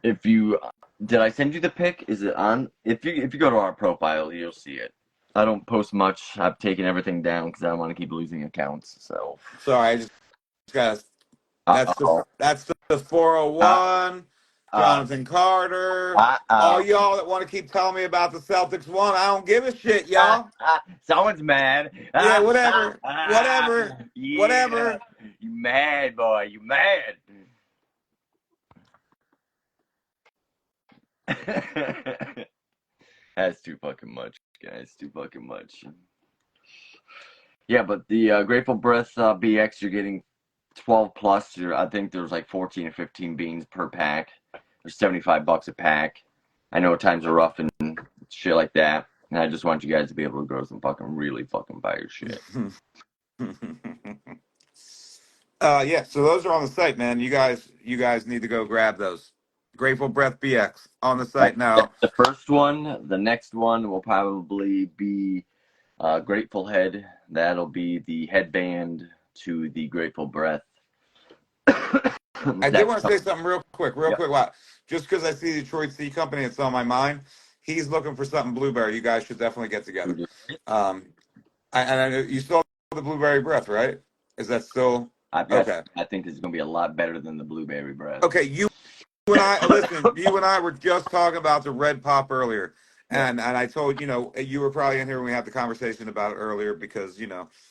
If you did I send you the pic? Is it on? If you go to our profile, you'll see it. I don't post much. I've taken everything down because I don't want to keep losing accounts. So Sorry, I just got. uh-oh. That's the 401. Jonathan Carter. All y'all that want to keep telling me about the Celtics won, I don't give a shit, y'all. Someone's mad. Yeah, whatever. Whatever. Yeah. Whatever. You mad, boy. You mad. That's too fucking much, guys. Too fucking much. Yeah, but the Grateful Breath BX, you're getting 12 plus. I think there's like 14 or 15 beans per pack. There's $75 a pack. I know times are rough and shit like that, and I just want you guys to be able to grow some fucking really fucking fire shit. Yeah, so those are on the site, man. You guys need to go grab those. Grateful Breath BX on the site now. The first one. The next one will probably be Grateful Head. That'll be the headband to the Grateful Breath. I did want to say something real quick. Wow. Just because I see the Detroit Sea Company, it's on my mind. He's looking for something blueberry. You guys should definitely get together. I know you still have the blueberry breath, right? Is that still okay? I think it's going to be a lot better than the blueberry breath. Okay, you and I listen. You and I were just talking about the red pop earlier, and I told you were probably in here when we had the conversation about it earlier because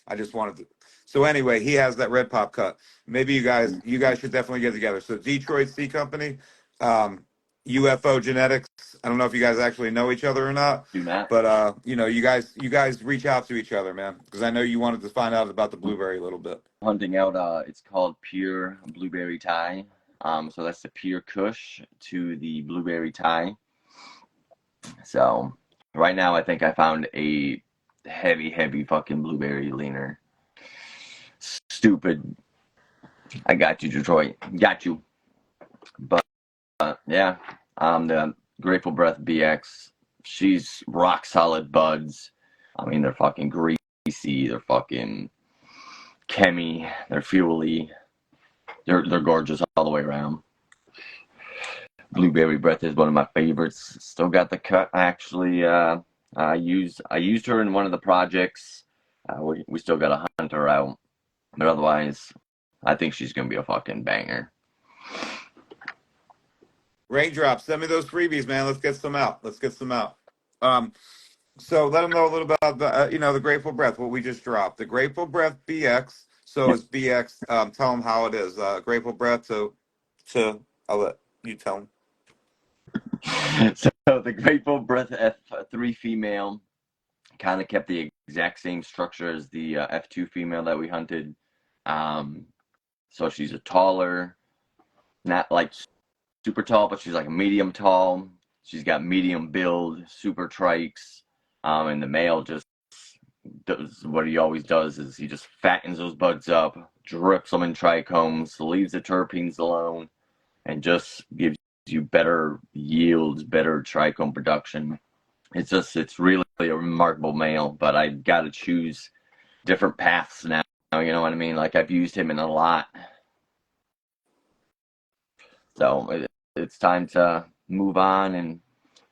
I just wanted to. So anyway, he has that red pop cut. Maybe you guys should definitely get together. So Detroit Sea Company, UFO Genetics. I don't know if you guys actually know each other or not. Do not. But you guys reach out to each other, man, because I know you wanted to find out about the blueberry a little bit. Hunting out. It's called Pure Blueberry Thai. So that's the Pure Kush to the Blueberry Thai. So right now, I think I found a heavy fucking blueberry leaner. Stupid. I got you, Detroit. Got you. But yeah, the Grateful Breath BX. She's rock solid buds. I mean, they're fucking greasy. They're fucking chemi. They're fuely. They're gorgeous all the way around. Blueberry Breath is one of my favorites. Still got the cut. Actually, I used her in one of the projects. We still got to hunt her out, but otherwise, I think she's gonna be a fucking banger. Raindrop, send me those freebies, man. Let's get some out. So let them know a little bit about the Grateful Breath, what we just dropped. The Grateful Breath BX. So it's BX. Tell them how it is. Grateful Breath. So I'll let you tell them. So the Grateful Breath F3 female kind of kept the exact same structure as the F2 female that we hunted. So she's a taller, not like super tall, but she's like a medium tall. She's got medium build, super trikes. And the male just does what he always does is he just fattens those buds up, drips them in trichomes, leaves the terpenes alone, and just gives you better yields, better trichome production. It's really a remarkable male, but I got to choose different paths now. You know what I mean? Like I've used him in a lot. So it's time to move on and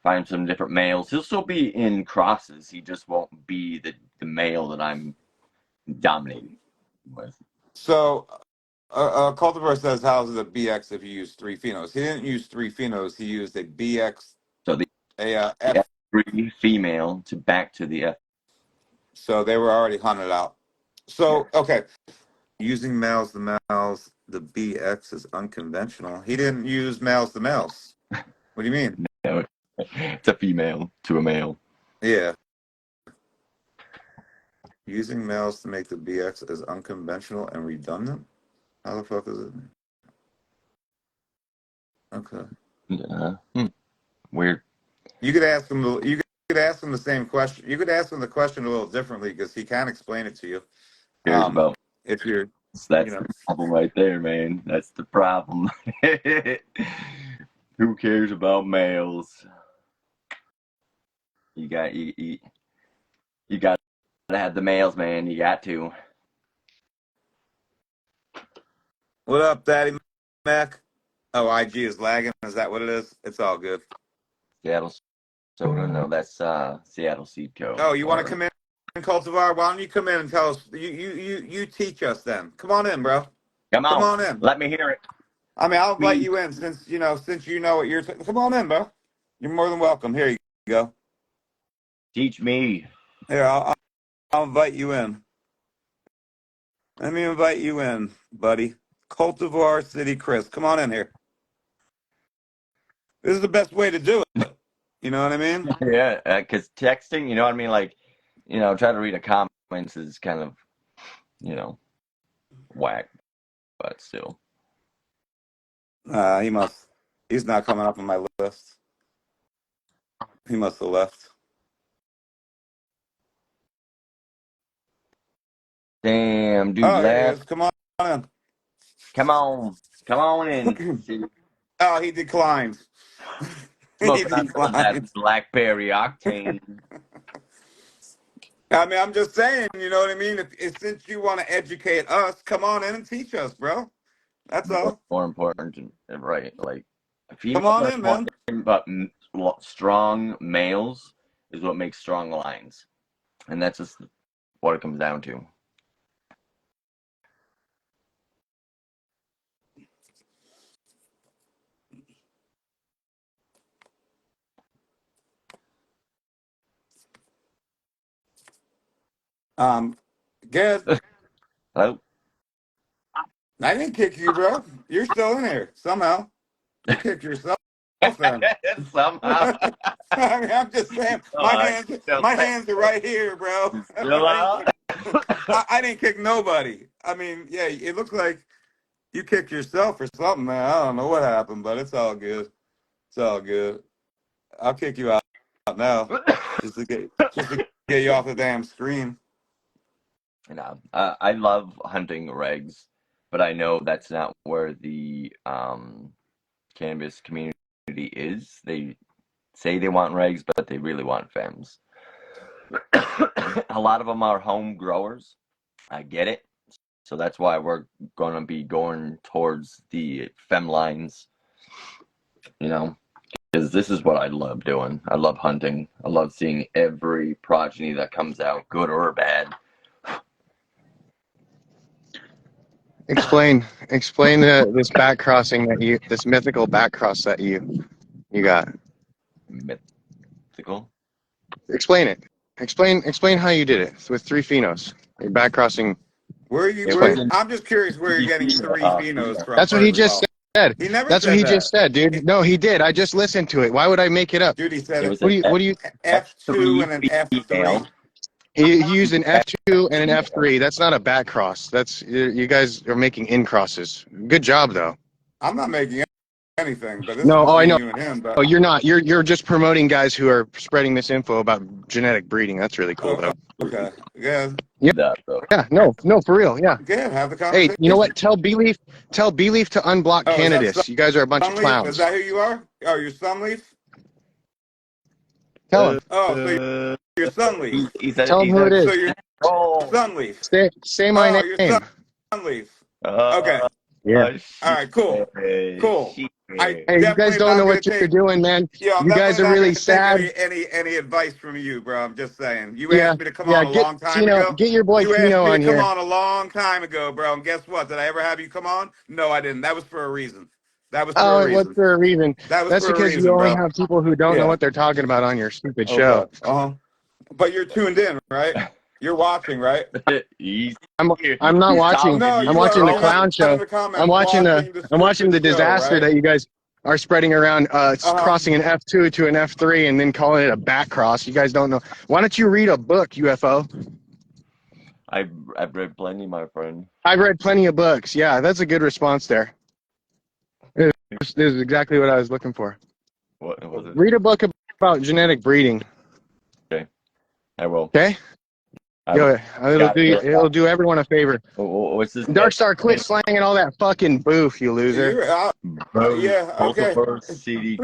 find some different males. He'll still be in crosses. He just won't be the male that I'm dominating with. So Cultivar says, how's it a BX if you use 3 phenos? He didn't use 3 phenos. He used a BX. So the F3 female to back to the F. So they were already hunted out. So, okay. Using males to males, the BX is unconventional. He didn't use males to males. What do you mean? No, it's a female to a male. Yeah. Using males to make the BX is unconventional and redundant? How the fuck is it? Okay. Weird. You could ask him. You could ask him the same question. You could ask him the question a little differently because he can explain it to you. Cares about. If you're, That's you know, the problem right there, man. That's the problem. Who cares about males? You got you got to have the males, man. You got to. what up, Daddy Mac? Oh, IG is lagging. Is that what it is? It's all good. Seattle soda. No, that's Seattle Seed Co. Oh, you want to come in, Cultivar? Why don't you come in and tell us? You teach us then. Come on in, bro. Come Come on. on in. Let me hear it. I mean, I'll invite you in since you know what you're. Come on in, bro. You're more than welcome. Here you go. Teach me. Here, I'll invite you in. Let me invite you in, buddy. Cultivar City Chris. Come on in here. This is the best way to do it. You know what I mean? Yeah, because texting, you know what I mean? Like, try to read a comments is kind of, whack, but still. He's not coming up on my list. He must have left. Damn, dude, Oh, there he left. is. Come on in. Come on in. Oh, he declined. He Smoking on some of that declined. Blackberry Octane. I mean, I'm just saying, you know what I mean? If since you want to educate us, come on in and teach us, bro. That's all. More important, right? Like, Come females on are in, man. important, but strong males is what makes strong lines, and that's just what it comes down to. Good. Hello? I didn't kick you, bro. You're still in here somehow. You kicked yourself then. Somehow. I mean, I'm just saying, my hands are right here, bro. Still out? I didn't kick nobody. I mean, yeah, it looks like you kicked yourself or something, man. I don't know what happened, but it's all good. It's all good. I'll kick you out now just to get you off the damn screen. I love hunting regs, but I know that's not where the cannabis community is. They say they want regs, but they really want femmes. A lot of them are home growers. I get it. So that's why we're going to be going towards the fem lines, because this is what I love doing. I love hunting. I love seeing every progeny that comes out, good or bad. Explain this back crossing this mythical back cross that you got. Mythical. Explain it. Explain how you did it with 3 phenos. You're back crossing. I'm just curious where you're getting 3 phenos from. That's what he just said. He never That's said what he that. just said, dude. No, he did. I just listened to it. Why would I make it up? Dude, he said What do you? F2 and an F3. He used an F2 and an F3. That's not a back cross. That's you guys are making in crosses. Good job though. I'm not making anything, but this No, is I know. you and him. But Oh, you're not. You're just promoting guys who are spreading this info about genetic breeding. That's really cool though. Okay. Yeah. Yeah. No, for real. Yeah. Good. Have the conversation. Hey, you know what? Tell Beleaf to unblock Canada's. You guys are a bunch of clowns. Is that who you are? Oh, you're Sunleaf? Tell him. Oh, so you're Sunleaf. Tell him who it is. So you're Sunleaf. Say my name. You're Sunleaf. Okay. Yeah. All right. Cool. Hey, you guys don't know what you're doing, man. Yeah, you guys are really sad. Any advice from you, bro? I'm just saying. You asked me to come on a long time ago. Get your boy Tino on here. Come on a long time ago, bro. And guess what? Did I ever have you come on? No, I didn't. That was for a reason. That was for a reason. It was for a reason. That's because you only bro. have people who don't know what they're talking about on your stupid show. But you're tuned in, right? You're watching, right? I'm not watching. No, I'm watching the clown show. I'm watching the disaster that you guys are spreading around, crossing an F2 to an F3 and then calling it a back cross. You guys don't know. Why don't you read a book, UFO? I've read plenty, my friend. I've read plenty of books. Yeah, that's a good response there. This is exactly what I was looking for. What was it? Read a book about genetic breeding. Okay, I will. Okay? I will. It'll do everyone a favor. What's this? Darkstar, quit slanging all that fucking boof, you loser. Yeah, okay. CD.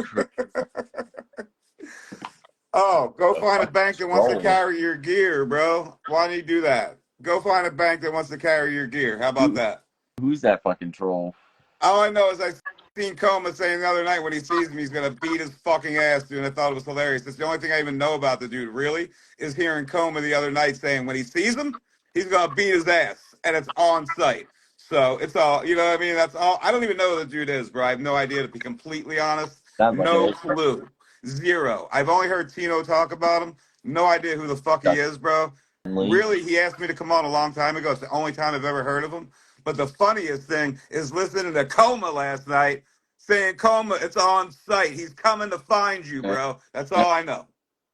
Oh, go find a bank that wants to Rolling. carry your gear, bro. Why do you do that? Go find a bank that wants to carry your gear. How about that? Who's that fucking troll? All I know is I seen Coma saying the other night when he sees me, he's gonna beat his fucking ass, dude. And I thought it was hilarious. That's the only thing I even know about the dude, really, is hearing Coma the other night saying when he sees him, he's gonna beat his ass, and it's on site. So it's all, you know what I mean? That's all. I don't even know who the dude is, bro. I have no idea, to be completely honest. Sounds like No an clue. Zero. I've only heard Tino talk about him. No idea who the fuck he is, bro. Really, he asked me to come on a long time ago. It's the only time I've ever heard of him. But the funniest thing is listening to Coma last night saying, Coma, it's on site. He's coming to find you, bro. That's all I know.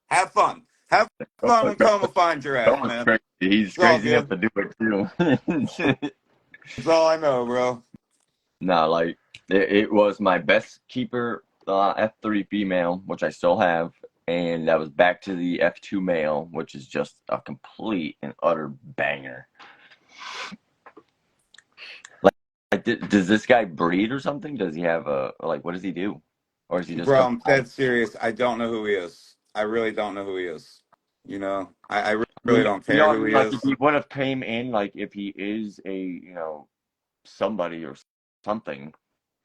Have fun. Have fun when Coma finds your ass, man. Crazy. He's It's all crazy enough to good. do it too. That's all I know, bro. No, like it was my best keeper F3 female, which I still have, and that was back to the F2 male, which is just a complete and utter banger. Like, does this guy breed or something? Does he have what does he do? Or is he just Bro, I'm dead serious. I don't know who he is. I really don't know who he is. You know, I really don't care who he like is. if he would have came in, like if he is a somebody or something,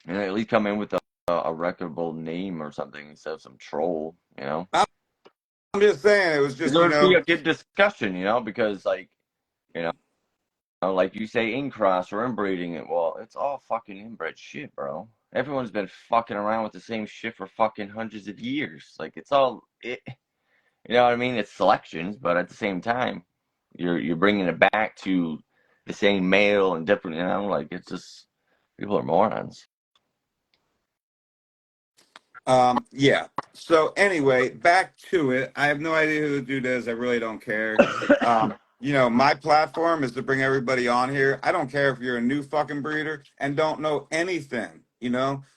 and at least come in with a reputable name or something instead of some troll, I'm just saying, it was just, There would be a good discussion, because like like you say, in-cross or inbreeding it. Well, it's all fucking inbred shit, bro. Everyone's been fucking around with the same shit for fucking hundreds of years. Like it's all it. You know what I mean? It's selections, but at the same time, you're bringing it back to the same male and different. Like it's just people are morons. Yeah. So anyway, back to it. I have no idea who the dude is. I really don't care. My platform is to bring everybody on here. I don't care if you're a new fucking breeder and don't know anything.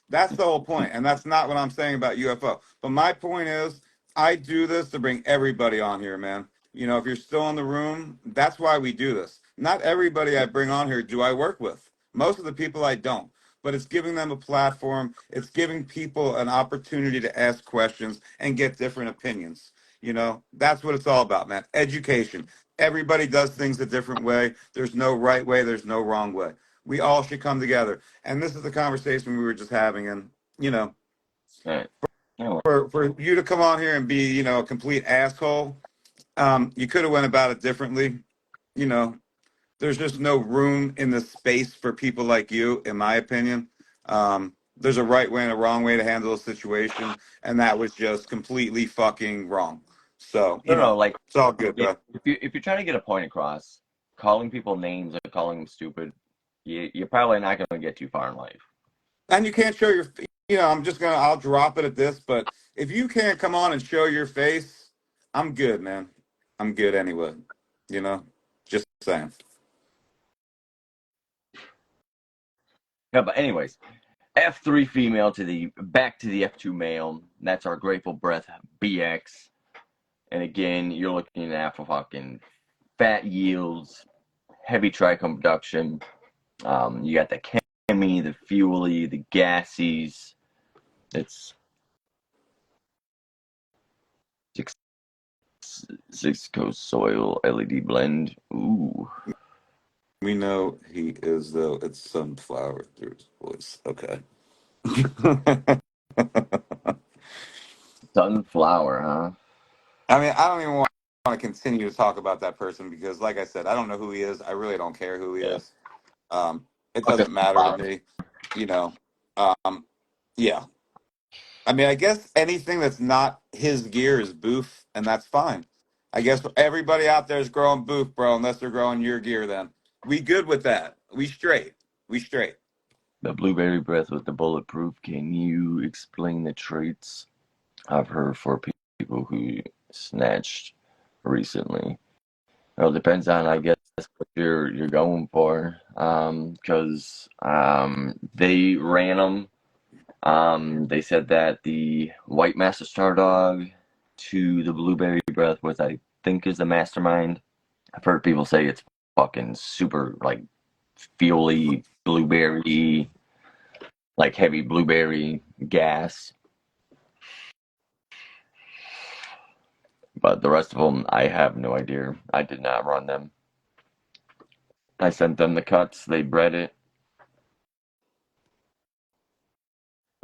That's the whole point. And that's not what I'm saying about UFO. But my point is, I do this to bring everybody on here, man. If you're still in the room, that's why we do this. Not everybody I bring on here do I work with. Most of the people I don't, but it's giving them a platform. It's giving people an opportunity to ask questions and get different opinions. That's what it's all about, man. Education. Everybody does things a different way. There's no right way. There's no wrong way. We all should come together. And this is the conversation we were just having. And, Right. for you to come on here and be, a complete asshole, you could have went about it differently. There's just no room in the space for people like you, in my opinion. There's a right way and a wrong way to handle a situation, and that was just completely fucking wrong. So, like it's all good, bro. If you're trying to get a point across, calling people names or calling them stupid, you're probably not going to get too far in life. And you can't show your, I'll drop it at this, but if you can't come on and show your face, I'm good, man. I'm good anyway. Just saying. Yeah, but anyways, F3 female back to the F2 male. That's our Grateful Breath BX. And again, you're looking at fucking fat yields, heavy trichome production. You got the chemi, the fuely, the gassies. It's six coast soil LED blend. Ooh. We know he is, though. It's sunflower through his voice. Okay. Sunflower, huh? I mean, I don't even want to continue to talk about that person because, like I said, I don't know who he is. I really don't care who he is. It doesn't matter to me. Yeah. I mean, I guess anything that's not his gear is boof, and that's fine. I guess everybody out there is growing boof, bro, unless they're growing your gear then. We good with that. We straight. The blueberry breath with the bulletproof. Can you explain the traits I've heard for people who snatched recently? Well, it depends on, I guess, what you're going for. Because they ran them. They said that the White Master Star Dog to the Blueberry Breath was, I think, is the mastermind. I've heard people say it's fucking super, like, fuely blueberry, like heavy blueberry gas. But the rest of them, I have no idea. I did not run them. I sent them the cuts. They bred it.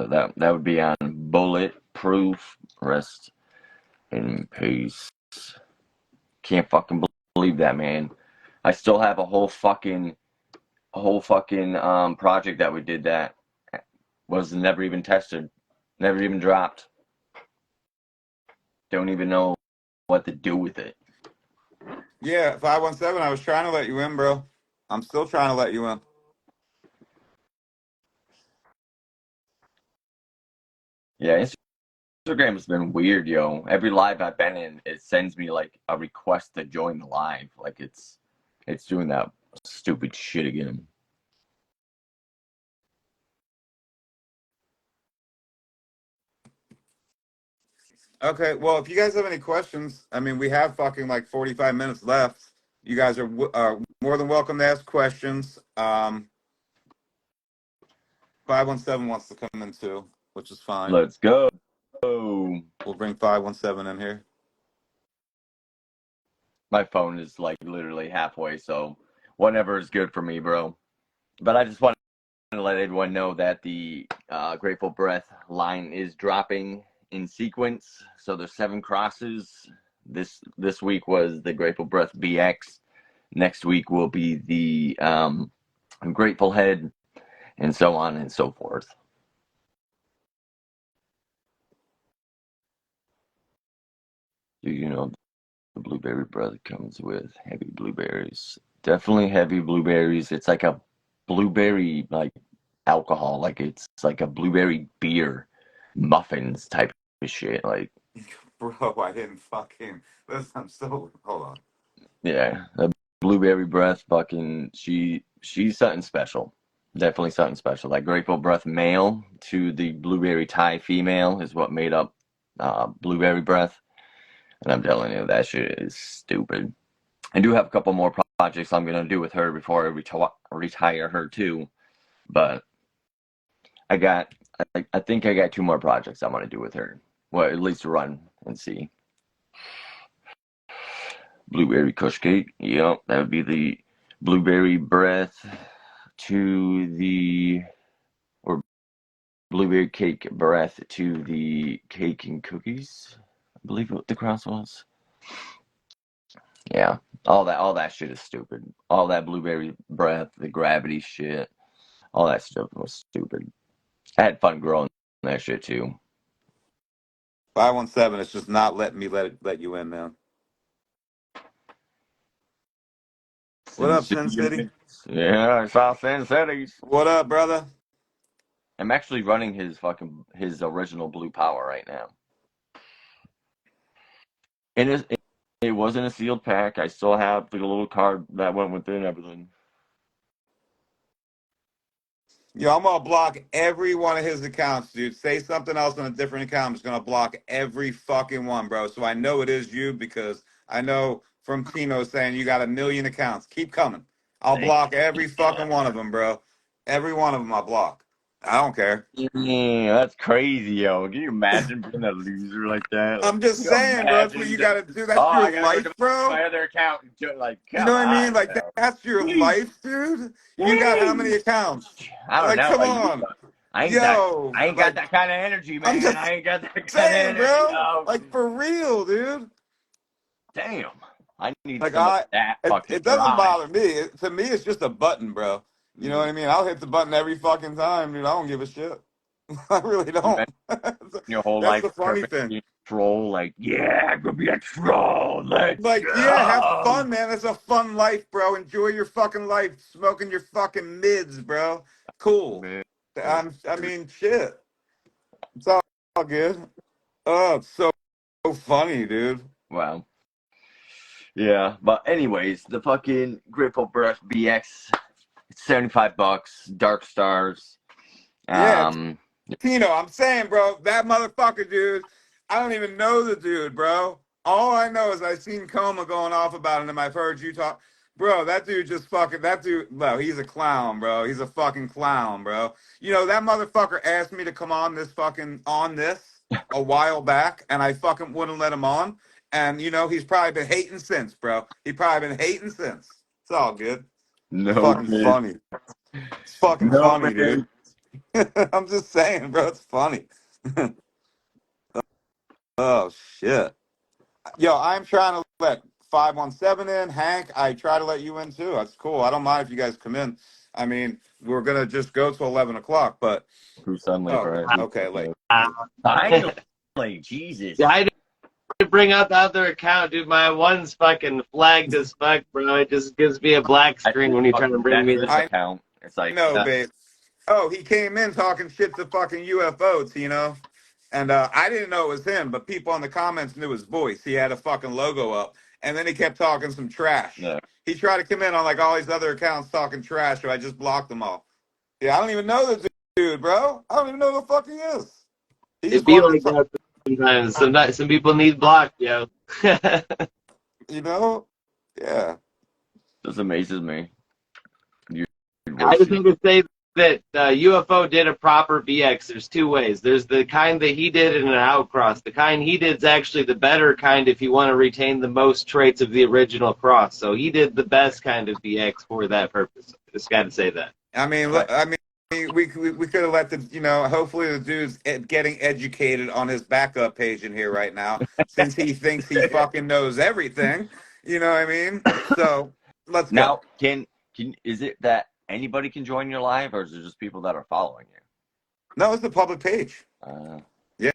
So that would be on Bulletproof. Rest in peace. Can't fucking believe that, man. I still have a whole fucking project that we did that was never even tested, never even dropped. Don't even know what to do with it. Yeah, 517. I was trying to let you in, bro. I'm still trying to let you in. Yeah, Instagram has been weird, yo. Every live I've been in, it sends me like a request to join the live. Like it's doing that stupid shit again. Okay, well, if you guys have any questions, I mean, we have fucking like 45 minutes left. You guys are more than welcome to ask questions. 517 wants to come in too, which is fine. Let's go. We'll bring 517 in here. My phone is like literally halfway, so whatever is good for me, bro. But I just want to let everyone know that the Grateful Breath line is dropping in sequence. So there's 7 crosses. This week was the Grateful Breath BX. Next week will be the Grateful Head, and so on and so forth. Do you know the Blueberry Breath comes with heavy blueberries? Definitely heavy blueberries. It's like a blueberry like alcohol, like it's like a blueberry beer, muffins type of shit. Like, Bro, I didn't fucking listen. I'm still hold on. yeah, the Blueberry Breath fucking she's something special. Definitely something special. Like Grateful Breath male to the Blueberry Thai female is what made up Blueberry Breath. And I'm telling you, that shit is stupid. I do have a couple more projects I'm gonna do with her before I retire her too. But I think I got 2 more projects I want to do with her. Well, at least run and see. Blueberry Kush Cake. Yep, that would be the Blueberry Breath to the, or Blueberry Cake Breath to the Cake and Cookies. I believe what the cross was. Yeah, all that shit is stupid. All that Blueberry Breath, the gravity shit, all that stuff was stupid. I had fun growing that shit too. 517, it's just not letting me let you in, man. What up, Sin City? Yeah, I saw Sin Cities. What up, brother? I'm actually running his original Blue Power right now. And it wasn't a sealed pack. I still have the little card that went within everything. Yo, I'm gonna block every one of his accounts, dude. Say something else on a different account. I'm just gonna block every fucking one, bro. So I know it is you because I know from Tino saying you got 1 million accounts. Keep coming. I'll block every fucking one of them, bro. Every one of them I'll block. I don't care. Yeah, that's crazy, yo. Can you imagine being a loser like that? I'm just Can you saying, bro. That's what imagine you just, gotta do. oh, That's your I gotta go life, to bro. my other account and do, like, You know come what I mean? on, Like yo. that's your Jeez. life, dude. You got how many accounts? I don't Like, know come about you, on. but I ain't Yo, got like that kind of energy, I'm man. just I ain't got that kind of saying, energy. bro. Oh, Like for real, dude. damn. I need Like some of that fucking it doesn't drive. bother me. To me, it's just a button, bro. You know what I mean? I'll hit the button every fucking time, dude. I don't give a shit. I really don't. Your whole That's life the funny thing. perfectly troll, like, yeah, I'm gonna be a troll. Let's Like, yeah, have go. fun, man. That's a fun life, bro. Enjoy your fucking life, smoking your fucking mids, bro. Cool. Man. I mean, shit. It's all good. Oh, it's so funny, dude. Wow. Yeah, but anyways, the fucking Grateful Breath BX, it's $75, Dark Stars. Yeah, Um, Tino, I'm saying, bro, that motherfucker, dude. I don't even know the dude, bro. All I know is I seen Coma going off about him. I've heard you talk, bro. That dude just fucking. That dude, bro. He's a clown, bro. He's a fucking clown, bro. You know that motherfucker asked me to come on this a while back, and I fucking wouldn't let him on. And you know he's probably been hating since, bro. He probably been hating since. It's all good. It's no fucking man, funny. It's fucking no funny, dude. man. I'm just saying, bro. It's funny. Oh shit. Yo, I'm trying to let 517 in. Hank, I try to let you in too. That's cool. I don't mind if you guys come in. I mean, we're gonna just go to 11 o'clock, but Who suddenly oh, for okay, like finally, Jesus. Yeah, I had to bring out the other account, dude. My one's fucking flagged as fuck, bro. It just gives me a black screen when you try to bring me this the. I account. It's like know, babe. Oh, he came in talking shit to fucking UFOs, you know? And I didn't know it was him, but people in the comments knew his voice. He had a fucking logo up. And then he kept talking some trash. no. He tried to come in on like all these other accounts talking trash, so I just blocked them all. Yeah, I don't even know this dude, bro. I don't even know who the fuck he is. He It just be wanted like to talk, that sometimes. Sometimes some people need blocked, yo. you know? Yeah. This amazes me. You I just worship. need to say that UFO did a proper BX. There's two ways. There's the kind that he did in an outcross. The kind he did is actually the better kind if you want to retain the most traits of the original cross. So he did the best kind of BX for that purpose. Just got to say that. I mean, Right. we could have let the, you know, hopefully the dude's getting educated on his backup page in here right now, since he thinks he fucking knows everything. You know what I mean? So let's Now, go. can is it that anybody can join your live, or is it just people that are following you? No, it's the public page. Uh, Yeah,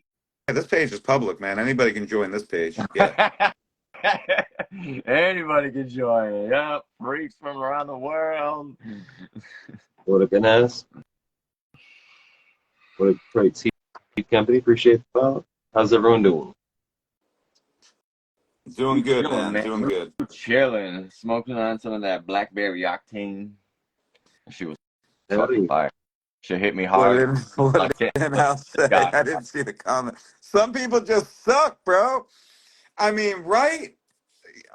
this page is public, man. Anybody can join this page. Yeah. Anybody can join. Yep, freaks from around the world. Would have been us. What a great seed company. Appreciate the follow. How's everyone doing? Doing good, Chilling, man. Doing good. Chilling, smoking on some of that blackberry octane. She was fucking Howdy. fire. She hit me What hard. did in-house say? God. I didn't see the comment. Some people just suck, bro. I mean, right?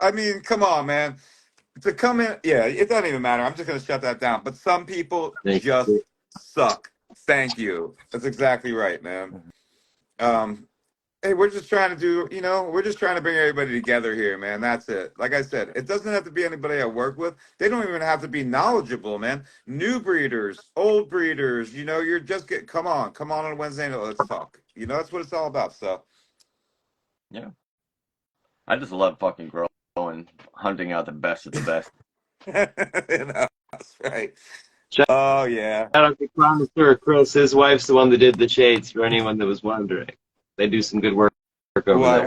I mean, come on, man. To come in, yeah, it doesn't even matter. I'm just gonna shut that down. But some people Thank just you. suck. Thank you. That's exactly right, man. Hey, we're just trying to do, you know, we're just trying to bring everybody together here, man. That's it. Like I said, it doesn't have to be anybody I work with. They don't even have to be knowledgeable, man. New breeders, old breeders, you know, you're just come on Wednesday night, let's talk. You know, that's what it's all about. So Yeah. I just love fucking growing, hunting out the best of the best. you know, that's right. Shout Oh yeah. out to Connoisseur Chris. His wife's the one that did the shades, for anyone that was wondering. They do some good work over Why there.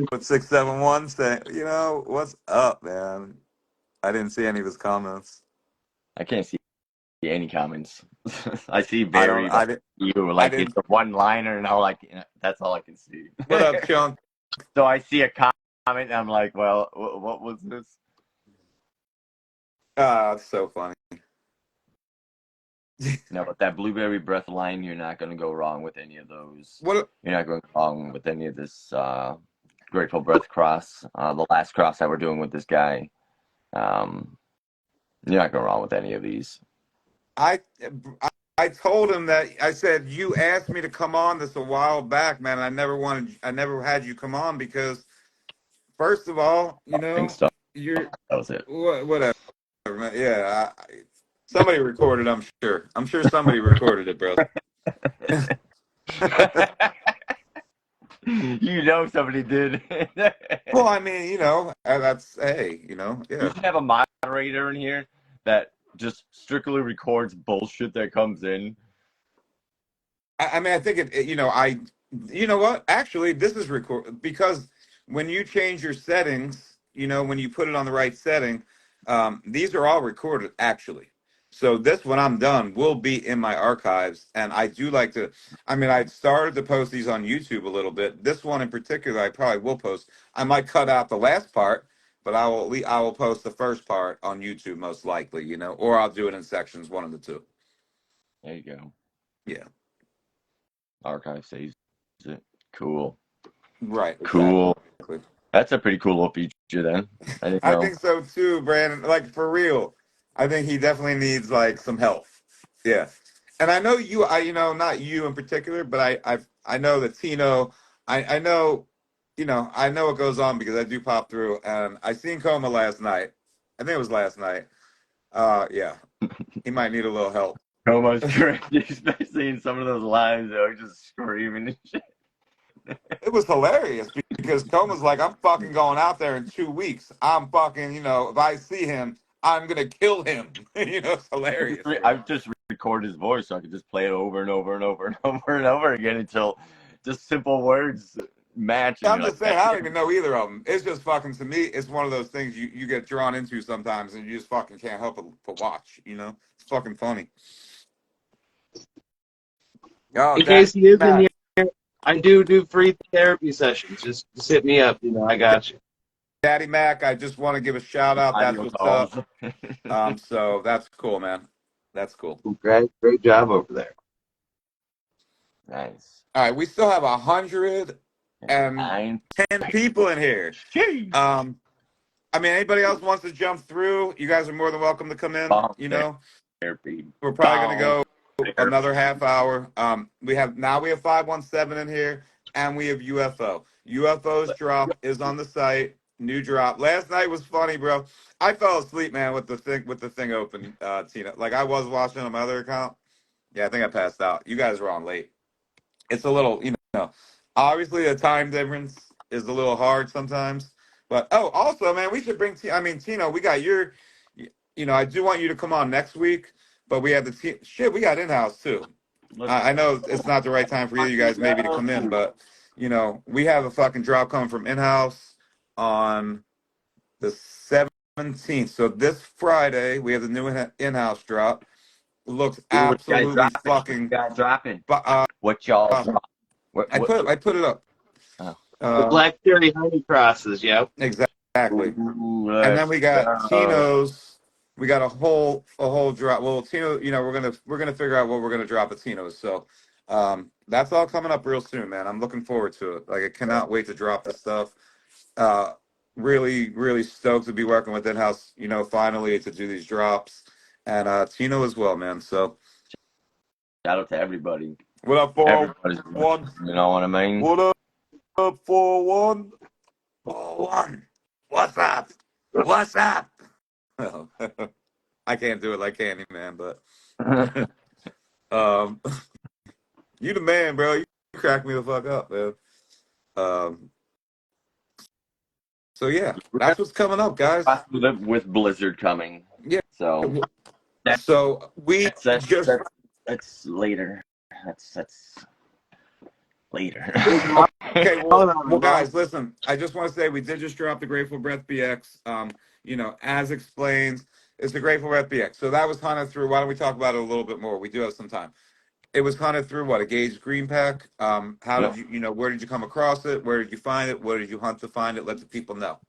what 671 say? You know, what's up, man? I didn't see any of his comments. I can't see any comments. I see I don't Barry, I didn't you, I like it's didn't a one liner, and I'm like, that's all I can see. What up, Chunk? So I see a comment, and I'm like, well, what was this? It's so funny. No, but that blueberry breath line, you're not going to go wrong with any of those. What You're not going wrong with any of this Grateful Breath cross. The last cross that we're doing with this guy. You're not going wrong with any of these. I I told him that I said you asked me to come on this a while back, man. I never had you come on because first of all, you know, Stuff. you're That was it. whatever. Man. Yeah, somebody recorded. I'm sure. I'm sure somebody recorded it, bro. You know somebody did. Well, I mean, you know, that's hey, you know, You yeah. should have a moderator in here that just strictly records bullshit that comes in. I mean, I think you know, you know what? Actually, this is record because when you change your settings, you know, when you put it on the right setting, these are all recorded actually. So this, when I'm done, will be in my archives. And I do like to, I mean, I started to post these on YouTube a little bit. This one in particular, I probably will post. I might cut out the last part, but I will post the first part on YouTube most likely, you know, or I'll do it in sections, one of the two. There you go. Yeah. Archive saves it. Cool. Right. Cool. Exactly. That's a pretty cool little feature then. I didn't know. I think so too, Brandon. Like for real, I think he definitely needs like some help. Yeah, and I know you. You know, not you in particular, but I know that Tino. I know, you know, I know what goes on because I do pop through, and I seen Coma last night. I think it was last night. Yeah, he might need a little help. Almost correct, especially in some of those lines, though, just screaming and shit. It was hilarious because Coma's like, I'm fucking going out there in 2 weeks. I'm fucking, you know, if I see him, I'm gonna kill him. You know, it's hilarious. I just record his voice so I could just play it over and over and over and over and over again until just simple words match. I'm just saying, I don't even know either of them. It's just fucking, to me, it's one of those things you get drawn into sometimes and you just fucking can't help but to watch, you know? It's fucking funny. Oh, in case he is in here, I do free therapy sessions. Just hit me up. You know, I got you. Daddy Mac, I just want to give a shout out. That's what's up. So that's cool, man. That's cool. Great job over there. Nice. All right, we still have 110 people in here. I mean, anybody else wants to jump through? You guys are more than welcome to come in. You know, we're probably gonna go another half hour. We have 517 in here, and we have UFO. UFO's drop is on the site. New drop. Last night was funny, bro. I fell asleep, man, with the thing open, Tina. Like I was watching on my other account. Yeah, I think I passed out. You guys were on late. It's a little, you know, obviously the time difference is a little hard sometimes. But also, man, we should bring. Tino, we got your. You know, I do want you to come on next week, but we have the shit. We got in-house too. I know it's not the right time for either of you guys maybe to come in, but you know, we have a fucking drop coming from in-house on the 17th. So this Friday we have the new in-house drop. Looks absolutely fucking dropping. What y'all drop? I put it up. The black cherry honey crosses, yep. Exactly. Ooh, and then we got Tino's. We got a whole drop. Well, Tino, you know, we're gonna figure out what we're gonna drop at Tino's. So that's all coming up real soon, man. I'm looking forward to it. Like I cannot wait to drop this stuff. Really, really stoked to be working with in-house, you know, finally to do these drops. And Tino as well, man. So shout out to everybody. What up, 401? You know what I mean? What up, 401? 401. What's up? What's up? I can't do it like Candyman, but you the man, bro. You crack me the fuck up, man. So yeah, that's what's coming up, guys. With Blizzard coming. Yeah. So that's later. That's later. Okay, well, guys, listen. I just want to say we did just drop the Grateful Breath BX. You know, as explained, it's the Grateful Breath BX. So that was hunted through. Why don't we talk about it a little bit more? We do have some time. It was hunted through what, a Gage Green Pack? How did you know, where did you come across it? Where did you find it? Where did you hunt to find it? Let the people know.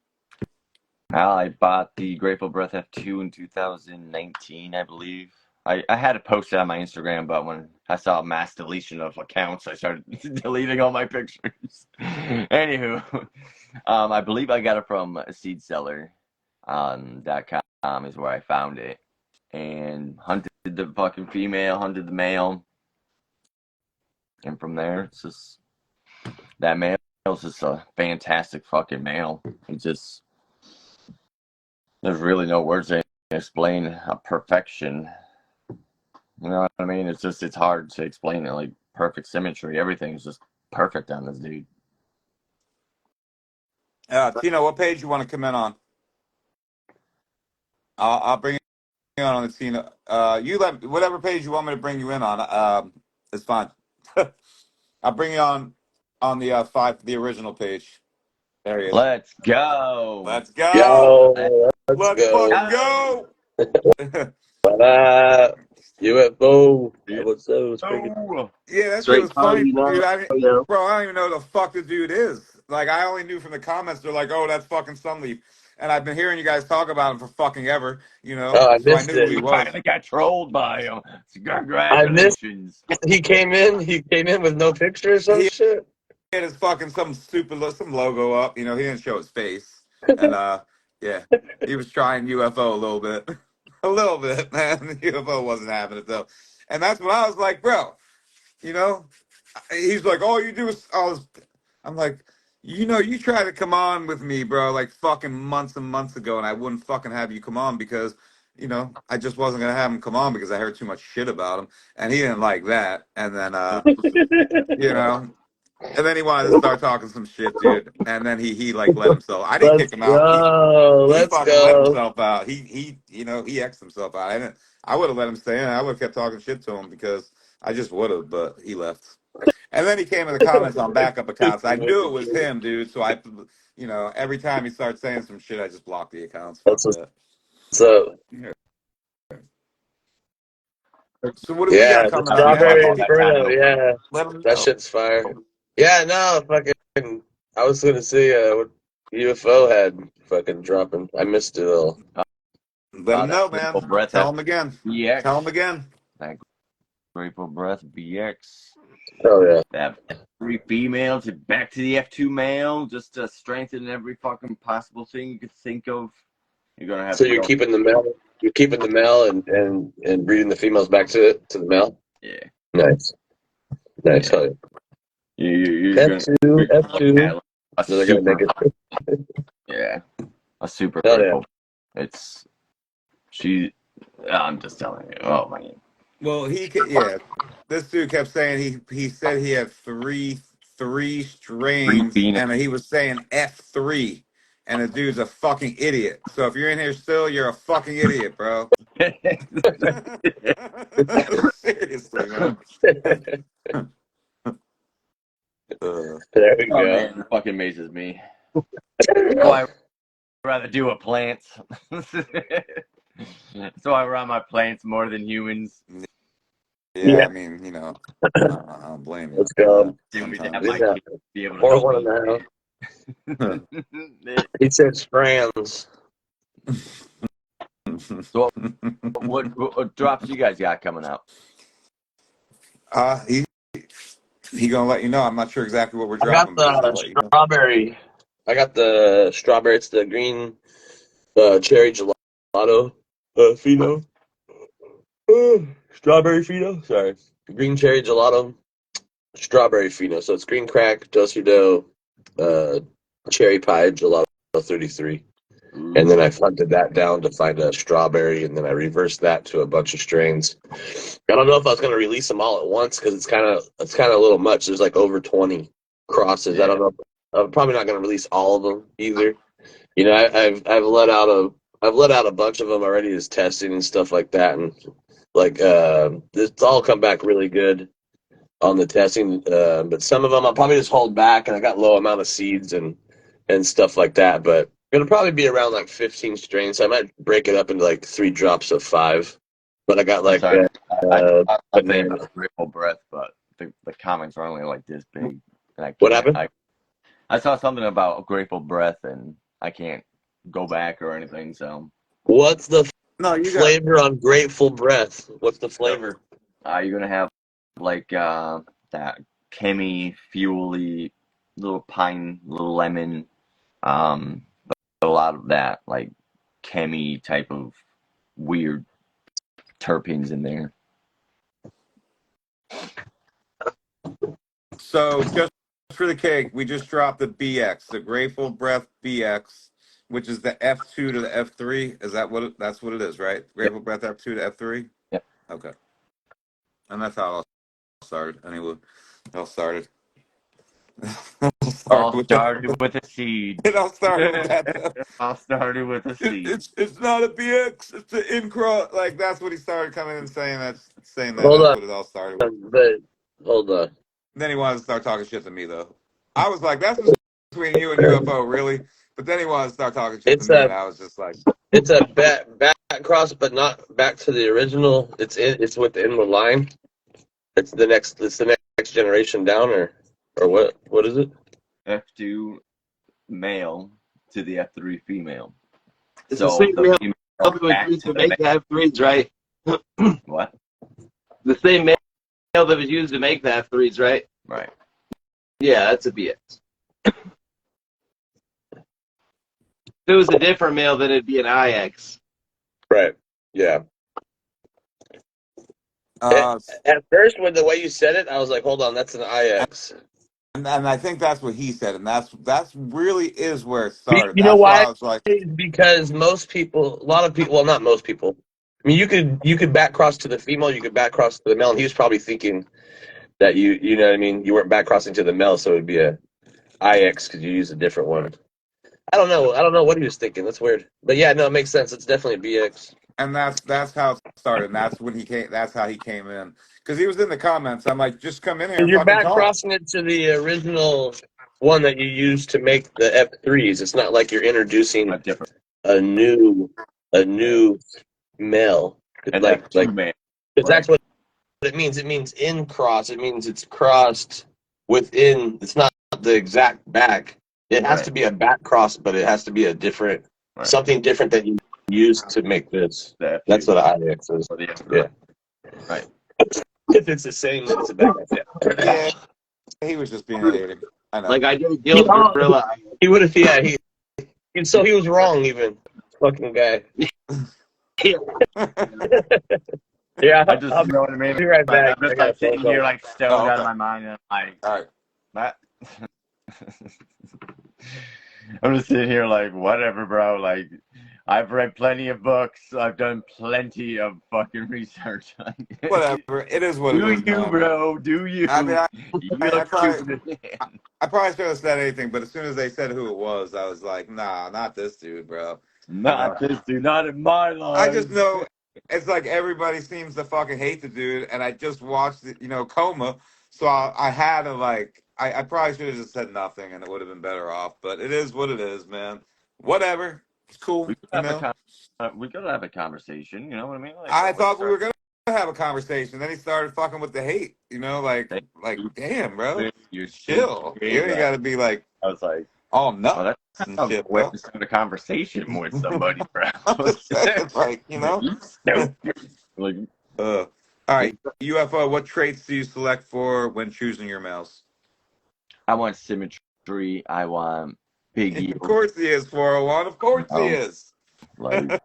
I bought the Grateful Breath F2 in 2019, I believe. I had it posted on my Instagram, but when I saw a mass deletion of accounts, I started deleting all my pictures. Anywho, I believe I got it from seedseller.com is where I found it. And hunted the fucking female, hunted the male. And from there, it's just, that male is just a fantastic fucking male. It's just, there's really no words to explain a perfection. You know what I mean? It's just, it's hard to explain it. Like perfect symmetry. Everything's just perfect on this dude. Tino, what page you want to come in on? I'll bring you on the Tino. You let whatever page you want me to bring you in on. It's fine. I'll bring you on the original page. There he is. Let's go. Let's go. Let's go. What up? UFO. What's up? Yeah, that shit was funny, dude. Bro, I don't even know who the fuck the dude is. Like, I only knew from the comments. They're like, "Oh, that's fucking Sunleaf." and I've been hearing you guys talk about him for fucking ever, you know. Oh, I So I missed knew who it. he You was. finally got trolled by him. I missed. Congratulations. He came in. He came in with no picture or some He shit. had his fucking some logo up, you know. He didn't show his face, and yeah, he was trying UFO a little bit, a little bit, man. The UFO wasn't having it though, and that's when I was like, bro, you know. He's like, all you do is all this. I'm like, you know, you tried to come on with me, bro, like fucking months and months ago, and I wouldn't fucking have you come on because, you know, I just wasn't gonna have him come on because I heard too much shit about him, and he didn't like that. And then, you know, and then he wanted to start talking some shit, dude. And then he like let himself. I didn't Let's kick him out. go. He Let's fucking let go. himself out. He you know he X'd himself out. I didn't. I would have let him stay in. I would have kept talking shit to him because I just would have, but he left. And then he came in the comments on backup accounts. I knew it was him, dude. So I, you know, every time he starts saying some shit, I just block the accounts. Fuck That's that. what's up. Yeah. So what do we Yeah, got the coming up, man? Strawberry Let Inferno. Yeah, them that know. shit's fire. Yeah, no, fucking. I was gonna say what UFO had fucking dropping. I missed it all. Let them know, Grateful man. Breath Tell them again. BX. Tell them again. That Grateful Breath BX. Oh yeah. That F3 female to back to the F2 male, just to strengthen every fucking possible thing you could think of. You're gonna have So to you're go. keeping the male. You're keeping the male and breeding the females back to the male. Yeah. Nice. Nice. Yeah. Hell yeah. You're F2, F2. a So they're gonna make super, it. yeah, a super Hell grateful. It's I'm just telling you. Oh my God. Well, yeah. This dude kept saying he said he had three strains, Phoenix. and he was saying F3, and the dude's a fucking idiot. So if you're in here still, you're a fucking idiot, bro. Seriously, man. There we Oh go. man, it fucking amazes me. So I rather do with plants. So I run my plants more than humans. Yeah, I mean, you know, I don't blame you Let's for go. that. Do we have Sometimes. my Yeah. kids be able to Or help one me? and a half. He said strands. So what drops you guys got coming out? He gonna let you know. I'm not sure exactly what we're I got dropping, but he's gonna the let you know. strawberry. I got the strawberry. It's the green cherry gelato fino. Strawberry fino. Sorry, green cherry gelato. Strawberry fino. So it's green crack, dosey dough, cherry pie gelato 33. And then I hunted that down to find a strawberry, and then I reversed that to a bunch of strains. I don't know if I was going to release them all at once because it's kind of a little much. There's like over 20 crosses. Yeah. I don't know. I'm probably not going to release all of them either. You know, I've let out a bunch of them already as testing and stuff like that, and like it's all come back really good on the testing. But some of them I'll probably just hold back, and I got low amount of seeds and stuff like that. But it'll probably be around like 15 strains. So I might break it up into like 3 drops of 5. But I got like Sorry, I was saying banana. about Grateful Breath, but the comments are only like this big. And What happened? I saw something about Grateful Breath, and I can't go back or anything. So What's the No, you got. flavor on Grateful Breath? What's the flavor? you're gonna have like that chemi fuely little pine, little lemon, but a lot of that like chemi type of weird terpenes in there. So just for the cake, we just dropped the BX, the Grateful Breath BX, which is the F2 to the F3. Is that that's what it is, right? Grateful Breath F2 to F3? Yep. Okay. And that's how it all started. Anyway, it all started. All started with a seed. It all started with that. All started with a seed. It's not a BX, it's an Incro. Like that's what he started coming in saying that. Hold That's on, what it all started with. but hold on. Then he wanted to start talking shit to me though. I was like, that's between you and UFO, really. But then he wanted to start talking shit to me, and I was just like, it's a back cross, but not back to the original. It's within the line. It's the next generation down, or what? What is it? F2 male to the F3 female. It's the So same the male female that was back used to to the make the F3s, right? what? The same male that was used to make the F3s, right? Right. Yeah, that's a BX. If it was a different male, then it'd be an IX. Right. Yeah. Uh, At first, when the way you said it, I was like, "Hold on, that's an IX." and I think that's what he said, and that's really is where it started. You know That's why why? I was like, Because most people, a lot of people, well, not most people. I mean, you could back cross to the female, you could back cross to the male, and he was probably thinking that you know what I mean. You weren't back crossing to the male, so it'd be a IX because you use a different one. I don't know. I don't know what he was thinking. That's weird. But yeah, no, it makes sense. It's definitely a BX. and that's how it started, and that's when he came. That's how he came in because he was in the comments. I'm like, just come in here and You're fucking back talk. crossing it to the original one that you used to make the F3s. It's not like you're introducing A different a new male. and Like F2 man. because Right. that's what it means. It means in cross. It means it's crossed within. It's not the exact back. It has Right. to be a back cross, but it has to be a different Right. something different that you use to make this. The F2 That's what IX is. or the F3. Yeah. Right. If it's the same, then it's a back. Yeah. Yeah, he was just being a hater. I know. Like I did Guild Gorilla. He would have. Yeah. So he was wrong. Even fucking guy. Yeah. I just, you know what I mean? I'll be right back. I'm just like sitting here like stoned Oh, okay. out of my mind and like All right. that. I'm just sitting here like whatever, bro. Like I've read plenty of books. I've done plenty of fucking research. Whatever. It is what Do it is, you, man. bro? Do you? I mean, You I look probably, stupid. I probably should have said anything, but as soon as they said who it was, I was like, nah, not this dude, bro. Not this dude. Not in my life. I just know it's like everybody seems to fucking hate the dude, and I just watched it, Coma, so I had to like, I probably should have just said nothing, and it would have been better off. But it is what it is, man. Whatever, it's cool. We could have a conversation. You know what I mean? Like, I thought we were gonna have a conversation. Then he started fucking with the hate. Like damn, bro, You're chill. You ain't got to be like I was like, all oh, nuts that's and not a shit, way bro. to start a conversation with somebody, bro. I'm just saying, like, You stupid. Like, All right, UFO. What traits do you select for when choosing your males? I want symmetry. I want big Of ears. course he is 401. Of course he is. Like,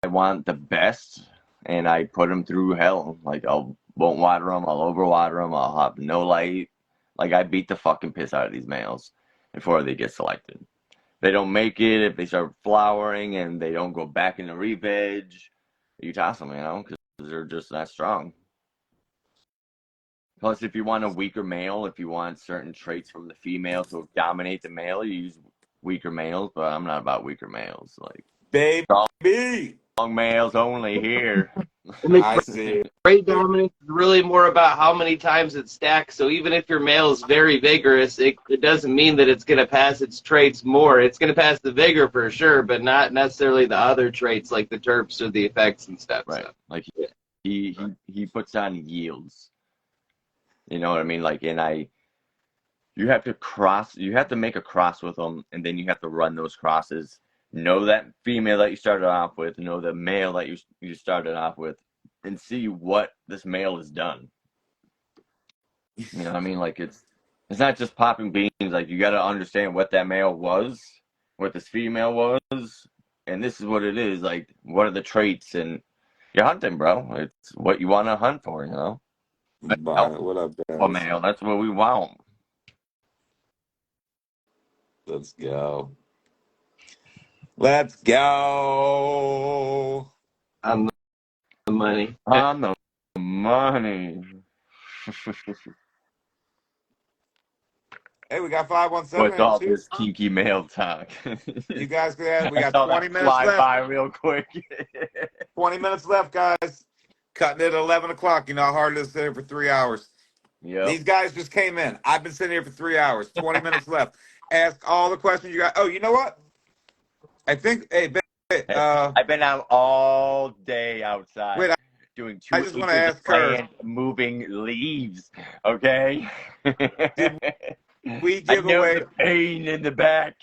I want the best, and I put them through hell. Like, I'll won't water them. I'll overwater them. I'll have no light. Like, I beat the fucking piss out of these males before they get selected. They don't make it if they start flowering and they don't go back into re-veg. You toss them, because they're just that strong. Plus, if you want a weaker male, if you want certain traits from the female to dominate the male, you use weaker males. But I'm not about weaker males. Like, Baby. strong males only here. I see. Trait dominance is really more about how many times it stacks. So even if your male is very vigorous, it doesn't mean that it's going to pass its traits more. It's going to pass the vigor for sure, but not necessarily the other traits like the terps or the effects and stuff. Right. So. Like he puts on yields. You know what I mean? Like, you have to make a cross with them, and then you have to run those crosses. Know that female that you started off with, know the male that you started off with, and see what this male has done. You know what I mean? Like, it's not just popping beans. Like, you got to understand what that male was, what this female was, and this is what it is. Like, what are the traits? And you're hunting, bro. It's what you want to hunt for, What up, guys? Oh, male, that's what we want. Let's go. Let's go. On the money. On the money. Hey, we got 517. What's all this kinky male talk? You guys could have. We got I saw 20 that minutes fly left. by real quick. 20 minutes left, guys. Cutting it at 11 o'clock. You know how hard it is to sit here for 3 hours. Yep. These guys just came in. I've been sitting here for 3 hours. 20 minutes left. Ask all the questions you got. Oh, you know what? I think. Hey, I've been out all day outside. Wait, doing 2 I just want to ask her. moving leaves. Okay. we I give know away, the pain in the back.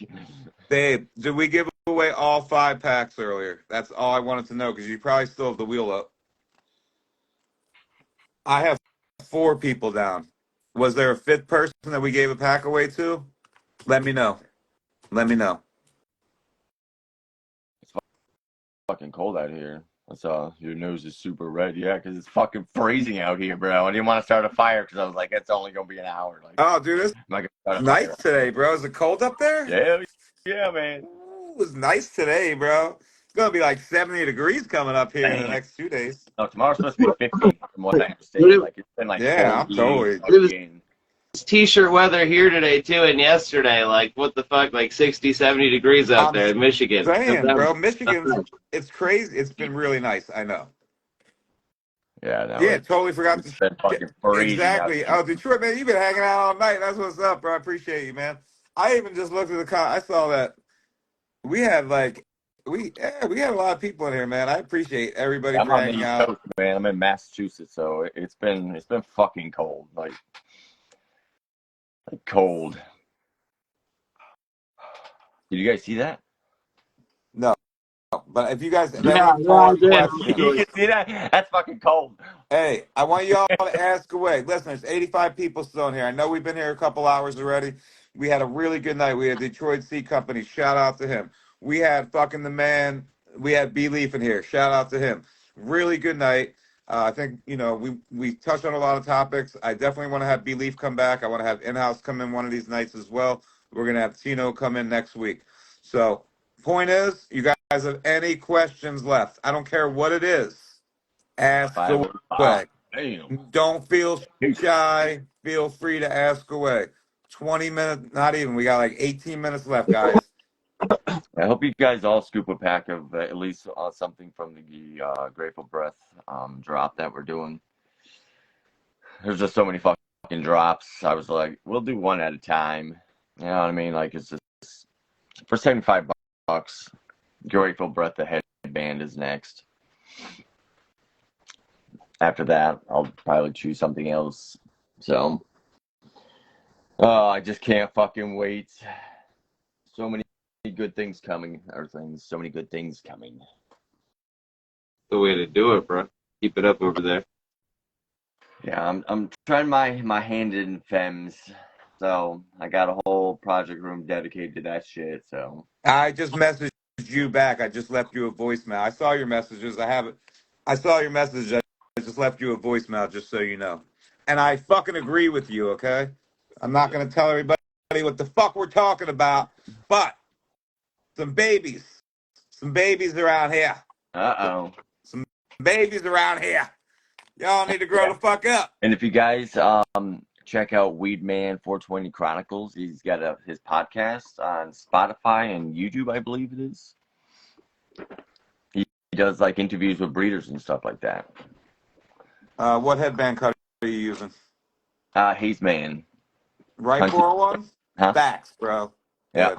babe, did we give away all 5 packs earlier? That's all I wanted to know because you probably still have the wheel up. I have 4 people down. Was there a 5th person that we gave a pack away to? Let me know. Let me know. It's fucking cold out here. That's your nose is super red. Yeah, because it's fucking freezing out here, bro. I didn't want to start a fire because I was like, it's only gonna be an hour. Like, Oh, dude, it's I'm not gonna start a nice fire. today, bro. Is it cold up there? Yeah, yeah, man. Ooh, it was nice today, bro. It's gonna be like 70 degrees coming up here in the Damn. next 2 days. No, tomorrow's supposed to be 50 from what I But understand. Like it's been like Yeah, I'm 48 totally. fucking. it's t-shirt weather here today too, and yesterday, like what the fuck, like 60, 70 degrees out I'm there in Michigan. saying, bro, Michigan's. It's crazy. It's been really nice. I know. Yeah, no, Yeah, totally forgot it's to. been fucking freezing out Exactly. here. Oh, Detroit, man, you've been hanging out all night. That's what's up, bro. I appreciate you, man. I even just looked at the I saw that we had like we had a lot of people in here, man. I appreciate everybody I'm for on the hanging East out. Coast, man. I'm in Massachusetts, so it's been fucking cold, like cold. Did you guys see that? No, but if you guys have Yeah, any yeah, I hard did. You questions, can see that? That's fucking cold. hey, I want y'all to ask away. Listen, there's 85 people still in here. I know we've been here a couple hours already. We had a really good night. We had Detroit Seed Company. Shout out to him. We had fucking the man. We had B Leaf in here. Shout out to him. Really good night. I think we touched on a lot of topics. I definitely want to have B Leaf come back. I want to have In-House come in one of these nights as well. We're gonna have Tino come in next week. So point is, you guys have any questions left? I don't care what it is. Ask 505. away. Damn. Don't feel shy. Feel free to ask away. 20 minutes, not even. We got like 18 minutes left, guys. I hope you guys all scoop a pack of at least something from the Grateful Breath drop that we're doing. There's just so many fucking drops. I was like, we'll do one at a time. You know what I mean? Like it's just for $75. Grateful Breath, the headband is next. After that, I'll probably choose something else. So, I just can't fucking wait. So many good things coming. So many good things coming. The way to do it, bro. Keep it up over there. Yeah, I'm trying my hand in Fems. So I got a whole project room dedicated to that shit. So I just messaged you back. I just left you a voicemail. I saw your messages. I saw your message. I just left you a voicemail just so you know. And I fucking agree with you, okay? I'm not going to tell everybody what the fuck we're talking about, but some babies around here. Some babies around here. Y'all need to grow the fuck up. And if you guys check out Weedman 420 Chronicles, he's got his podcast on Spotify and YouTube, I believe it is. He does like interviews with breeders and stuff like that. What headband cut are you using? Haze Man. Right 401? Huh? Facts, bro. Yeah.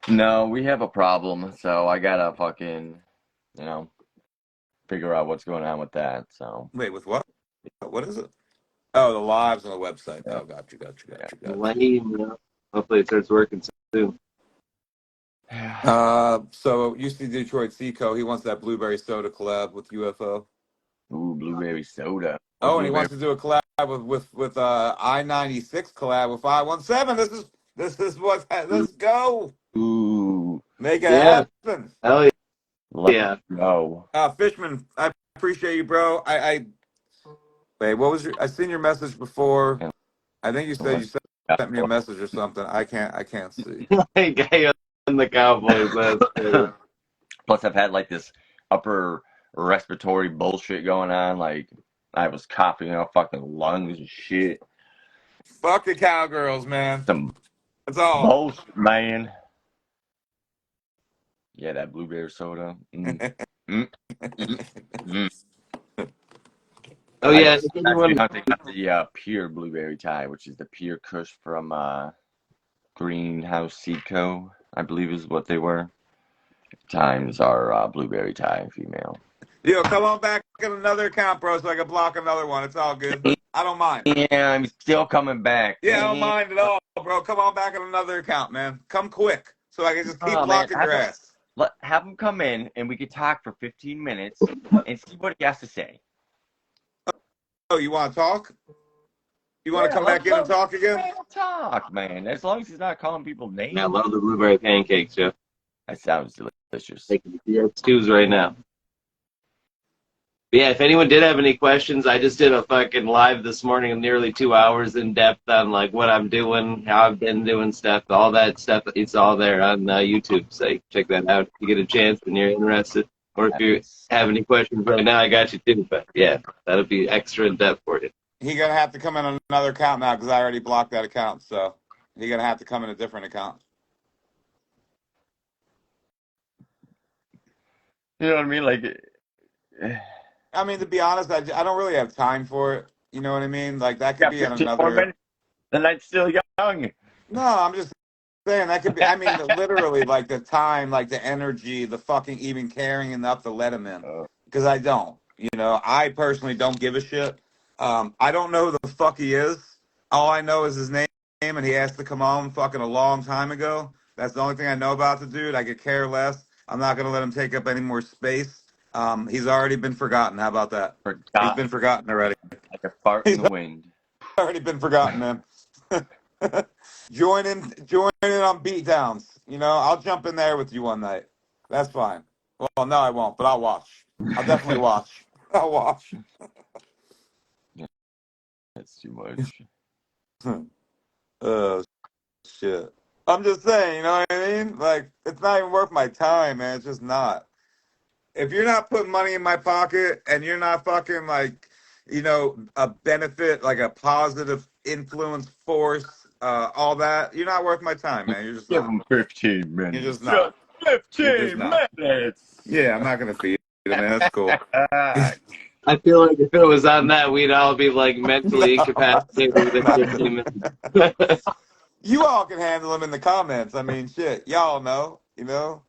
No, we have a problem, so I gotta fucking, figure out what's going on with that. So wait, with what? What is it? Oh, the lives on the website. Yeah. Oh, got you. Lame, yeah. Hopefully it starts working soon. So UC Detroit Seco, he wants that blueberry soda collab with UFO. Ooh, blueberry soda. Oh, and he wants to do a collab with I-96 collab with 517. This is what's let's go. Ooh. Make it happen. Hell yeah. Let's go. Fishman, I appreciate you, bro. Wait, what was I seen your message before. I think you said you sent me a message or something. I can't see. Guy on the Cowboys. That's Plus, I've had like this upper respiratory bullshit going on. Like, I was coughing out fucking lungs and shit. Fuck the cowgirls, man. That's all. Bullshit, man. Yeah, that blueberry soda. Oh yeah, I got the pure blueberry tie, which is the pure Kush from Greenhouse Seed Co. I believe is what they were. Times are blueberry tie female. Yo, come on back in another account, bro, so I can block another one. It's all good. I don't mind. Yeah, I'm still coming back. Yeah, I don't mind at all, bro. Come on back in another account, man. Come quick, so I can just keep blocking your ass. Have him come in, and we could talk for 15 minutes and see what he has to say. Oh, you want to talk? You want to come back in and talk again? Talk, man. As long as he's not calling people names. I love the blueberry pancakes, Jeff. That sounds delicious. Making stews right now. But yeah, if anyone did have any questions, I just did a fucking live this morning of nearly 2 hours in depth on like what I'm doing, how I've been doing stuff, all that stuff. It's all there on YouTube. So check that out if you get a chance and you're interested. Or if you have any questions right now, I got you too. But yeah, that'll be extra in depth for you. He's gonna have to come in on another account now because I already blocked that account. So he's gonna have to come in a different account. You know what I mean? Like, I mean, to be honest, I don't really have time for it. You know what I mean? Like that could be on another. The night's still young. No, I'm just saying that could be. I mean, literally, like the time, like the energy, the fucking even caring enough to let him in. Because I don't. You know, I personally don't give a shit. I don't know who the fuck he is. All I know is his name, and he asked to come on fucking a long time ago. That's the only thing I know about the dude. I could care less. I'm not gonna let him take up any more space. He's already been forgotten. How about that? He's been forgotten already. Like a fart in the wind. Already been forgotten, man. Join in on beatdowns. You know, I'll jump in there with you one night. That's fine. Well, no, I won't, but I'll watch. I'll definitely watch. I'll watch. That's too much. Oh, shit. I'm just saying, you know what I mean? Like, it's not even worth my time, man. It's just not. If you're not putting money in my pocket and you're not fucking, like, you know, a benefit, like a positive influence force, all that, you're not worth my time, man. You're just Give not. him 15 minutes. You're just not. 15 minutes. Yeah, I'm not going to feed him, man. That's cool. I feel like if it was on that, we'd all be like mentally incapacitated within 15 minutes. You all can handle him in the comments. I mean, shit. Y'all know, you know.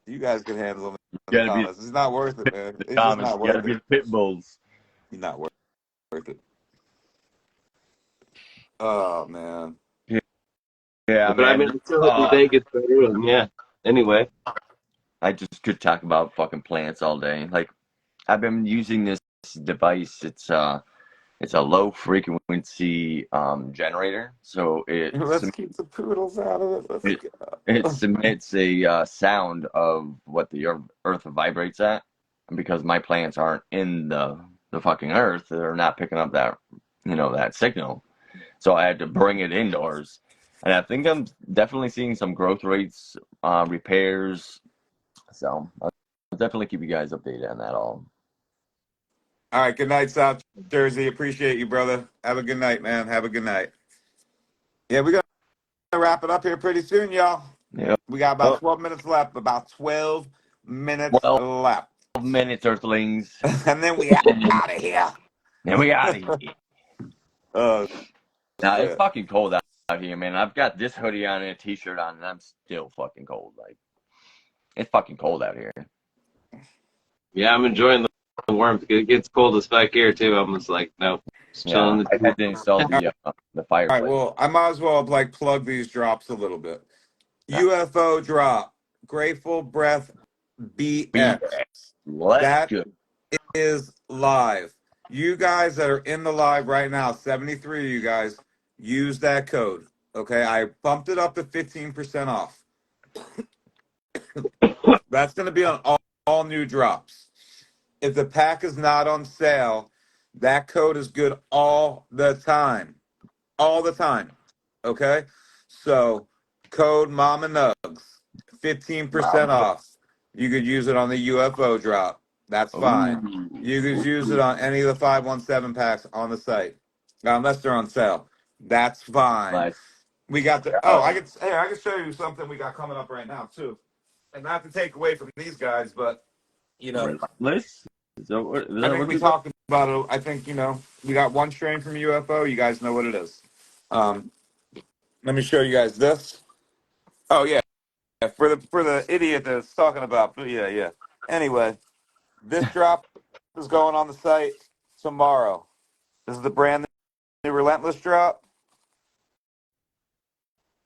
You guys can handle him in the comments. It's not worth it, man. It's just not worth it. Pit bulls. He's not worth it. Oh, man. Yeah, but I mean, I still hope the day gets better. And yeah. Anyway, I just could talk about fucking plants all day. Like, I've been using this device. It's a low frequency generator. So let's keep the poodles out of it. It submits a sound of what the earth vibrates at. And because my plants aren't in the fucking earth, they're not picking up that, you know, that signal. So I had to bring it indoors. And I think I'm definitely seeing some growth rates, repairs. So I'll definitely keep you guys updated on that all. All right. Good night, South Jersey. Appreciate you, brother. Have a good night, man. Have a good night. Yeah, we're going to wrap it up here pretty soon, y'all. Yep. We got about 12 minutes left. About 12 minutes left. 12 minutes, Earthlings. And then we out of here. Then we out of here. Now, shit. it's fucking cold out here, man. I've got this hoodie on and a t-shirt on, and I'm still fucking cold. Like, it's fucking cold out here. Yeah, I'm enjoying the warmth. It gets cold as fuck here, too. I'm just like, nope. Just chilling. I had to install the fireplace. All right, well, I might as well, like, plug these drops a little bit. UFO drop. Grateful Breath BX. That is live. You guys that are in the live right now, 73 of you guys, use that code. Okay, I bumped it up to 15% off. That's going to be on all new drops. If the pack is not on sale, that code is good all the time. All the time. Okay? So, code Mama Nugs, 15% off. You could use it on the UFO drop. That's fine. You could use it on any of the 517 packs on the site, unless they're on sale. That's fine. Nice. We got the. Oh, I can show you something we got coming up right now too, and not to take away from these guys, but you know, I think we talked about it. I think you know we got one strain from UFO. You guys know what it is. Let me show you guys this. Oh yeah, for the idiot that's talking about. Yeah. Anyway. This drop is going on the site tomorrow. This is the brand new Relentless drop.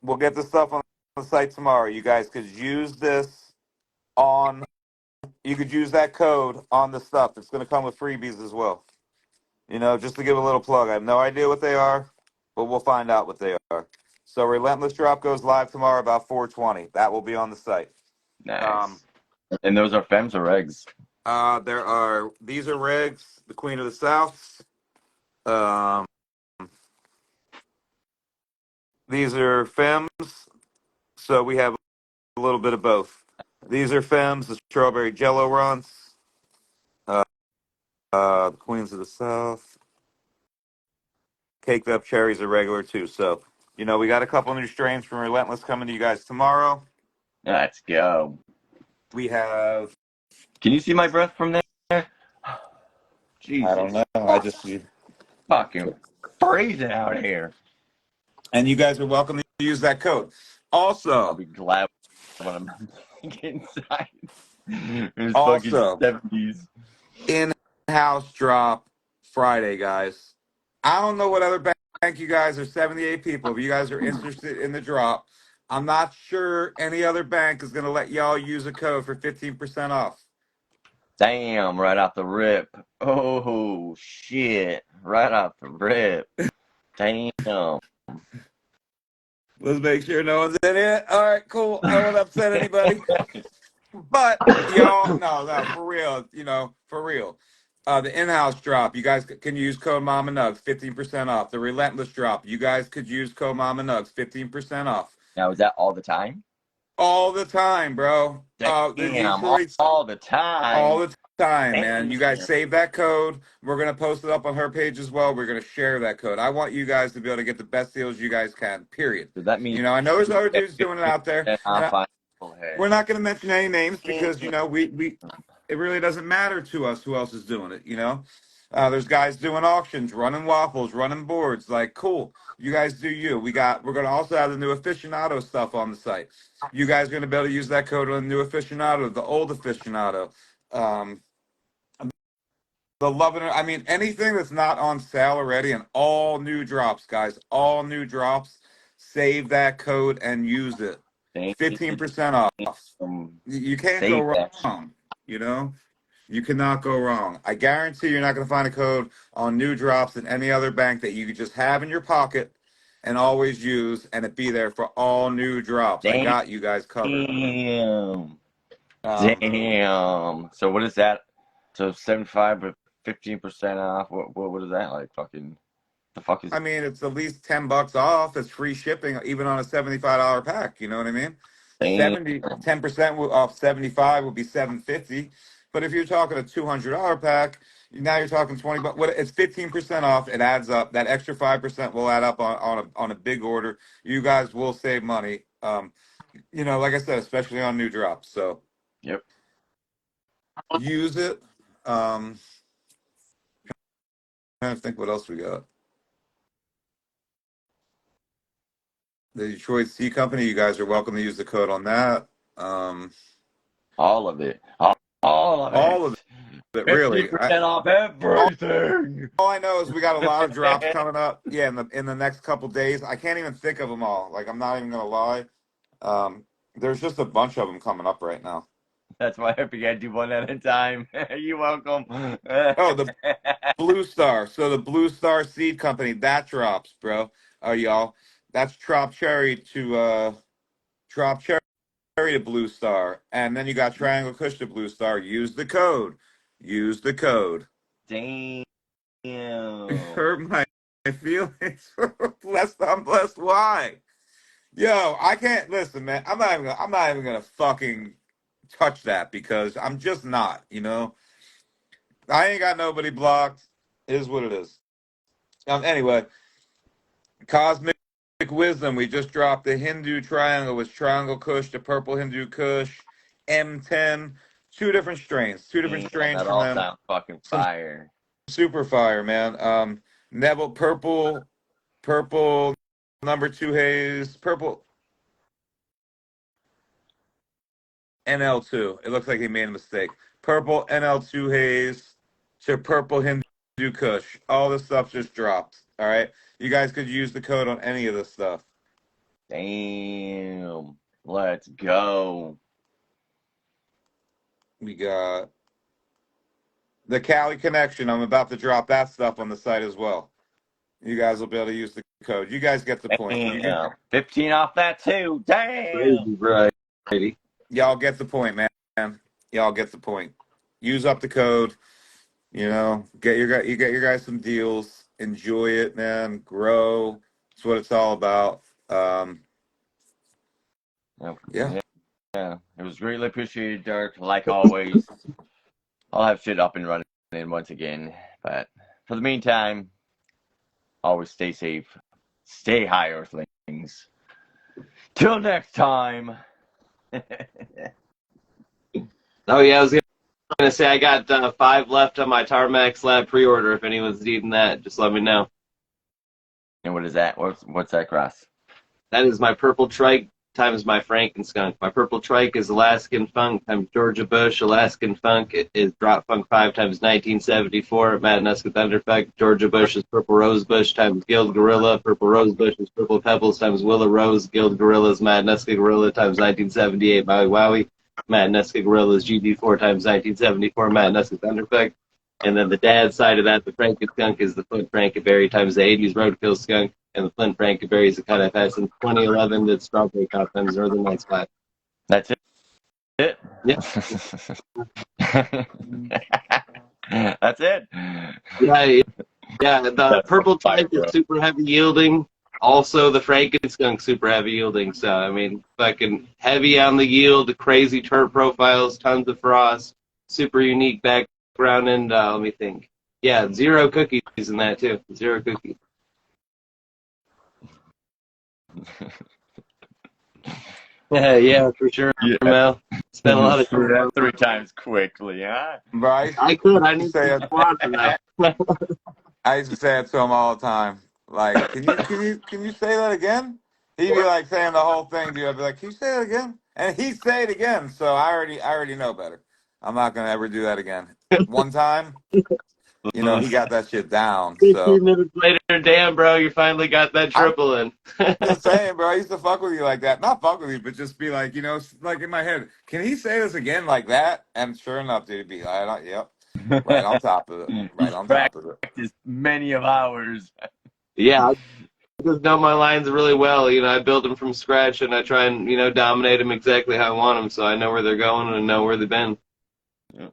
We'll get this stuff on the site tomorrow. You guys could use this on. You could use that code on the stuff. It's going to come with freebies as well. You know, just to give a little plug. I have no idea what they are, but we'll find out what they are. So Relentless Drop goes live tomorrow about 4:20. That will be on the site. Nice. And those are Fems or Regs? These are Regs, the Queen of the South. These are Fems. So we have a little bit of both. These are Fems, the Strawberry Jello runs. The Queens of the South. Caked up cherries are regular too. So, you know, we got a couple new strains from Relentless coming to you guys tomorrow. Let's go. We have. Can you see my breath from there? Jesus. I don't know. I just see. Fucking freezing out here. And you guys are welcome to use that code. I'll Also, be glad when I'm inside. It's Also- fucking 70s. in-house drop Friday, guys. I don't know what other bank you guys are, 78 people. If you guys are interested in the drop, I'm not sure any other bank is going to let y'all use a code for 15% off. Damn, right off the rip. Oh, shit. Right off the rip. Damn. Let's make sure no one's in it. All right, cool. I won't upset anybody. But y'all, no, for real, you know, for real. The in-house drop, you guys can use code Mama Nugs, 15% off. The Relentless drop, you guys could use code Mama Nugs, 15% off. Now, is that all the time? All the time, bro. Damn, Detroit's all the time. all the time, man. You guys Damn. save that code. We're gonna post it up on her page as well. We're gonna share that code. I want you guys to be able to get the best deals you guys can. Period. Does that mean You know, I know there's other dudes doing it out there. And we're not going to mention any names because, you know, it really doesn't matter to us who else is doing it, you know. There's guys doing auctions, running waffles, running boards. Like, cool. You guys do you. We're going to also have the new aficionado stuff on the site. You guys are going to be able to use that code on the new aficionado, the old aficionado. The loving it. I mean, anything that's not on sale already and all new drops, guys, all new drops. Save that code and use it. 15% off. You can't go wrong. You know, you cannot go wrong. I guarantee you're not going to find a code on new drops in any other bank that you could just have in your pocket and always use, and it be there for all new drops. I got you guys covered. Damn. So what is that? So 75 but 15% off. What is that like? Fucking. The fuck is? I mean, it's at least $10 off. It's free shipping, even on a $75 pack. You know what I mean? 10% off 75 would be $750. But if you're talking a $200 pack, now you're talking $20. It's 15% off. It adds up. That extra 5% will add up on a big order. You guys will save money. You know, like I said, especially on new drops. So, yep, use it. Trying to think what else we got. The Detroit Sea Company, you guys are welcome to use the code on that. All of it. All of it, really. 50% off everything. All I know is we got a lot of drops coming up. Yeah, in the next couple days. I can't even think of them all. Like, I'm not even gonna lie. There's just a bunch of them coming up right now. That's why I forget to do one at a time. You're welcome. The Blue Star. So the Blue Star Seed Company, that drops, bro. Y'all. That's Trop Cherry to Blue Star. And then you got Triangle Kush to Blue Star. Use the code. Damn. You hurt my feelings. Blessed, I'm blessed. Why? Yo, I can't listen, man. I'm not even gonna fucking touch that because I'm just not, you know. I ain't got nobody blocked. It is what it is. Anyway, Cosmic Wisdom, we just dropped the Hindu Triangle with Triangle Kush, the Purple Hindu Kush, M10, two different strains That from all them. sounds fucking fire. Super fire, man. Neville Purple number 2 haze, Purple NL2. It looks like he made a mistake. Purple NL2 haze, to Purple Hindu Kush. All this stuff just dropped. All right. You guys could use the code on any of this stuff. Damn. Let's go. We got the Cali Connection. I'm about to drop that stuff on the site as well. You guys will be able to use the code. You guys get the point. Damn. 15 off that too. Damn. Crazy, bro. Y'all get the point, man. Y'all get the point. Use up the code. You know, get your guys some deals. Enjoy it, man. Grow. That's what it's all about. Yeah. Yeah. It was greatly appreciated, Dirk. Like always. I'll have shit up and running once again. But for the meantime, always stay safe. Stay high, Earthlings. Till next time. Oh yeah, I was gonna say I got 5 left on my Tarmac Slab pre-order. If anyone's needing that, just let me know. And what is that? What's that cross? That is my Purple Trike times my Frankenskunk. My Purple Trike is Alaskan Funk times Georgia Bush. Alaskan Funk is Drop Funk 5 times 1974. Madanuska Thunderfuck. Georgia Bush is Purple Rose Bush times Guild Gorilla. Purple Rose Bush is Purple Pebbles times Willow Rose. Guild Gorilla is Madanuska Gorilla times 1978. Maui Wowie. Madanuska Gorilla is GD4 times 1974. Madanuska Thunderfuck. And then the dad side of that, the Frankenskunk, is the Flint Frankenberry times the 80s Roadkill Skunk. And the Flint Frankenberry is the cut I've had since 2011 that's Strawberry Cop times Northern Lights 5. That's it? Yeah. That's it? Yeah, the Purple Trike is super heavy yielding. Also, the Frankenskunk super heavy yielding. So, I mean, fucking heavy on the yield, crazy terp profiles, tons of frost, super unique background, and let me think. Yeah, 0 cookies in that too. 0 cookies. Yeah, for sure, Mel. Spent a lot of through that 3 times quickly, huh? Right? I could. I need to squat for that. I used to say it to him all the time. Like, can you say that again? He'd be like saying the whole thing to you. I'd be like, can you say that again? And he'd say it again. So I already know better. I'm not gonna ever do that again. One time, you know, he got that shit down. 15 minutes later, damn, bro, you finally got that triple in. Just saying, bro. I used to fuck with you like that. Not fuck with you, but just be like, you know, like in my head, can he say this again like that? And sure enough, dude, he'd be like, yep, right on top of it. Right on top of it. Practiced many of hours. Yeah, I just know my lines really well. You know, I build them from scratch, and I try and, you know, dominate them exactly how I want them, so I know where they're going and know where they've been. Yeah.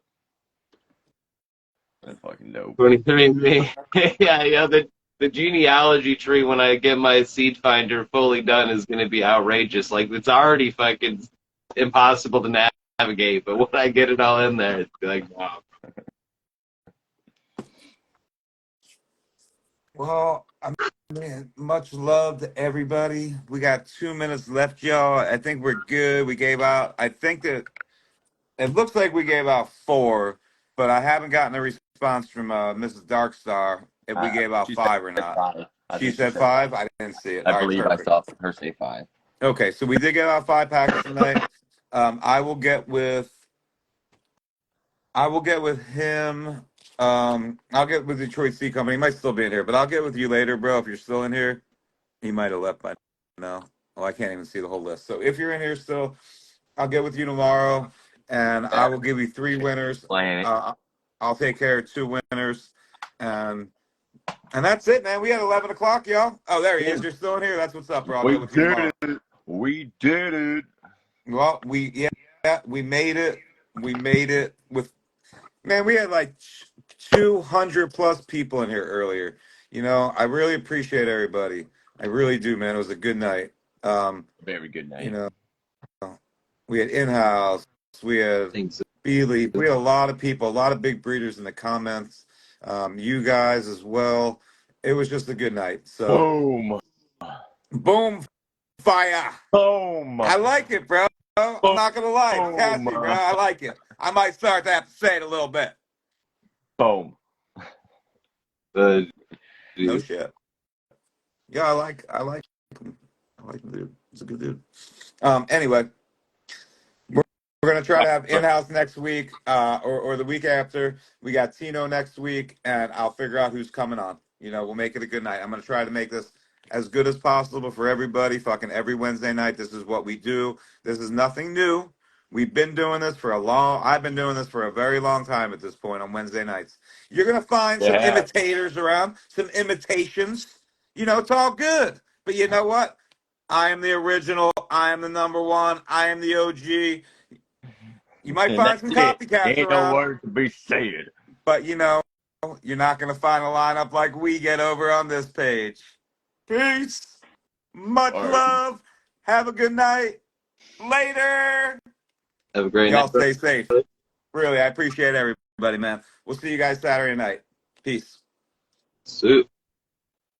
That's fucking dope. 23andMe. Yeah, the genealogy tree when I get my seed finder fully done is going to be outrageous. Like, it's already fucking impossible to navigate, but when I get it all in there, it's like, wow. Well, I mean, much love to everybody. We got 2 minutes left, y'all. I think we're good. We gave out, I think that it looks like we gave out 4, but I haven't gotten a response from Mrs. Darkstar if we gave out 5 or not. 5. She said 5? I didn't see it. I All right, believe perfect. I saw her say 5. Okay, so we did get out 5 packets tonight. I will get with him. I'll get with Detroit Sea Company. He might still be in here, but I'll get with you later, bro. If you're still in here, he might have left by now. Oh, I can't even see the whole list. So if you're in here still, I'll get with you tomorrow, and I will give you 3 winners. I'll take care of 2 winners, and that's it, man. We had 11 o'clock, y'all. Oh, there he is. You're still in here. That's what's up, bro. I'll get with you tomorrow. We did it. Well, we made it. We made it with. Man, we had like 200 plus people in here earlier. You know, I really appreciate everybody. I really do, man. It was a good night. Very good night. You know, we had in-house. We had Beely. We had a lot of people, a lot of big breeders in the comments. You guys as well. It was just a good night. So boom, fire. Boom. I like it, bro. I'm not gonna lie, it's catchy, bro. I like it. I might start to have to say it a little bit. Boom. No shit. Yeah, I like him. I like him, dude. He's a good dude. Anyway, we're We're gonna try to have in-house next week, or the week after. We got Tino next week, and I'll figure out who's coming on. We'll make it a good night. I'm gonna try to make this as good as possible for everybody. Fucking every Wednesday night. This is what we do. This is nothing new. We've been doing this for I've been doing this for a very long time at this point on Wednesday nights. You're gonna find some Yeah. imitators around, some imitations. It's all good. But you know what? I am the original. I am the number one. I am the OG. You might And find that's some it. copycats Ain't no around, word to be said. but you're not going to find a lineup like we get over on this page. Peace. Much All right. love. Have a good night. Later. Have a great Y'all night. stay safe. Really, I appreciate everybody, man. We'll see you guys Saturday night. Peace. Suit.